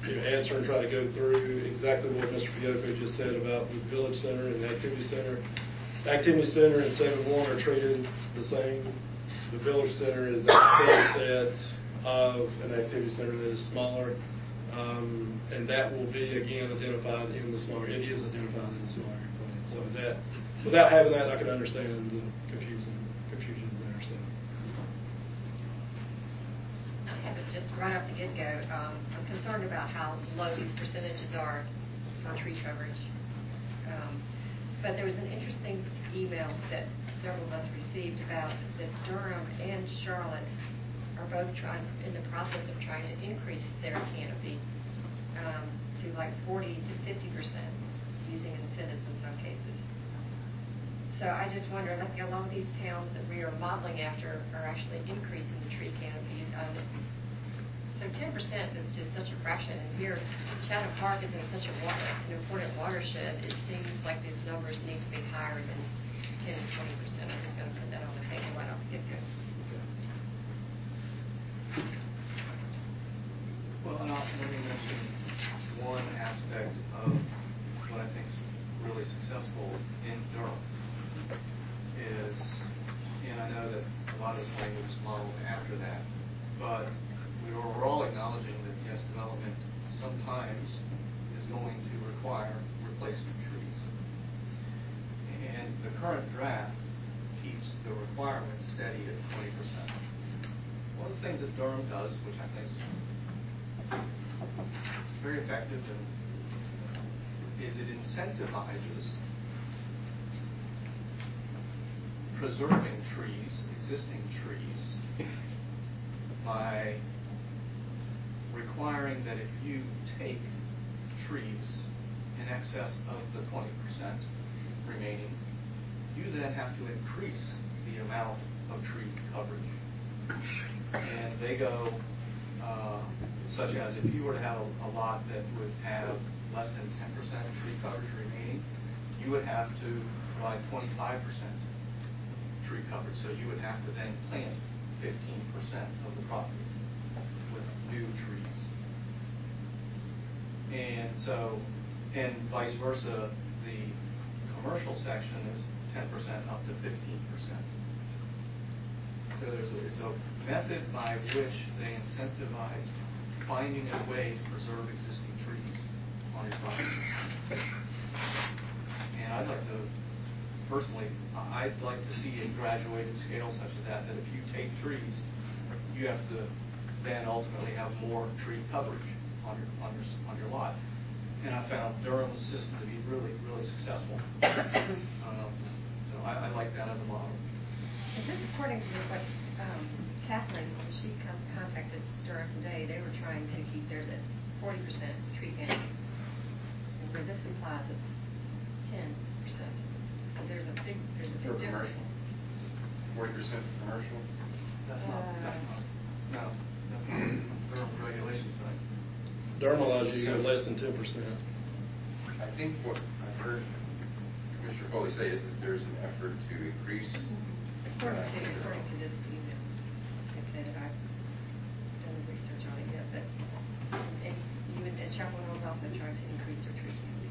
answer and try to go through exactly what Mr. Fiocco just said about the Village Center and the Activity Center. The Activity Center and 7-1 are treated the same. The Village Center is a subset of an Activity Center that is smaller, and that will be again identified in the smaller. It is identified in the smaller plan. So that, without having that, I can understand the confusion there. So. Just right off the get-go, I'm concerned about how low these percentages are for tree coverage. But there was an interesting email that several of us received about that Durham and Charlotte are both in the process of trying to increase their canopy to like 40 to 50%, using incentives in some cases. So I just wonder, like a lot of these towns that we are modeling after are actually increasing the tree canopy. So 10% is just such a fraction. And here, Chatham Park is in such an important watershed. It seems like these numbers need to be higher than 10 to 20%. I'm just going to put that on the table right off the get-go. Well, and let me mention one aspect of what I think is really successful in Durham is, and I know that a lot of this language is modeled after that, but we're all acknowledging that, yes, development sometimes is going to require replacement trees. And the current draft keeps the requirement steady at 20%. One of the things that Durham does, which I think is very effective, is it incentivizes preserving trees, existing trees, by requiring that if you take trees in excess of the 20% remaining, you then have to increase the amount of tree coverage. And they go, such as if you were to have a lot that would have less than 10% tree coverage remaining, you would have to provide 25% tree coverage. So you would have to then plant 15% of the property with new trees. And so, and vice versa, the commercial section is 10% up to 15%. So it's a method by which they incentivize finding a way to preserve existing trees on your property. And I'd like to, personally, I'd like to see a graduated scale such as that if you take trees, you have to then ultimately have more tree coverage on your lot. And I found Durham's system to be really, really successful. So I like that as a model. Is this according to what Catherine, when she contacted Durham today, they were trying to keep theirs at 40% tree canopy. And where this implies it's 10%. So there's a big difference. 40% commercial? That's not, no, that's not Durham's regulation side. Durham allows you to go less than 10%. I think what I've heard Commissioner Foley say is that there's an effort to increase. According to this email, it said that I've done the research on it yet, but you and Chapel Hill's also trying to increase their tree canopy.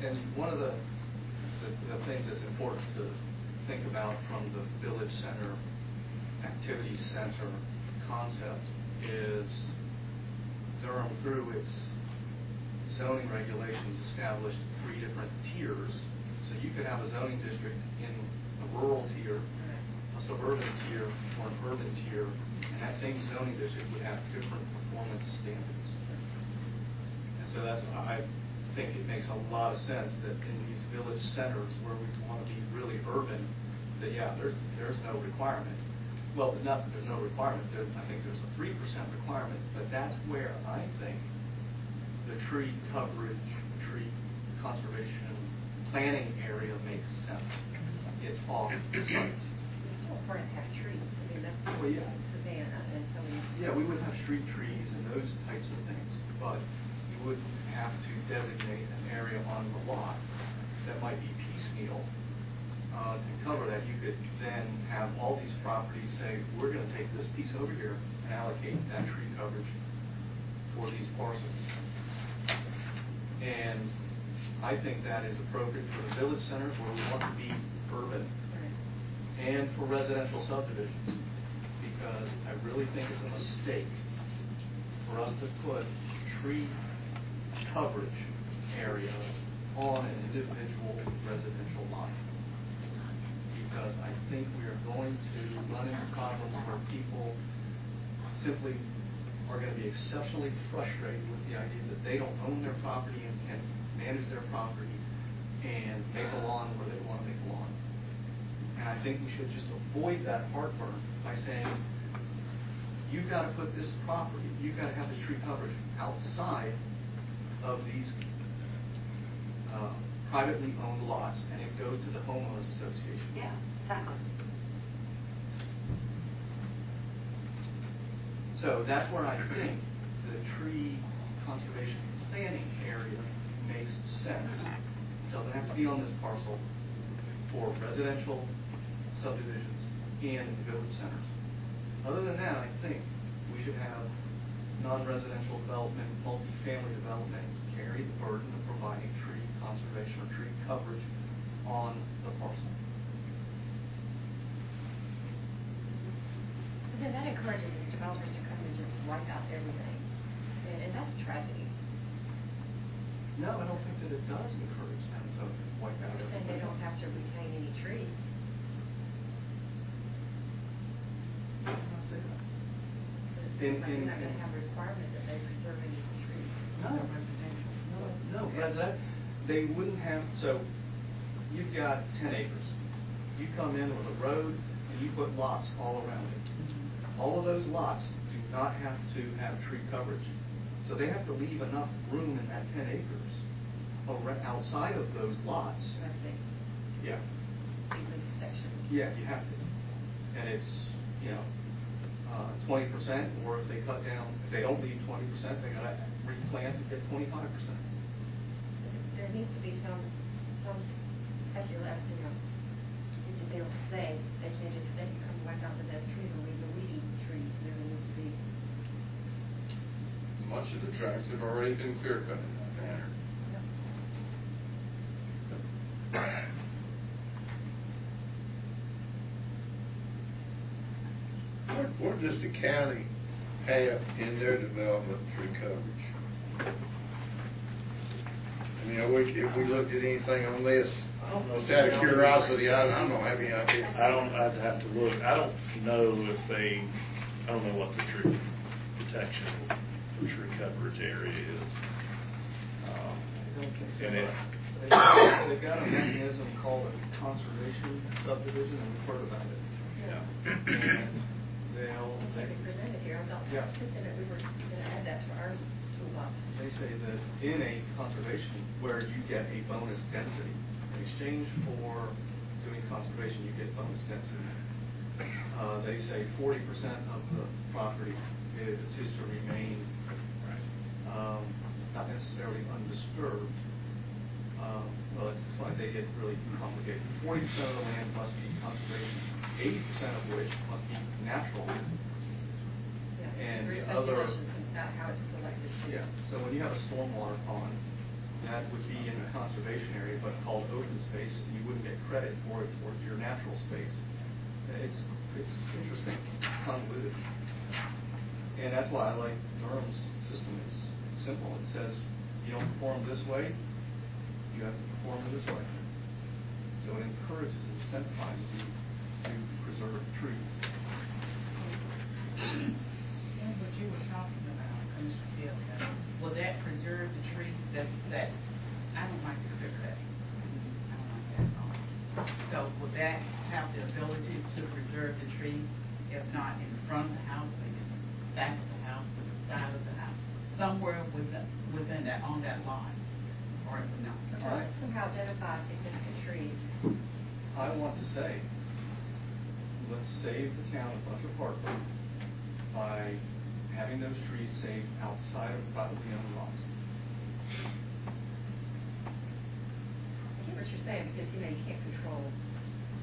And one of the things that's important to think about from the Village Center, Activity Center concept is Durham, through its zoning regulations, established 3 different tiers. So you could have a zoning district in a rural tier, a suburban tier, or an urban tier, and that same zoning district would have different performance standards. And so that's, I think it makes a lot of sense that in these village centers where we want to be really urban, that there's no requirement. Well, not that there's no requirement. I think there's a 3% requirement, but that's where I think the tree coverage, tree conservation planning area makes sense. It's off the site. It's still important to have trees. I mean, that's Savannah and so many. Yeah, we would have street trees and those types of things, but you would have to designate an area on the lot that might be piecemeal to cover that. You could then have all these properties say, we're going to take this piece over here and allocate that tree coverage for these parcels. And I think that is appropriate for the village centers where we want to be urban, and for residential subdivisions, because I really think it's a mistake for us to put tree coverage area on an individual residential lot. Because I think we are going to run into problems where people simply are going to be exceptionally frustrated with the idea that they don't own their property and can manage their property and make a lawn where they want to make a lawn. And I think we should just avoid that heartburn by saying, you've got to put this property, you've got to have the tree coverage outside of these privately owned lots, and it goes to the homeowners association. Yeah, exactly. So that's where I think the tree conservation planning area makes sense. It doesn't have to be on this parcel for residential subdivisions and village centers. Other than that, I think we should have non-residential development, multifamily development carry the burden of providing tree conservation or tree coverage on the parcel. But then that encourages the developers to come and just wipe out everything. And that's a tragedy. No, I don't think that it does encourage them to wipe out everything. And they don't have to retain any trees. They're not going to have a requirement that they preserve any trees. No, they wouldn't have, so you've got 10 acres. You come in with a road and you put lots all around it. All of those lots do not have to have tree coverage. So they have to leave enough room in that 10 acres outside of those lots. I think. Yeah. Even section. Yeah, you have to. And it's, 20%, or if they cut down, if they don't leave 20%, they got to replant to get 25%. There needs to be some, as you left, need to be able to say, they can't just say, you come wipe out the dead trees and leave the weedy trees. There needs to be. Much of the tracks have already been clear cut in that manner. What does the county have in their development tree coverage? I mean, if we looked at anything on this, just out of curiosity, I don't have any idea. I'd have to look. I don't know what the tree protection, tree coverage area is. They've got a mechanism called a conservation subdivision, and we've heard about it. Yeah. And They presented here. I thought that we were going to add that to our toolbox. they say that in a conservation where you get a bonus density, in exchange for doing conservation, you get bonus density. They say 40% of the property is to remain not necessarily undisturbed. Well, it's funny, they get really complicated. 40% of the land must be conservation, 80% of which must be natural land. And There's the other, regulations about how it's selected. yeah, so when you have a stormwater pond, that would be in a conservation area, but called open space, you wouldn't get credit for it towards your natural space. It's interesting, convoluted. And that's why I like Durham's system. It's simple. It says, you don't perform this way, you have to perform it this way. So it encourages and incentivizes you to preserve trees. And what you were talking about, Mr. Field, will that preserve the trees that I don't like the clear cut. I don't like that at all. So will that have the ability to preserve the trees, if not in front of the house, but in the back of the house, or the side of the house, somewhere within that, on that line, or if not? Somehow identify significant trees. I want to say, let's save the town a bunch of heartburn by having those trees saved outside of privately owned lots. I get what you're saying, because you can't control,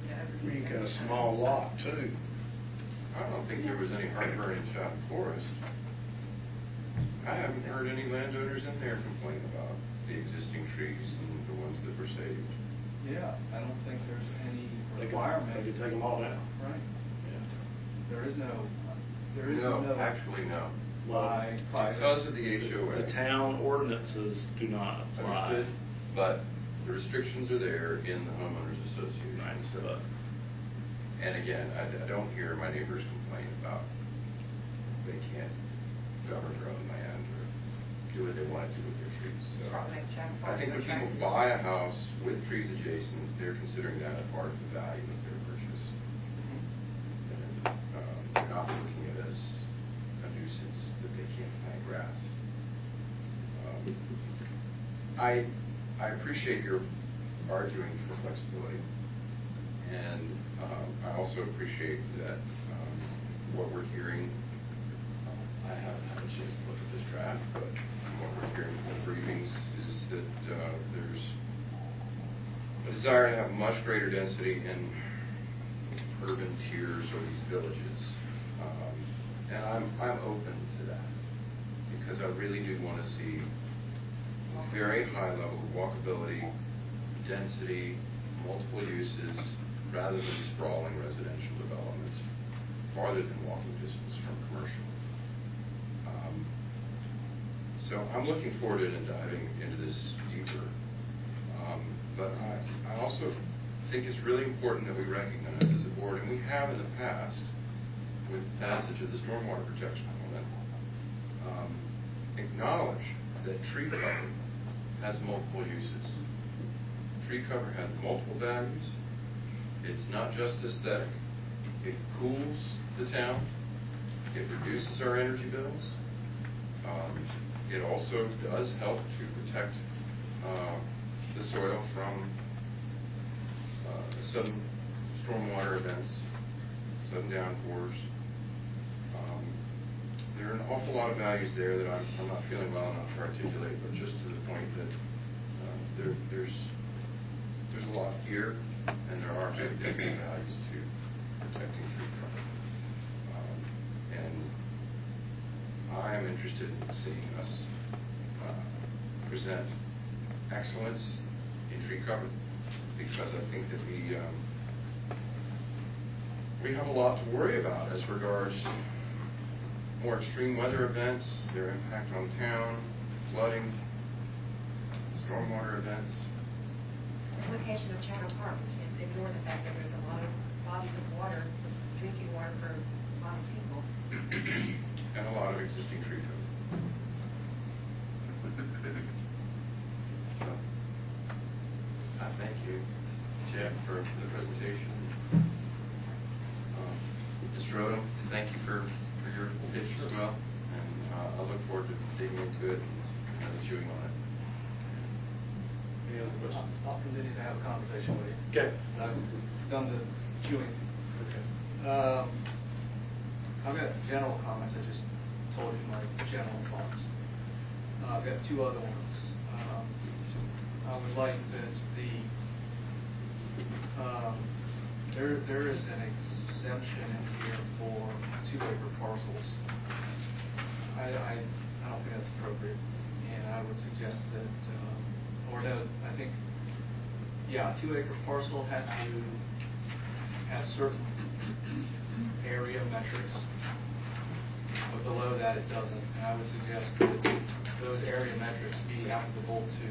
everything. You got a small lot too. I don't think there was any heartburn in Chatham Forest. I haven't heard any landowners in there complain about the existing trees and the ones that were saved. Yeah, I don't think there's any requirement. They could take them all down. Right. Yeah. There is no. Actually, no. Because of the HOA. The town ordinances do not apply. Understood, but the restrictions are there in the homeowners association. So, and again, I don't hear my neighbors complain about they can't govern their own land or do what they want to do with their trees. So I think when people buy a house with trees adjacent, they're considering that a part of the value of their purchase. And they're not looking at it as a nuisance that they can't plant grass. I appreciate your arguing for flexibility, and I also appreciate that what we're hearing. I haven't had a chance to look at this draft, but what we're hearing from the briefings is that there's a desire to have much greater density in urban tiers or these villages, and I'm open to that because I really do want to see a very high level of walkability, density, multiple uses, rather than sprawling residential developments farther than walking distance from commercial. So I'm looking forward to diving into this deeper. But I also think it's really important that we recognize as a board, and we have in the past, with passage of the Stormwater Protection Amendment, acknowledge that tree cover has multiple uses. Tree cover has multiple values. It's not just aesthetic. It cools the town. It reduces our energy bills. It also does help to protect the soil from sudden stormwater events, sudden downpours. There are an awful lot of values there that I'm not feeling well enough to articulate, but just to the point that there's a lot here, and there are significant values to protecting tree cover. And I am interested in seeing us present excellence in tree cover, because I think that we have a lot to worry about as regards more extreme weather events, their impact on town, flooding, stormwater events. The location of Chatham Park, we can't ignore the fact that there's a lot of bodies of water, drinking water for a lot of people. And a lot of existing tree cover. So, I thank you, Jeff, for the presentation. Mr. Odom, thank you for your pitch as well. And I look forward to digging into it and chewing on it. Any other questions? I'll continue to have a conversation with you. Okay. I've done the chewing. Okay. I've got general comments. I just told you my general thoughts. I've got two other ones. I would like that there is an exemption in here for 2-acre parcels. I don't think that's appropriate, and I would suggest that, a 2-acre parcel has to have certain area metrics, but below that it doesn't. And I would suggest that those area metrics be applicable to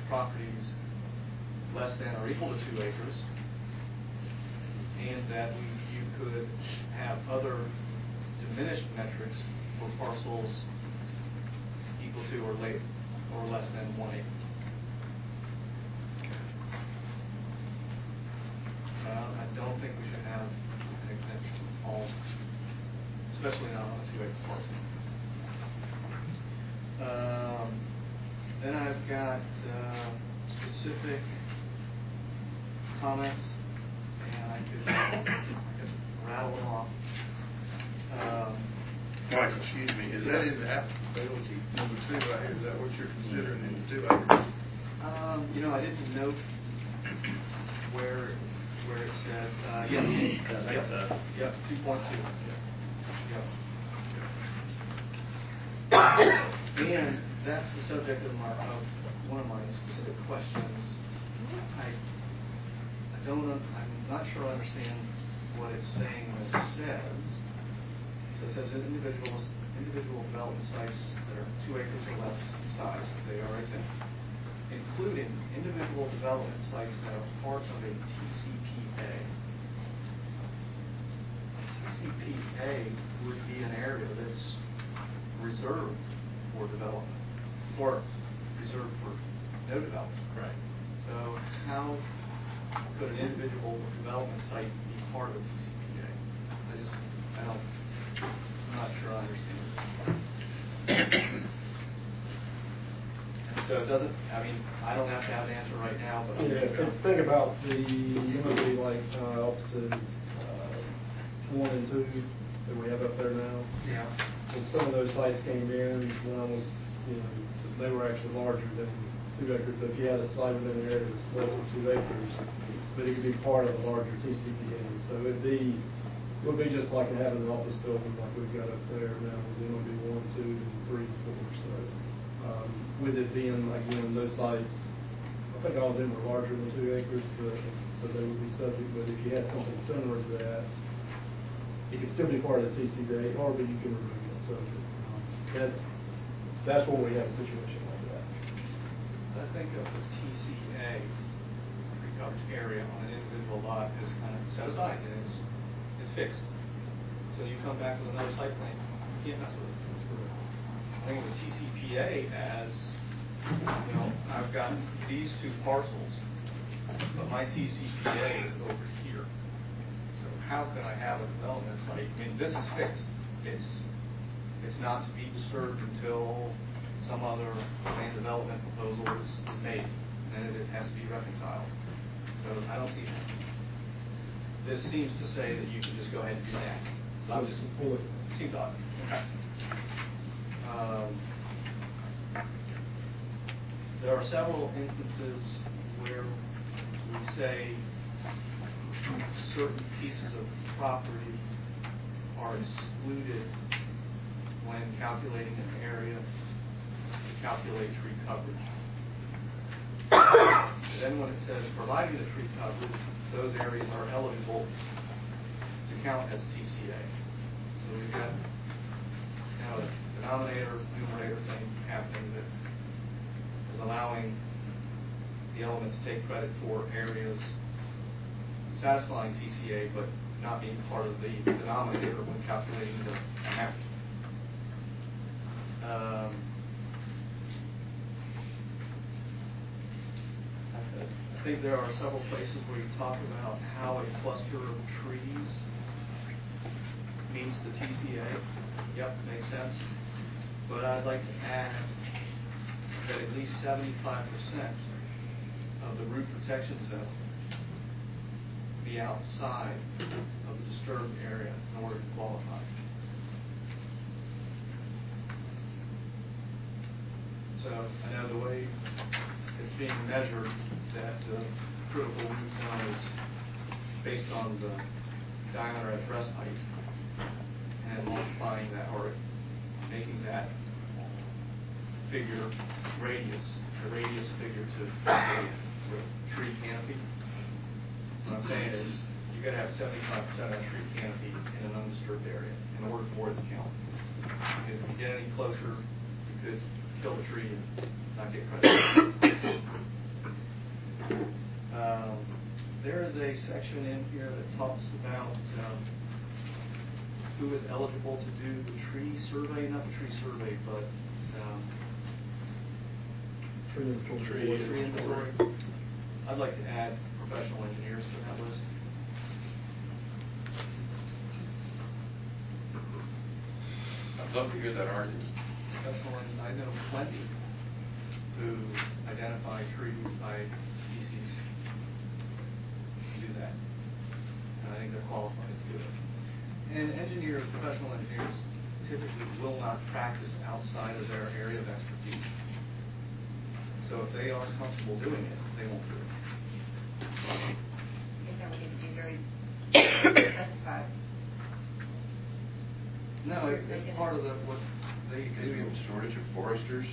properties less than or equal to 2 acres, and that you could have other diminished metrics for parcels equal to or less than 1 acre. I don't think we should have an exemption all, especially not on a 2-acre parcel. Then I've got specific comments, and I could rattle them off. Michael, excuse me, is that in the applicability number 2 right here? Is that what you're considering in the 2 acres? I didn't note where it says, yes, yep, 2.2. Yep. And that's the subject of one of my specific questions. I'm not sure I understand what it's saying when it says. So it says that individual development sites that are 2 acres or less in size, they are exempt, including individual development sites that are part of a TCPA. TCPA would be an area that's reserved for development, or reserved for no development. Right. So how could an individual development site be part of a TCPA? I'm not sure I understand it. So it doesn't, I don't have to have an answer right now, but think about like offices 1 and 2 that we have up there now. Yeah. So some of those sites came in when I was, they were actually larger than 2 acres. But if you had a site within an area that was less than 2 acres, but it could be part of a larger TCPA. So it would be just like having an office building like we've got up there now. It would be 1, 2, and 3, 4. So with it being again those sites, I think all of them were larger than 2 acres, but so they would be subject. But if you had something similar to that, it could still be part of the TCPA, or but you can remove it. So that's where we have a situation like that. So I think of the TCA, pre-coverage area on an individual lot, is kind of set aside and it's fixed. So you come back with another site plan, you can't mess with it. I think of the TCPA as, I've got these 2 parcels, but my TCPA is over here. So how can I have a development site? This is fixed. It's not to be disturbed until some other land development proposal is made, and then it has to be reconciled. So I don't see that. This seems to say that you can just go ahead and do that. So I'm just seems odd. Okay. There are several instances where we say certain pieces of property are excluded when calculating an area to calculate tree coverage. Then when it says providing the tree coverage, those areas are eligible to count as TCA. So we've got a denominator, numerator thing happening that is allowing the element to take credit for areas satisfying TCA, but not being part of the denominator when calculating the amount. I think there are several places where you talk about how a cluster of trees meets the TCA. Yep, makes sense. But I'd like to add that at least 75% of the root protection zone be outside of the disturbed area in order to qualify. So I know the way it's being measured, that critical root zone is based on the diameter at breast height and multiplying that, or making that figure radius, the radius figure to the tree canopy. What I'm saying is, you got to have 75% of that tree canopy in an undisturbed area in order for it to count. Because if you get any closer, you could kill the tree and not get credit. There is a section in here that talks about who is eligible to do the tree survey, not the tree survey, but tree inventory. I'd like to add professional engineers to that list. I'd love to hear that argument. I know plenty who identify trees by species to do that. And I think they're qualified to do it. And engineers, professional engineers, typically will not practice outside of their area of expertise. So if they aren't comfortable doing it, they won't do it. I think that would need to be very specified. No, it's part of what they Because do. we have a shortage of foresters.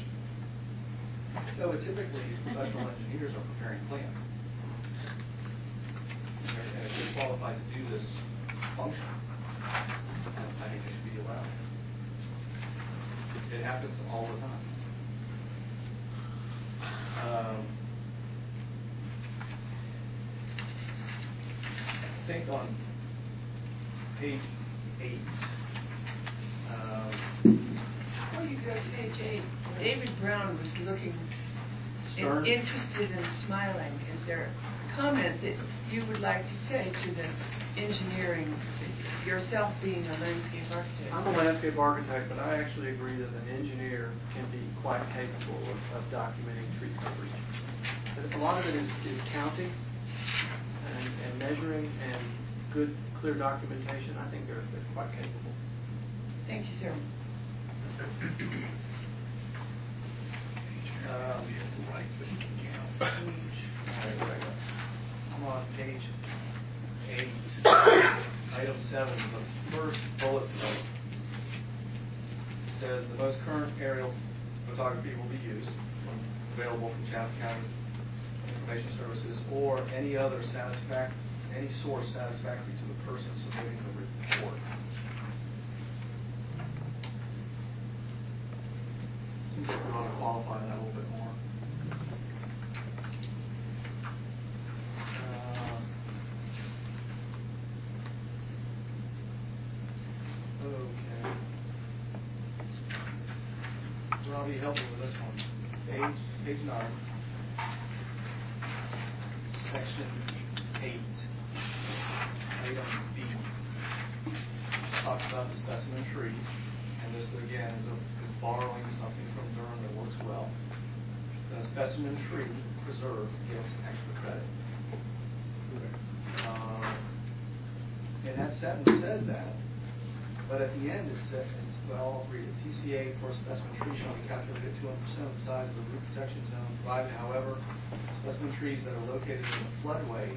No, but typically professional engineers are preparing plans. And if they're qualified to do this function, I think they should be allowed. It happens all the time. I think on page 8, Before you go to page 8, David Brown was looking Stern? interested and smiling. Is there a comment that you would like to say to the engineering, yourself being a landscape architect? I'm a landscape architect, but I actually agree that an engineer can be quite capable of documenting tree coverage. But a lot of it is counting and measuring and good, clear documentation. I think they're quite capable. Thank you, sir. I'm on page 8, item 7, the first bullet point says the most current aerial photography will be used, available from Chatham County Information Services, or any other any source satisfactory to the person submitting the report. Seems like we want to qualify that a little bit more. Okay. Robbie, help me with this one. Page 9. Section 8. Item B. Talks about the specimen tree. And this, again, is borrowing something from Durham that works well. The specimen tree preserve gets extra credit. And that sentence says that. But at the end it says, well, I'll read it. TCA for a specimen tree shall be calculated at 200% of the size of the root protection zone, provided, however, specimen trees that are located in the floodway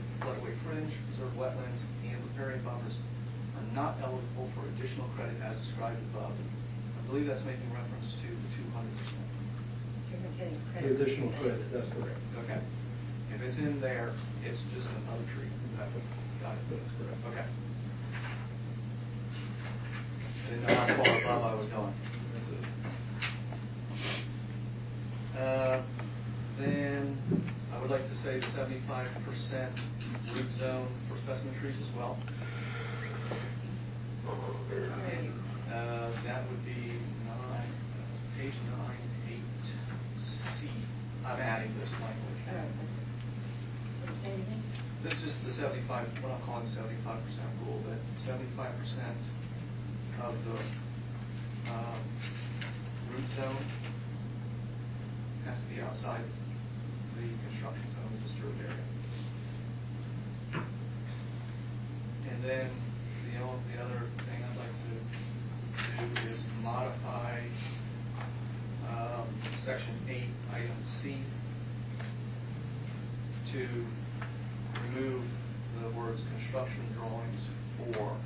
fringe, preserved wetlands, and riparian buffers are not eligible for additional credit as described above. I believe that's making reference to the 200%. You're not getting The credit. additional credit, that's correct. Okay. If it's in there, it's just another tree. Got it. That's correct. Okay. I didn't know how far above I was going. Then I would like to say 75% root zone for specimen trees as well. And that would be page 9, 8C. I'm adding this language. This is the 75, what I'm calling the 75% rule, that 75% of the root zone has to be outside the construction zone, the disturbed area. And then the other thing I'd like to do is modify section 8 to remove the words construction drawings for.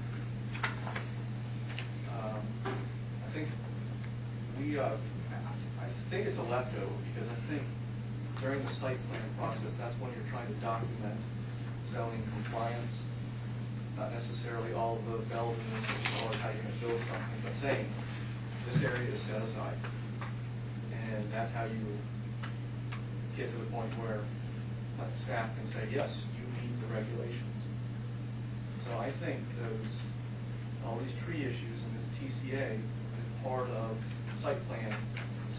I think I think it's a leftover, because I think during the site plan process, that's when you're trying to document zoning compliance, not necessarily all of the bells and whistles as far as how you're going to build something, but saying this area is set aside. And that's how you get to the point where staff can say, yes, you meet the regulations. So I think all these tree issues in this TCA is part of site plan,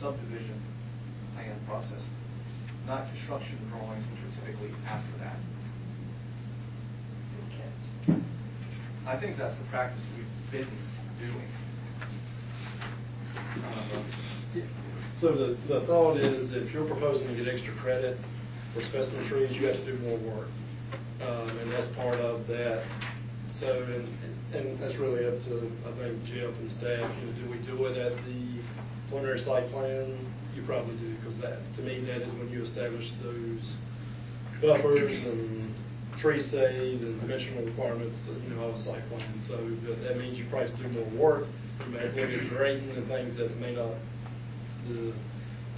subdivision plan process, not construction drawings, which are typically after that. I think that's the practice we've been doing. So the thought is, if you're proposing to get extra credit for specimen trees, you have to do more work, and that's part of that. So, and that's really up to, I think, Jeff and staff. Do we do it at the preliminary site plan? You probably do, because that, to me, that is when you establish those buffers and tree save and dimensional requirements, of a site plan. So that means you probably have to do more work. You may look at grading and things that the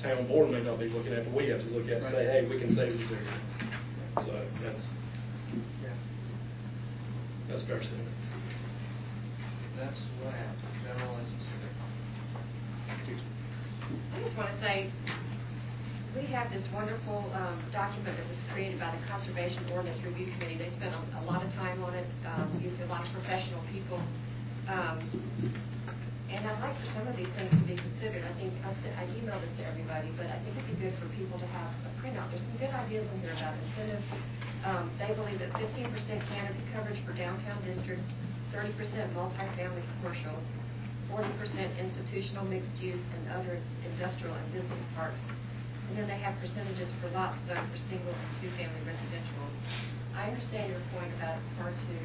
town board may not be looking at, but we have to look at and say, hey, we can save this area. So that's fair to say. That's what happens, general and specific. I just want to say, we have this wonderful document that was created by the Conservation Ordinance Review Committee. They spent a lot of time on it, used a lot of professional people. And I'd like for some of these things to be considered. I think I emailed it to everybody, but I think it'd be good for people to have a printout. There's some good ideas in here about incentives. They believe that 15% canopy coverage for downtown district, 30% multifamily commercial, 40% institutional mixed use and other industrial and business parks. And then they have percentages for lots zoned for single and two-family residential. I understand your point about it's hard to,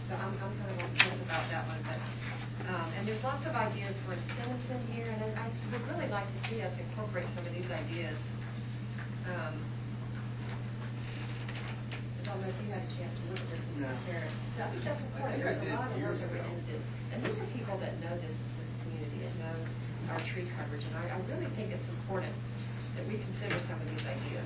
so I'm kind of on the fence about that one, but and there's lots of ideas for incentives in here, and I would really like to see us incorporate some of these ideas. I don't know if you had a chance to look at this and compare it. So I think that's important. There's a lot of work that went into this. And these are people that know this community and know our tree coverage, and I really think it's important that we consider some of these ideas.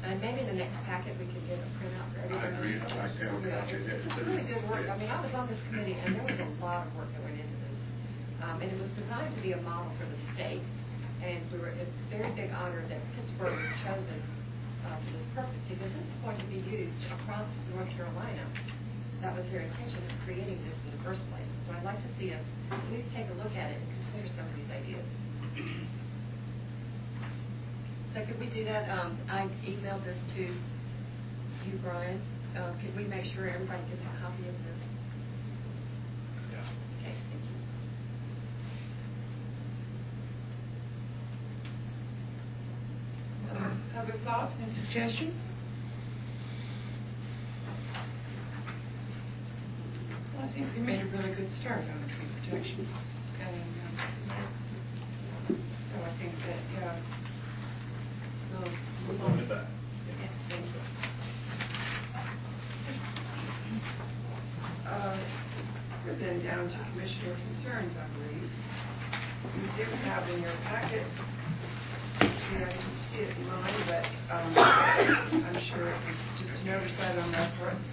And maybe in the next packet we can get a printout for everybody. I agree. I have a copy of that. It's really good work. I mean, I was on this committee, and there was a lot of work that went into this. And it was designed to be a model for the state. And it's a very big honor that Pittsburgh was chosen for this purpose, because this is going to be used across North Carolina. That was their intention of creating this in the first place. So I'd like to see us at least take a look at it and consider some of these ideas. So could we do that? I emailed this to you, Brian. Could we make sure everybody gets a copy of this? Yeah. Okay, thank you. Other thoughts and suggestions? Well, I think we made a really good start on tree protection. And so I think that we'll move it back. Yes, thank you. We're then down to commissioner concerns, I believe. You do have in your packet, I didn't see it in mine, but I'm sure it was just notified on the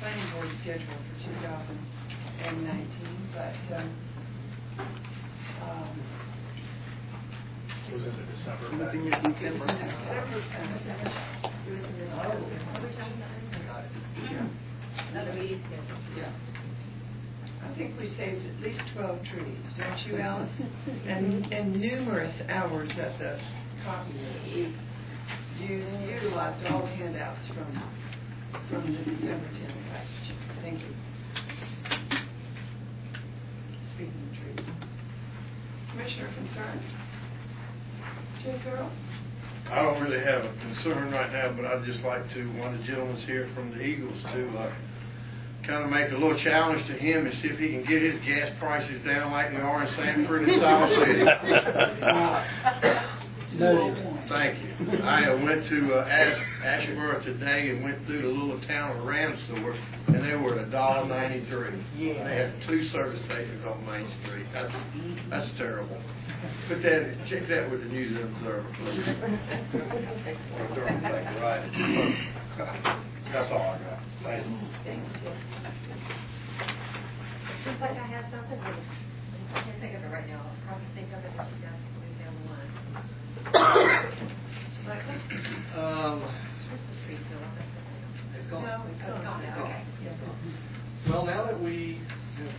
planning board schedule for 2019, but Was it the December? It was in December. Another meeting schedule. Yeah. I think we saved at least 12 trees, don't you, Alice? and numerous hours at the copy that we utilized all the handouts from the December 10th passage. Thank you. Speaking of trees. Commissioner concerns? Jay Carroll? I don't really have a concern right now, but I'd just like to, one of the gentlemen here from the Eagles, to kind of make a little challenge to him and see if he can get his gas prices down like they are in Sanford and South City. Thank you. I went to Ashboro today and went through the little town of Ramsor, and they were at $1.93. Yeah. They had 2 service stations on Main Street. That's terrible. Put that, check that with the News Observer, please. Right. That's all I got. Thank you. Seems like I have something, but I can't think of it right now. I'll probably think of it as you guys move down the line. Michael? Christmas tree still up there? It's gone. No, it's gone now. Okay. Yes. Well, now that we have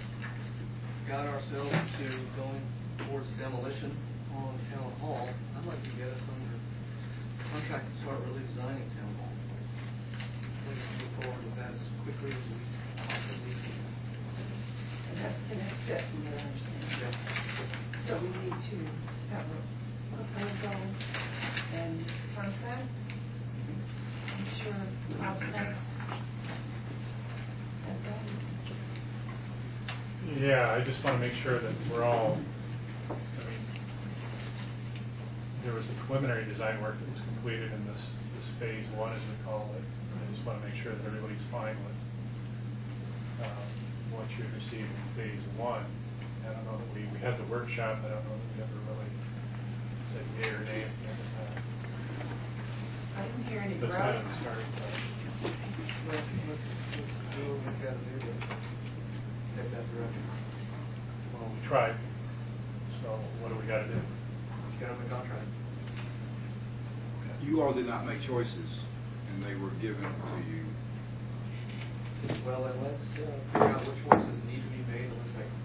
got ourselves to going towards demolition on Town Hall, I'd like to get us under contract to start really designing Town Hall. Let's move forward with that as quickly as we possibly can. And that's the next step, from what I understand. Yeah. So we need to have a proposal and contract. I'm sure outside. Yeah, I just want to make sure that we're all, I mean, there was a preliminary design work that was completed in this phase 1, as we call it. I just want to make sure that everybody's fine with what you received in phase 1. I don't know that we had the workshop, but I don't know that we ever really said yea or nay at the end of that. I didn't hear any That's kind of growth. the starting point. Let's do what we've got to do to take that direction. Well, we tried, so what do we got to do? Get on the contract. You all did not make choices, and they were given to you. Well, then let's figure out which choices need to be made, and let's make them.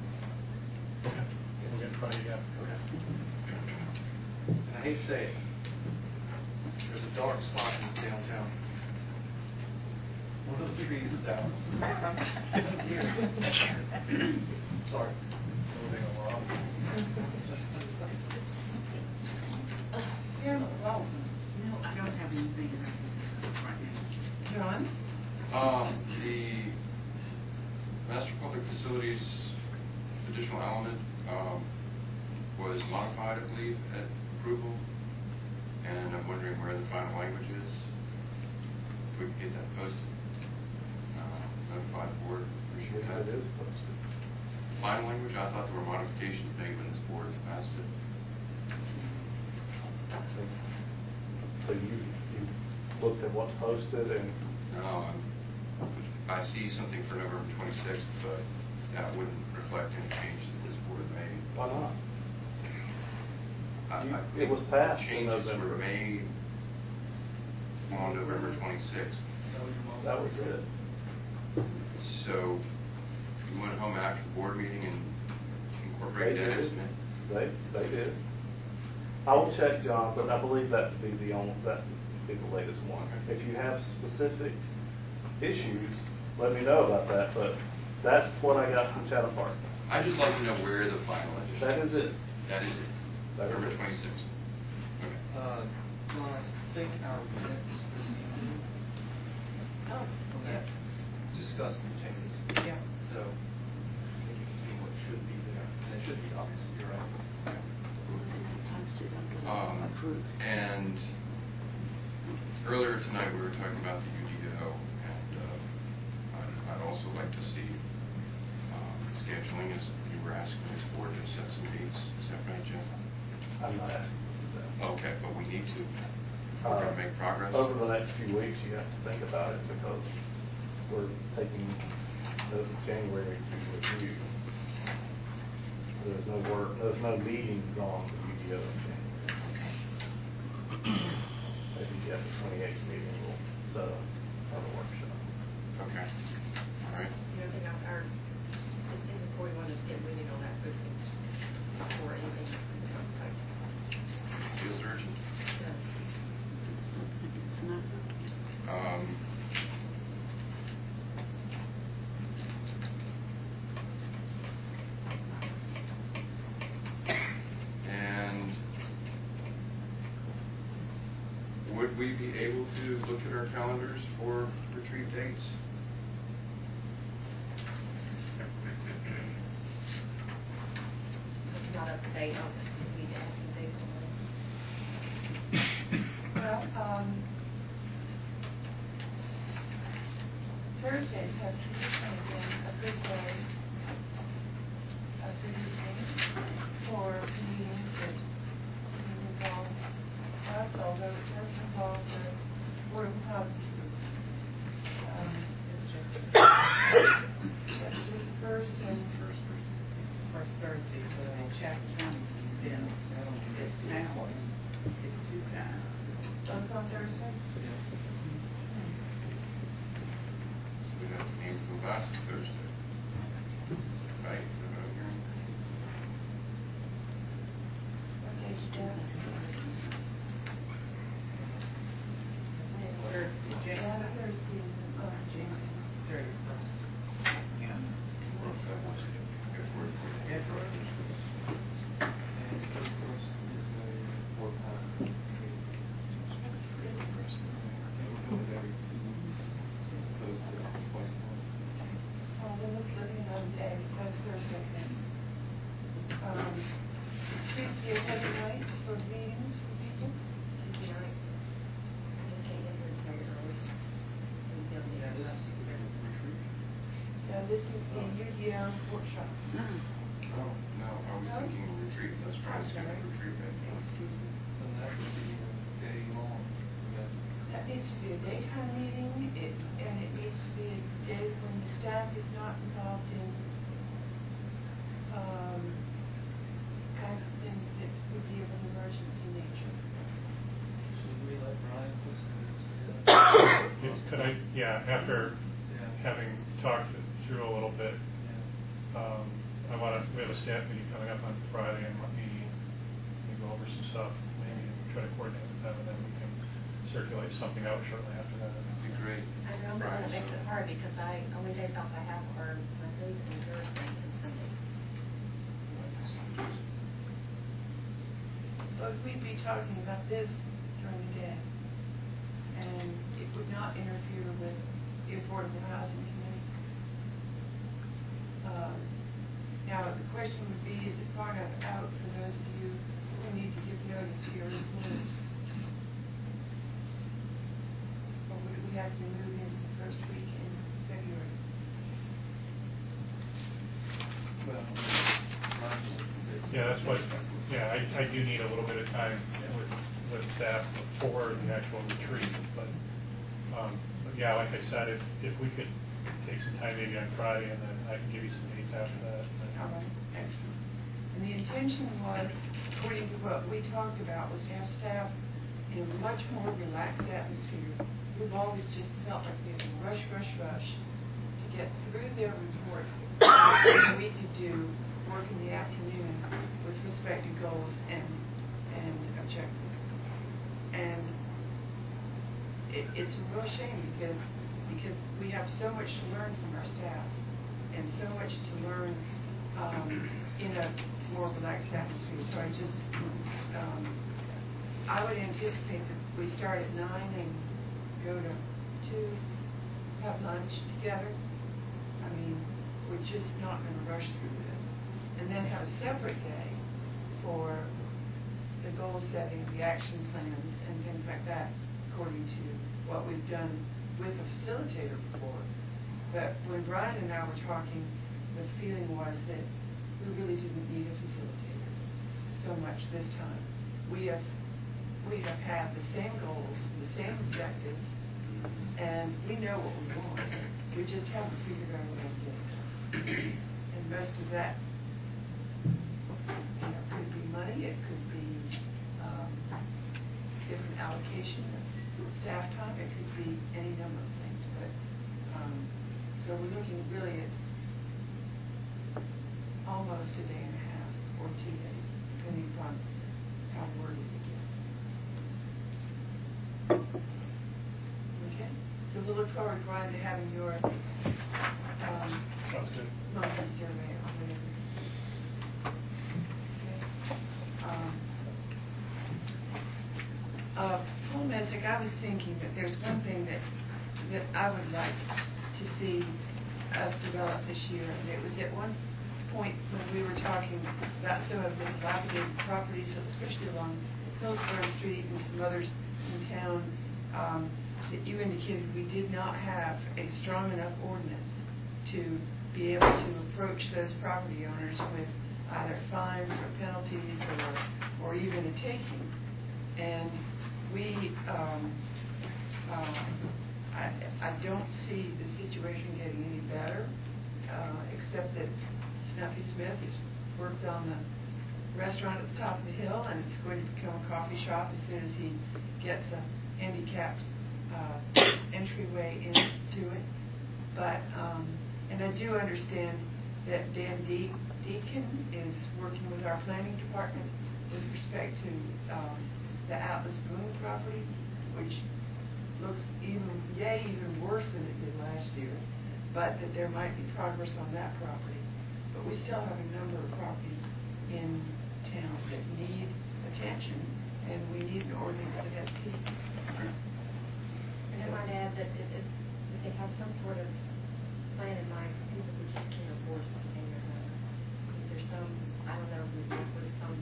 Okay. We'll get in front of you again. Okay. And I hate to say it, there's a dark spot in downtown. One of the trees is down. Sorry. Moving along. No, I don't have anything right now. John? The Master Public Facilities additional element was modified, I believe, at approval, and I'm wondering where the final language is. If we can get that posted, notify the board. Appreciate that. It is posted. Final language, I thought there were modifications made when this board has passed it. So you looked at what's posted and. No, I see something for November 26th, but that wouldn't reflect any changes that this board made. Why not? It was passed in changes November. were made on November 26th. That was it. So you went home after the board meeting and incorporated that as an... They did. I will check, John, but I believe that to be the latest one. If you have specific issues, let me know about that, but that's what I got from Chatham Park. I'd just like to know where the final legislation... That is it. That is it. November 26th. Okay. John, I think our minutes this evening discuss the changes. Yeah. So, I think you can see what should be there. And it should be, obviously, you're right. And earlier tonight we were talking about the UDO, and I'd also like to see scheduling, as you were asking this board to set some dates. Is that right, Jeff? I'm not asking for that. Okay, but we need to. We're going to make progress. Over the next few weeks, you have to think about it because we're taking January to review. There's no work, there's no meetings on the UDO in January. Maybe at the 28th meeting, we'll set up a workshop. Okay. All right. You know, I think our inventory wanted to get moving on that quickly before anything becomes like. Feels urgent. And would we be able to look at our calendars for retreat dates? It's not up to date on it. We need to add some dates on Thursdays have traditionally been a good day, a good evening for meetings that involve us, although it does involve the Board of Housing. That's this first Thursday, so Chatham County, then it's now, it's 2 times. Both on Thursday? We have to aim for last Thursday. Right? Is that what I'm hearing? Okay, Jeff. Thursday, January 31st. Yeah. Or if that works, if we're. Tuesday, heavy night for meetings for people? Tuesday night. I just can't get here very early. Yeah, this is the UDO workshop. Oh, no, I was thinking retreat, let's try to schedule a retreat then. And that would be a day long event. That needs to be a daytime meeting, and it needs to be a day when the staff is not involved in, kinds of things that would be of an emergency nature. Should we let Brian put some Could I, after having talked it through a little bit, we have a staff meeting coming up on Friday, and let me go over some stuff, maybe try to coordinate with them, and then we can circulate something out shortly after that. That'd be great. I know that makes it hard because only days off I have are Monday and Thursday and Sunday. But we'd be talking about this during the day, and it would not interfere with the Affordable Housing Committee. Now, the question would be, is it far enough out for those of you who need to give notice to your employees? Or would we have to move in the first week in February? That's what, I do need a little bit of time with staff before the actual retreat, but like I said, if we could take some time maybe on Friday, and then I can give you some dates after that. All right, excellent. And the intention was, according to what we talked about, was to have staff in a much more relaxed atmosphere. We've always just felt like we had to rush to get through their reports so we could do work in the afternoon with respect to goals and objectives. And it's a real shame because we have so much to learn from our staff and so much to learn in a more relaxed atmosphere. So I would anticipate that we start at 9 and go to 2, have lunch together. I mean, we're just not going to rush through this. And then have a separate day for the goal setting, the action plans, and things like that, according to what we've done with a facilitator before. But when Brian and I were talking, the feeling was that we really didn't need a facilitator so much this time. We have had the same goals, the same objectives, and we know what we want. We just haven't figured out what to do. And most of that, could be money, it could be different allocation of staff time, it could be any number of things. But so we're looking really at almost a day and a half or 2 days, depending upon how wordy it gets. Okay? So we'll look forward, Brian, to having your Sounds good. monthly survey or whatever. Okay. Paul Messick, I was thinking that there's one thing that I would like to see us develop this year, and it was at one point when we were talking about some of the dilapidated properties, especially along Hillsborough Street and some others in town, that you indicated indicated we did not have a strong enough ordinance to be able to approach those property owners with either fines or penalties or even a taking. And we, I don't see the situation getting any better, except that Snuffy Smith has worked on the restaurant at the top of the hill, and it's going to become a coffee shop as soon as he gets a handicapped entryway into it. But, and I do understand that Dan Deacon is working with our planning department with respect to the Atlas Boone property, which looks even worse than it did last year, but that there might be progress on that property. But we still have a number of properties in town that need attention, and we need an ordinance that has teeth. And I might add that if they have some sort of plan in mind for people who just can't afford to maintain their home. There's some, I don't know, we've worked with some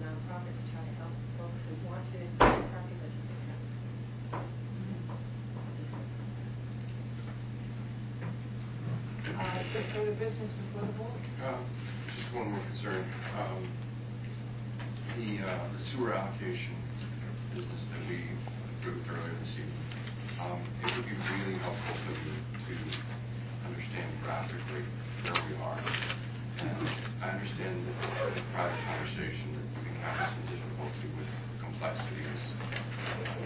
nonprofit to try to help folks who want to invest in property, but just don't have. So for the business before the board? Just one more concern. The sewer allocation business that we approved earlier this evening, it would be really helpful to understand graphically where we are. I understand that in private conversation that we can have some difficulty with complexities.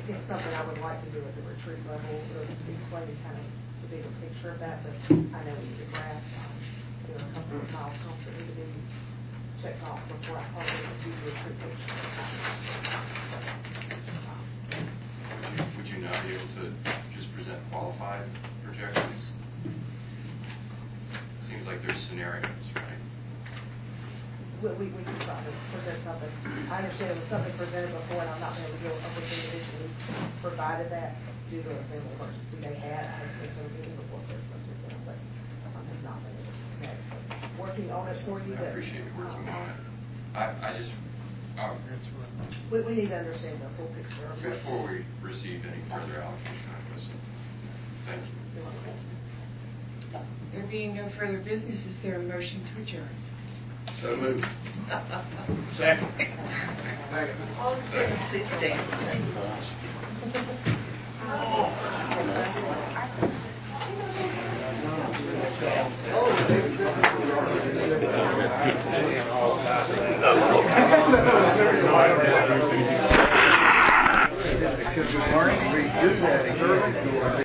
It's something I would like to do at the retreat level, explaining kind of the bigger picture of that, but I know we need to graph, there are a couple of milestones that need to be checked off before I call it a future retreat picture. Would you not be able to just present qualified projections? Seems like there's scenarios, right? We can try to present something. I understand it was something presented before, and I'm not going to go up with the initially provided that due to a family emergency they had. I was supposed to be before Christmas with them, but has not been able to connect. So working on it for you. I appreciate you working on it. I just we need to understand the full picture. Before we receive any further allocation of this, thank you. There being no further business, is there a motion to adjourn? So moved. Second. All in favor, please stand. Good morning. We do that.